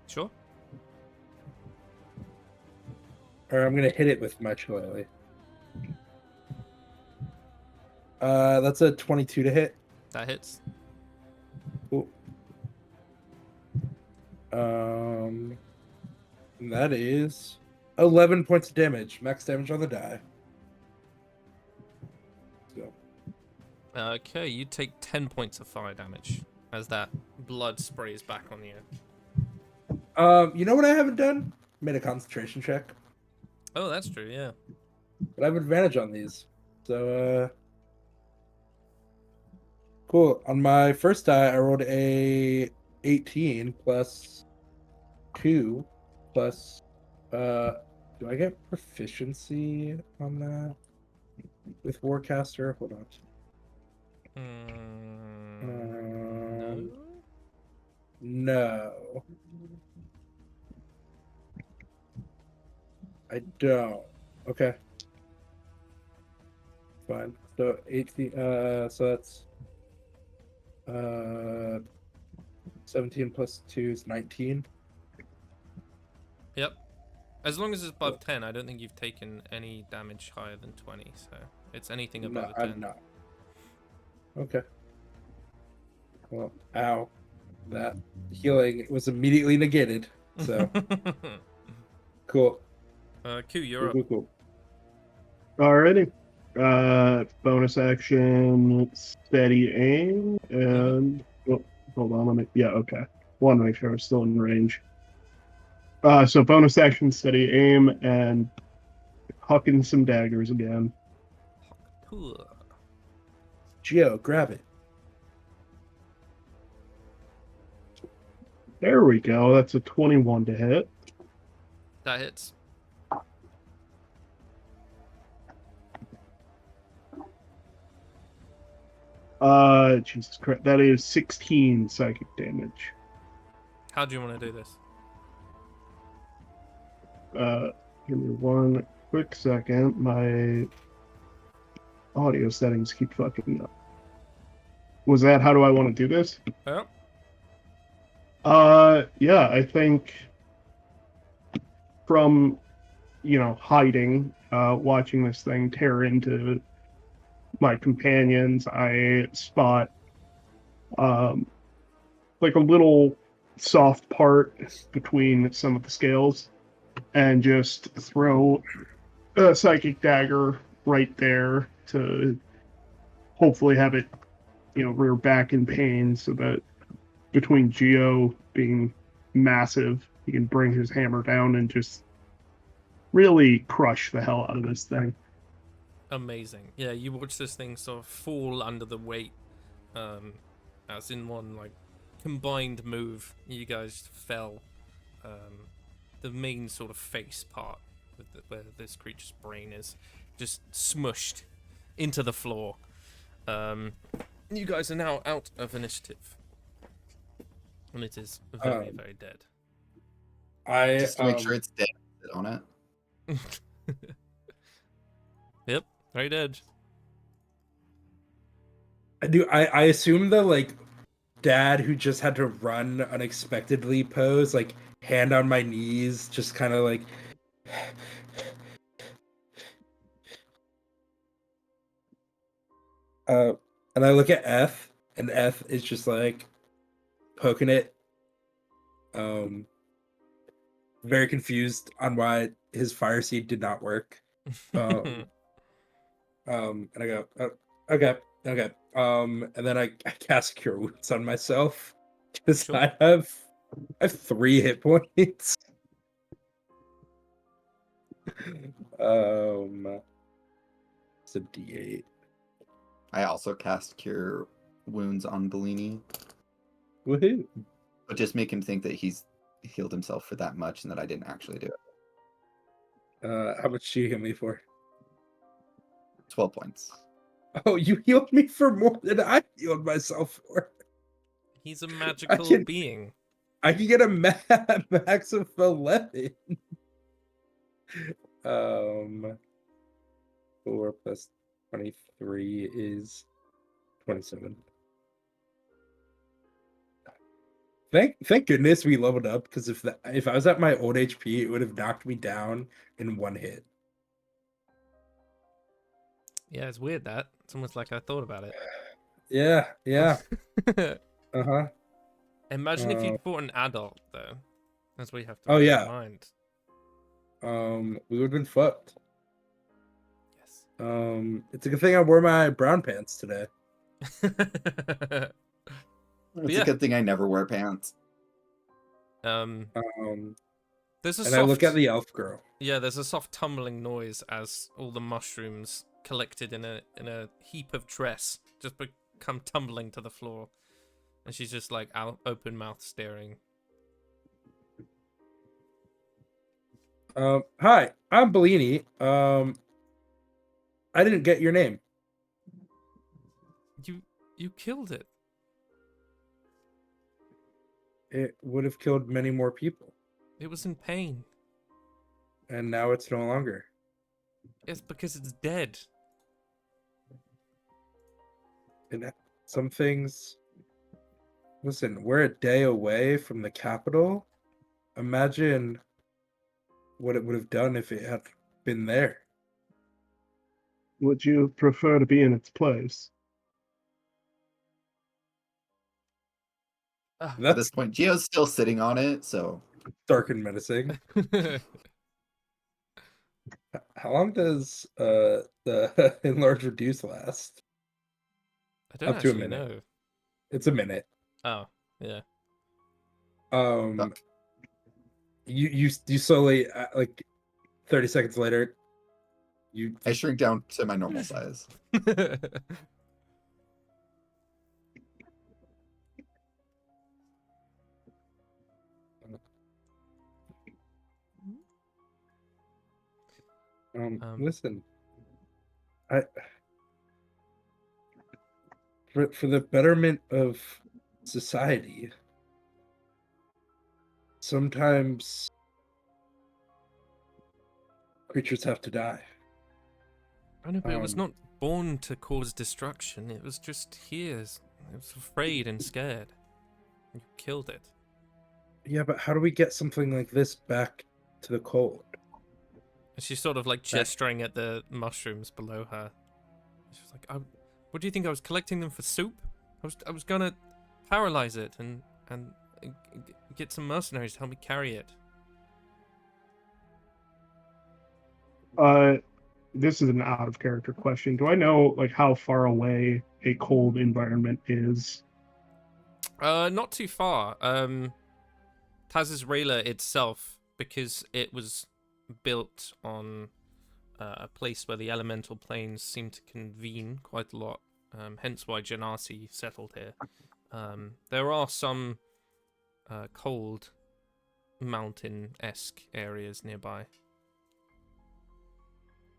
Sure. Or I'm gonna hit it with my Shillelagh. That's a 22 to hit. That hits. Cool. That is 11 points of damage. Max damage on the die. So. Okay, you take 10 points of fire damage as that blood sprays back on you. You know what I haven't done? Made a concentration check. Oh, that's true, yeah. But I have advantage on these. So, cool. On my first die, I rolled a 18 plus 2 plus, do I get proficiency on that with Warcaster? Hold on. No. I don't. Okay. Fine. So 18, so that's 17 plus 2 is 19. Yep. As long as it's above 10, I don't think you've taken any damage higher than 20, so it's anything above a 10. I'm not. Okay. Well, ow. That healing was immediately negated. So cool. Q, you're up. Cool. Alrighty. Bonus action, steady aim, and hold on, okay. Want to make sure I was still in range. So bonus action, steady aim, and hucking some daggers again. Cool. Geo, grab it. There we go. That's a 21 to hit. That hits. Jesus Christ. That is 16 psychic damage. How do you want to do this? Give me one quick second. My audio settings keep fucking up. Was that how do I want to do this? Yep. Yeah, I think from, hiding, watching this thing tear into my companions, I spot um, like a little soft part between some of the scales, and just throw a psychic dagger right there to hopefully have it, rear back in pain, so that between Geo being massive, he can bring his hammer down and just really crush the hell out of this thing. Amazing. Yeah, you watch this thing sort of fall under the weight, as in one like combined move. You guys fell. The main sort of face part, where this creature's brain is, just smushed into the floor. You guys are now out of initiative, and it is very, very dead. Just to make sure it's dead, sit on it. Yep, very dead. I assume the like dad who just had to run unexpectedly pose, like hand on my knees, just kind of like and I look at F, and F is just like poking it, very confused on why his fire seed did not work. And I go, oh, okay. And then I cast Cure Wounds on myself because Sure. I have 3 hit points. It's a D8. I also cast Cure Wounds on Bellini, Woohoo! but just make him think that he's healed himself for that much and that I didn't actually do it. How much do you heal me for? 12 points. Oh, you healed me for more than I healed myself for. He's a magical being. I can get a max of 11. 4 plus 23 is 27. Thank goodness we leveled up, because if I was at my old HP, it would have knocked me down in 1 hit. Yeah, it's weird that. It's almost like I thought about it. Yeah. Uh-huh. Imagine if you'd fought an adult, though. That's what you have to Oh, bear yeah. in mind. We would have been fucked. Yes. It's a good thing I wore my brown pants today. It's yeah. a good thing I never wear pants. There's a And soft... I look at the elf girl. Yeah, there's a soft tumbling noise as all the mushrooms collected in a heap of tress just come tumbling to the floor, and she's just like out, open mouth staring. Hi, I'm Bellini. I didn't get your name. You killed it. It would have killed many more people, It was in pain. and now it's no longer. It's because it's dead. And some things. Listen, we're a day away from the capital. Imagine what it would have done if it had been there. Would you prefer to be in its place? At That's this point, Geo's still sitting on it, so dark and menacing. How long does the enlarge reduce last? I don't Up to a actually minute. know. It's a minute. Oh, yeah. You slowly, like 30 seconds later, you I shrink down to my normal size. listen. For the betterment of society, sometimes creatures have to die. I know, but it was not born to cause destruction. It was just here. It was afraid and scared. You killed it. Yeah, but how do we get something like this back to the cold? She's sort of like gesturing at the mushrooms below her. She's like, "What do you think? I was collecting them for soup? I was gonna paralyze it and get some mercenaries to help me carry it. This is an out of character question. Do I know like how far away a cold environment is? Not too far. Taz's Rayla itself, because it was built on a place where the elemental planes seem to convene quite a lot. Hence why Genasi settled here. There are some cold mountain-esque areas nearby.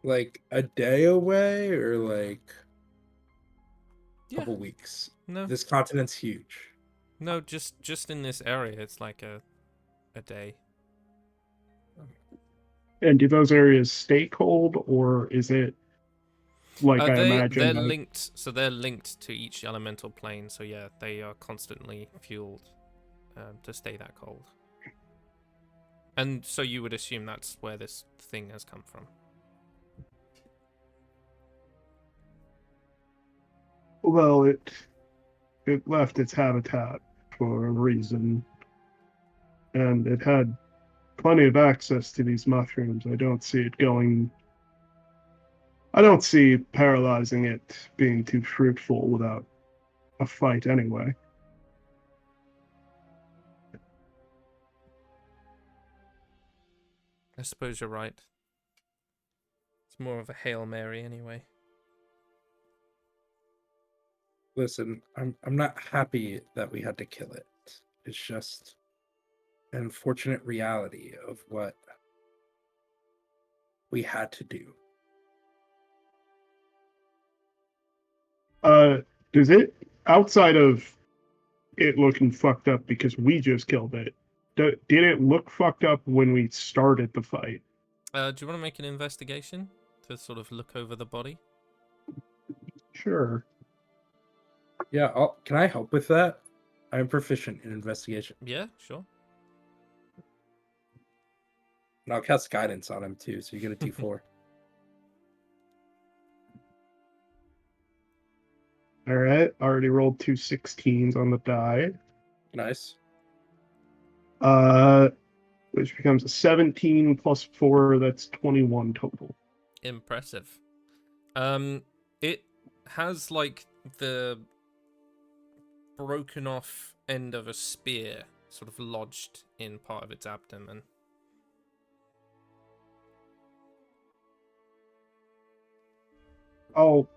Like a day away or like a Yeah. couple weeks? No, This continent's huge. no, just in this area, it's like a day. And do those areas stay cold, or is it like I They're imagine? linked, so they're linked to each elemental plane. So yeah, they are constantly fueled to stay that cold. And so you would assume that's where this thing has come from. Well, it left its habitat for a reason, and it had plenty of access to these mushrooms. I don't see it going. I don't see paralyzing it being too fruitful without a fight anyway. I suppose you're right. It's more of a Hail Mary anyway. Listen, I'm not happy that we had to kill it. It's just an unfortunate reality of what we had to do. Does it, outside of it looking fucked up because we just killed it, did it look fucked up when we started the fight? Do you want to make an investigation to sort of look over the body? Sure. Yeah, can I help with that? I'm proficient in investigation. Yeah, sure. And I'll cast guidance on him too, so you get a D4. All right. Already rolled 2 16s on the die. Nice. Which becomes a 17 plus 4. That's 21 total. Impressive. It has like the broken off end of a spear sort of lodged in part of its abdomen. I'll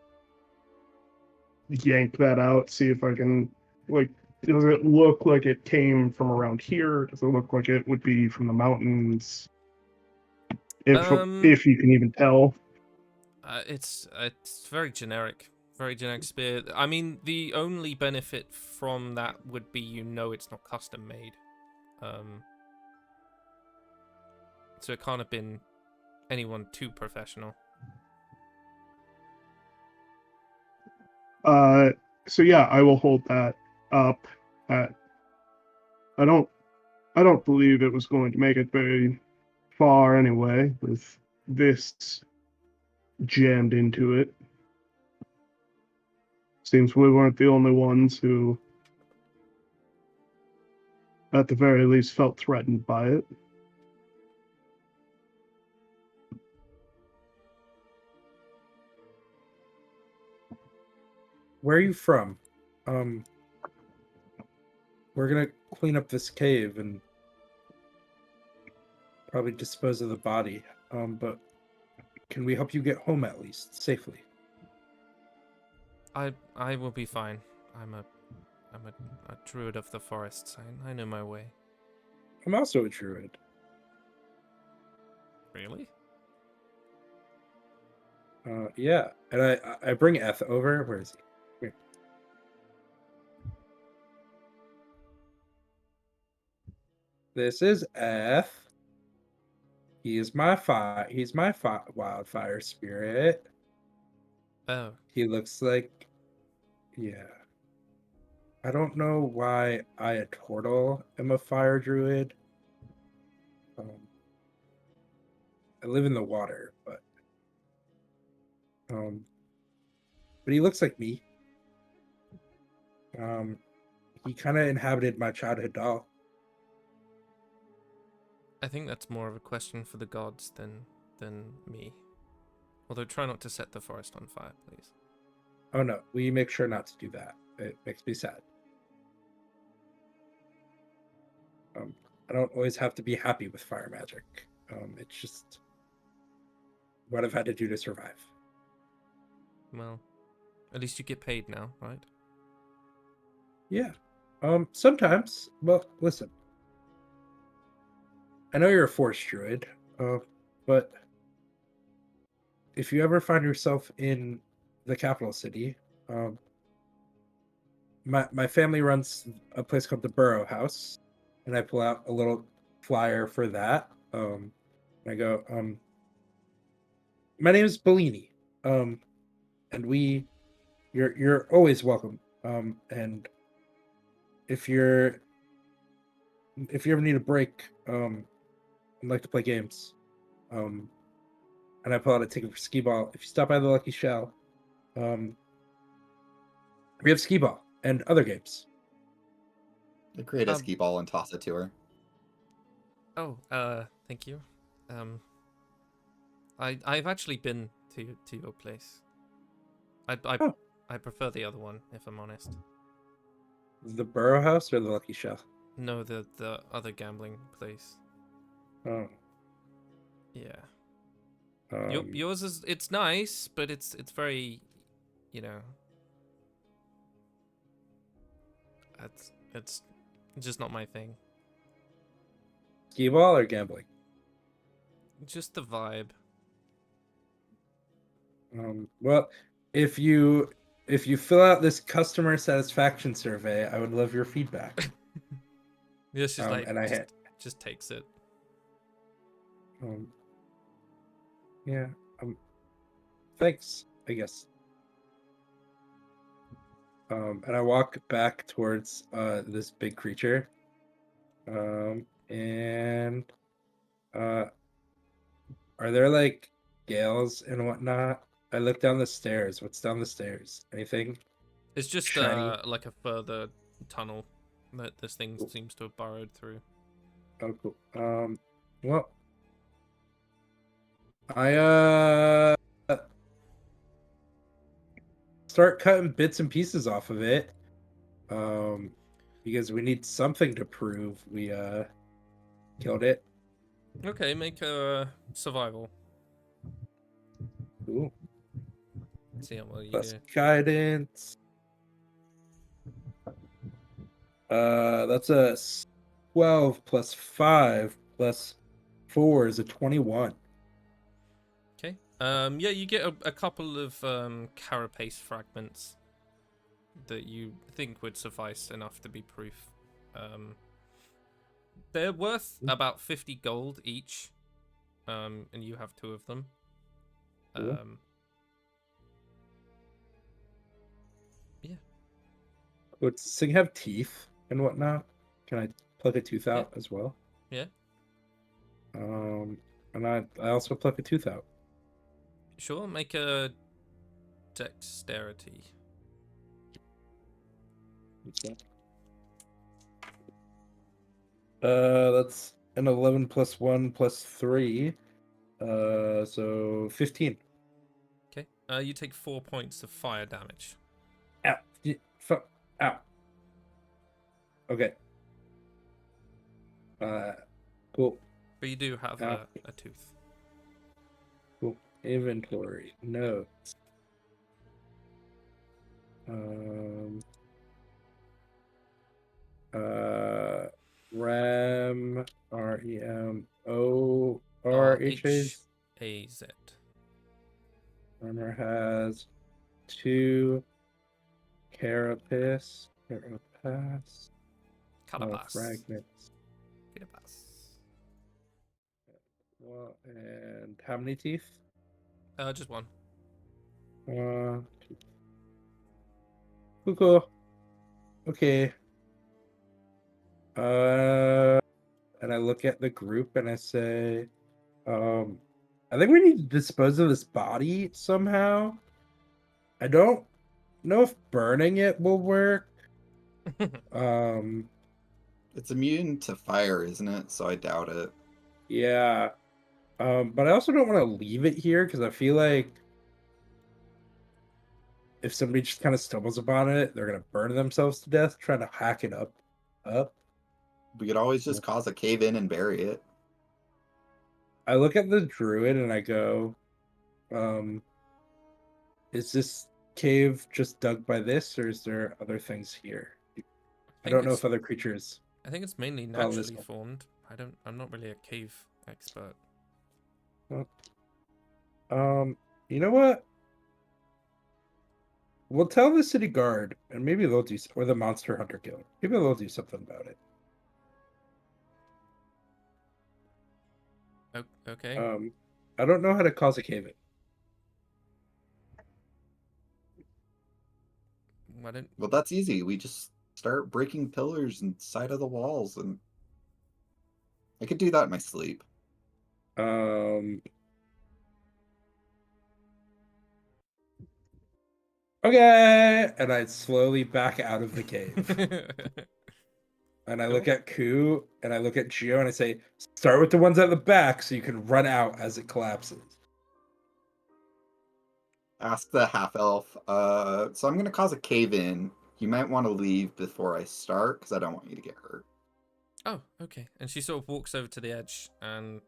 yank that out, see if I can, like, does it look like it came from around here? Does it look like it would be from the mountains? If you can even tell. It's very generic. Very generic spear. I mean, the only benefit from that would be it's not custom made. So it can't have been anyone too professional. So yeah, I will hold that up. I don't believe it was going to make it very far anyway, with this jammed into it. Seems we weren't the only ones who, at the very least, felt threatened by it. Where are you from? We're gonna clean up this cave and probably dispose of the body. But can we help you get home at least safely? I will be fine. I'm a druid of the forests. I know my way. I'm also a druid. Really? Yeah, and I bring Eth over. Where is he? Here. This is Eth. He's my wildfire spirit. Oh. He looks like, yeah. I don't know why I, a turtle, am a fire druid. I live in the water, but he looks like me. he kind of inhabited my childhood doll. I think that's more of a question for the gods than me. Although try not to set the forest on fire, please. Oh no, we make sure not to do that. It makes me sad. I don't always have to be happy with fire magic. It's just what I've had to do to survive. Well, at least you get paid now, right? Yeah. Sometimes. Well, listen. I know you're a forest druid, but if you ever find yourself in the capital city, my family runs a place called the Burrow House, and I pull out a little flyer for that. And I go, my name is Bellini, and you're always welcome. And if you ever need a break, and like to play games, and I pull out a ticket for skee ball. If you stop by the Lucky Shell, we have skee ball and other games. Create a Um, skee ball and toss it to her. Oh, thank you. I've actually been to your place. Oh. I prefer the other one, if I'm honest. The Burrow House or the Lucky Shell? No, the other gambling place. Oh. Yeah. Um, Yours is, it's nice, but it's very, you know, it's just not my thing. skee ball or gambling? Just the vibe. Well, if you fill out this customer satisfaction survey, I would love your feedback. It's just like and I had just takes it. yeah. Thanks, I guess. And I walk back towards this big creature. And are there like gales and whatnot? I look down the stairs. What's down the stairs? Anything? It's just Shiny. like a further tunnel that this thing seems to have burrowed through. Oh, cool. Well, I start cutting bits and pieces off of it. Because we need something to prove we killed it. Okay, make a survival. Cool. See how well you Plus do. guidance. That's a 12 plus 5 plus 4 is a 21. Okay. Yeah, you get a couple of carapace fragments that you think would suffice enough to be proof. They're worth about 50 gold each. And you have 2 of them. Cool. Yeah. Would this thing have teeth and whatnot? Can I pluck a tooth out as well? Yeah. And I also pluck a tooth out. Sure, make a dexterity. What's that? That's an 11 plus 1 plus 3. So 15. Okay. You take 4 points of fire damage. Ow. Ow. Okay. Cool. But you do have a tooth. Cool. Inventory. Notes. Rem REMORHAs. AZ. Armor has 2 carapace. Calabash. Fragments. Calabash. Well, and how many teeth? Just 1. Cool. Okay. And I look at the group and I say, I think we need to dispose of this body somehow. I don't know if burning it will work. Um, It's immune to fire, isn't it? So I doubt it. yeah. But I also don't want to leave it here because I feel like if somebody just kind of stumbles upon it, they're gonna burn themselves to death trying to hack it up. We could always just cause a cave in and bury it. I look at the druid and I go, is this cave just dug by this, or is there other things here? I don't know if other creatures I think it's mainly follow this naturally one. formed. I'm not really a cave expert. You know what? We'll tell the city guard, and maybe they'll do, or the monster hunter guild. Maybe they'll do something about it. Okay. I don't know how to cause a cave in. Why don't Well, that's easy. We just start breaking pillars and side of the walls, and I could do that in my sleep. Okay, and I slowly back out of the cave. And I look Cool. at Ku, and I look at Geo, and I say, start with the ones at the back so you can run out as it collapses. Ask the half elf. So I'm gonna cause a cave in. You might want to leave before I start because I don't want you to get hurt. Oh, okay. And she sort of walks over to the edge, and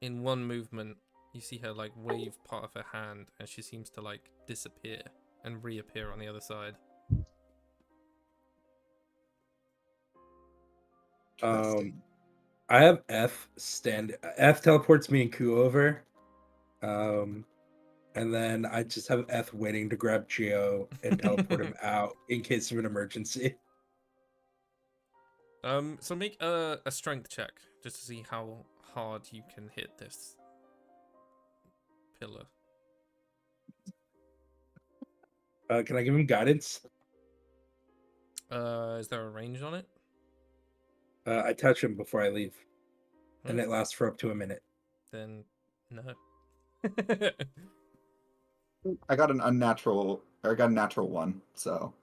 in one movement, you see her like wave part of her hand, and she seems to like disappear and reappear on the other side. Interesting. I have F teleports me and Ku over. And then I just have F waiting to grab Geo and teleport him out in case of an emergency. So make a strength check just to see how hard you can hit this pillar. Can I give him guidance? Is there a range on it? I touch him before I leave, and Hmm. it lasts for up to a minute. Then no. I got a natural one, so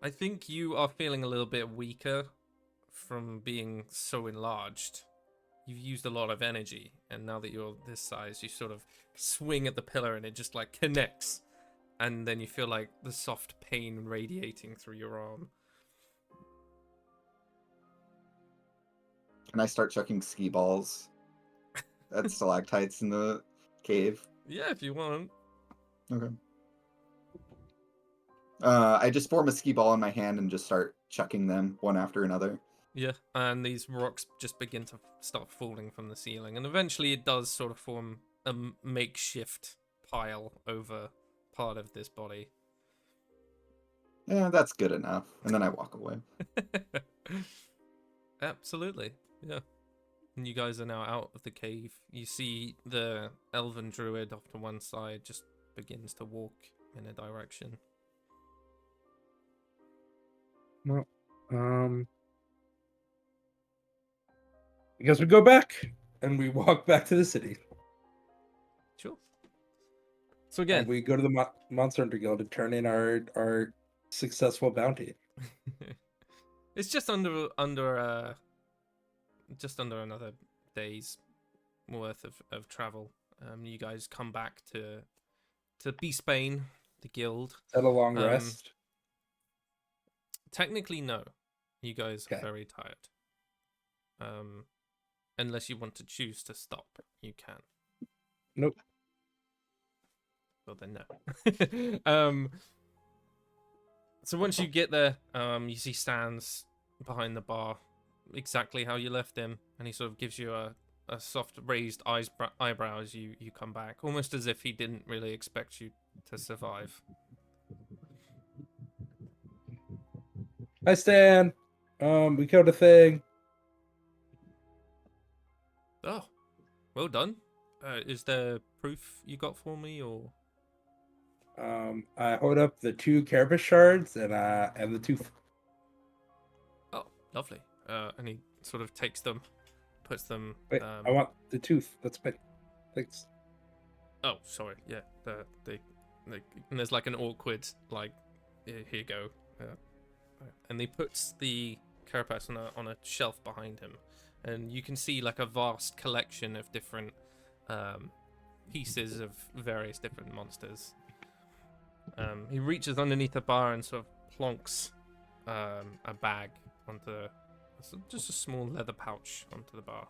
I think you are feeling a little bit weaker from being so enlarged. You've used a lot of energy, and now that you're this size, you sort of swing at the pillar and it just like connects. And then you feel like the soft pain radiating through your arm. can I start chucking ski balls at stalactites in the cave? Yeah, if you want. Okay. I just form a ski ball in my hand and just start chucking them one after another. Yeah, and these rocks just begin to start falling from the ceiling, and eventually it does sort of form a makeshift pile over part of this body. Yeah, that's good enough. And then I walk away. Absolutely, yeah. And you guys are now out of the cave. You see the elven druid off to one side just begins to walk in a direction. Well, I guess we go back and we walk back to the city. Sure. So And again, we go to the Monster Hunter Guild to turn in our successful bounty. it's just under another day's worth of travel. You guys come back to Spain, the guild. Is that a long Um, rest? Technically, no. You guys are Okay. very tired. Unless you want to choose to stop, you can. Nope. Well then, no. So once you get there, you see Stan's behind the bar, exactly how you left him, and he sort of gives you a soft raised eyebrow as you come back, almost as if he didn't really expect you to survive. Hi, Stan. We killed a thing. Oh, well done. Is there proof you got for me, or? I hold up the 2 carapace shards and the tooth. Oh, lovely. And he sort of takes them, puts them. Wait, I want the tooth. That's my. Thanks. Oh, sorry. Yeah, and there's like an awkward like, here you go. And he puts the carapace on a shelf behind him, and you can see like a vast collection of different pieces of various different monsters. He reaches underneath the bar and sort of plonks a bag onto just a small leather pouch onto the bar.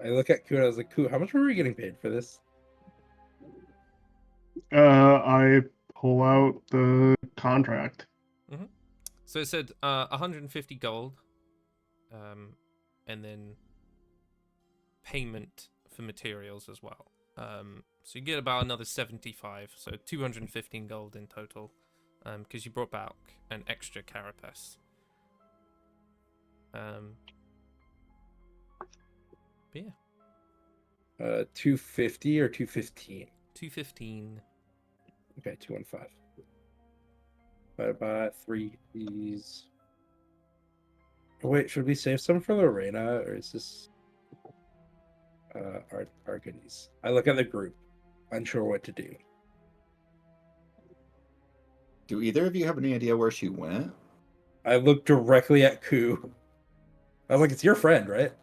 I look at Ku and I was like, Ku, how much were we getting paid for this? I pull out the contract. So it said 150 gold, and then payment for materials as well. So you get about another 75, so 215 gold in total, because you brought back an extra carapace. But yeah. 250 or 215? 215. Okay, 215. Bye 3 these. Oh, wait, should we save some for Lorena, or is this Argonis? I look at the group, unsure what to do. Do either of you have any idea where she went? I look directly at Ku. I was like, it's your friend, right?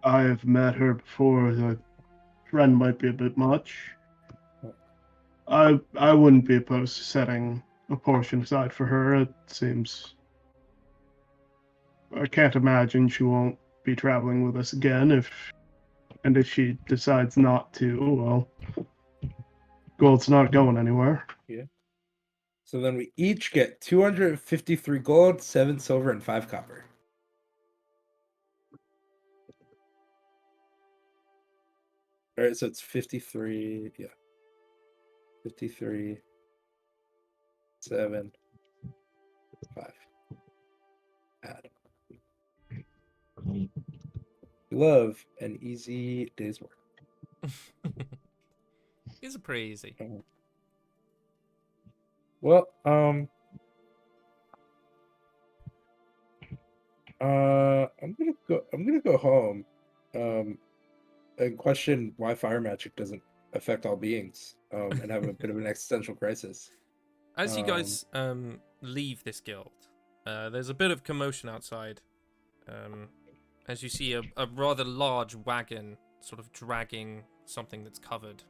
I've met her before. The friend might be a bit much. I wouldn't be opposed to setting a portion aside for her. It seems. I can't imagine she won't be traveling with us again if she decides not to, well, gold's not going anywhere. Yeah. So then we each get 253 gold, 7 silver, and 5 copper. All right, so it's 53. Yeah. 53, 7, 5. Add. Love an easy day's work. These are pretty easy. Well, I'm gonna go home, and question why fire magic doesn't affect all beings, and have a bit of an existential crisis. As you guys leave this guild, there's a bit of commotion outside. As you see a rather large wagon sort of dragging something that's covered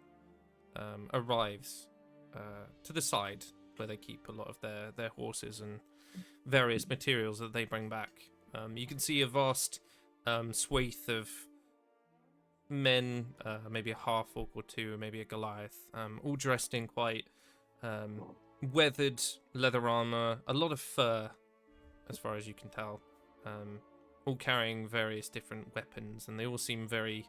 arrives to the side where they keep a lot of their horses and various materials that they bring back. You can see a vast swathe of men, maybe a half-orc or two, maybe a Goliath, all dressed in quite weathered leather armor, a lot of fur as far as you can tell, all carrying various different weapons, and they all seem very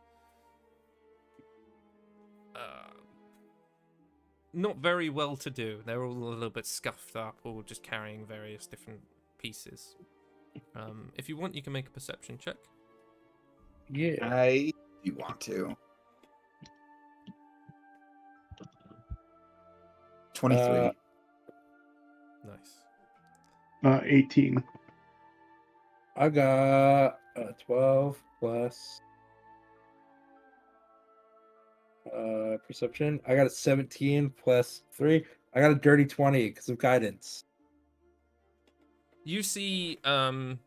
not very well to do. They're all a little bit scuffed up, all just carrying various different pieces. If you want, you can make a perception check. Yeah. I do want to. 23. Nice. 18. I got 12 plus perception. I got a 17 plus 3. I got a dirty 20 because of guidance. You see, well,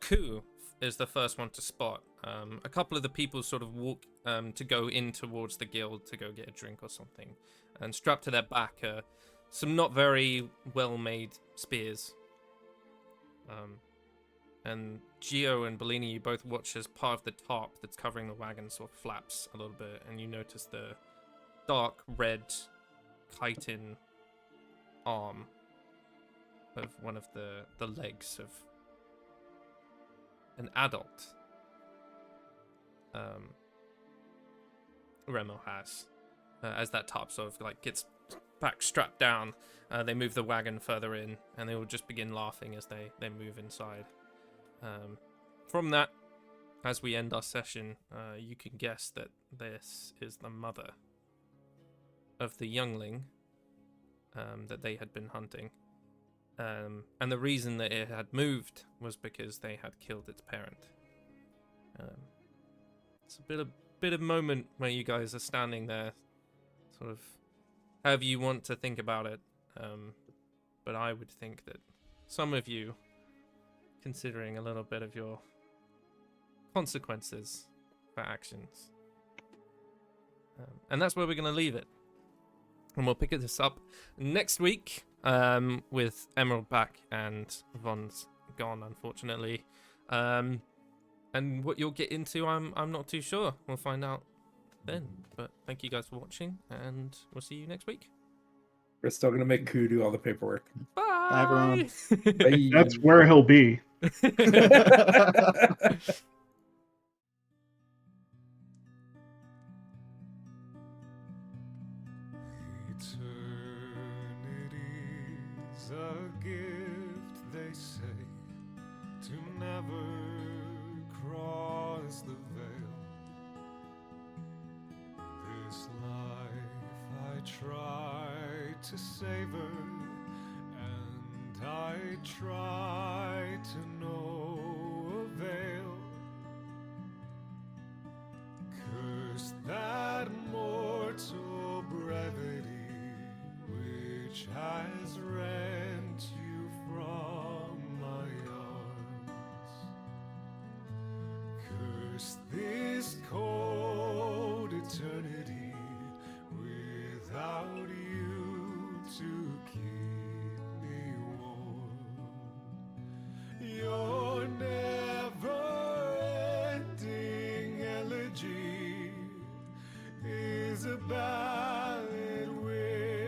Ku is the first one to spot. A couple of the people sort of walk to go in towards the guild to go get a drink or something. And strapped to their back are some not very well-made spears. And Gio and Bellini, you both watch as part of the tarp that's covering the wagon sort of flaps a little bit, and you notice the dark red chitin arm of one of the legs of an adult Remo has. As that tarp sort of like gets back strapped down, they move the wagon further in, and they will just begin laughing as they move inside. From that, as we end our session, you can guess that this is the mother of the youngling that they had been hunting. And the reason that it had moved was because they had killed its parent. It's a bit of moment where you guys are standing there, sort of however you want to think about it. But I would think that some of you, considering a little bit of your consequences for actions. And that's where we're going to leave it. And we'll pick this up next week with Emerald back and Von's gone, unfortunately. And what you'll get into, I'm not too sure. We'll find out then. But thank you guys for watching, and we'll see you next week. We're still gonna make Ku do all the paperwork. Bye, Bye, everyone. Bye. That's where he'll be. Eternity's a gift, they say, to never cross the veil. This life I try to savor, and I try to no avail. Curse that mortal brevity which has rent you from my arms. Curse this cold eternity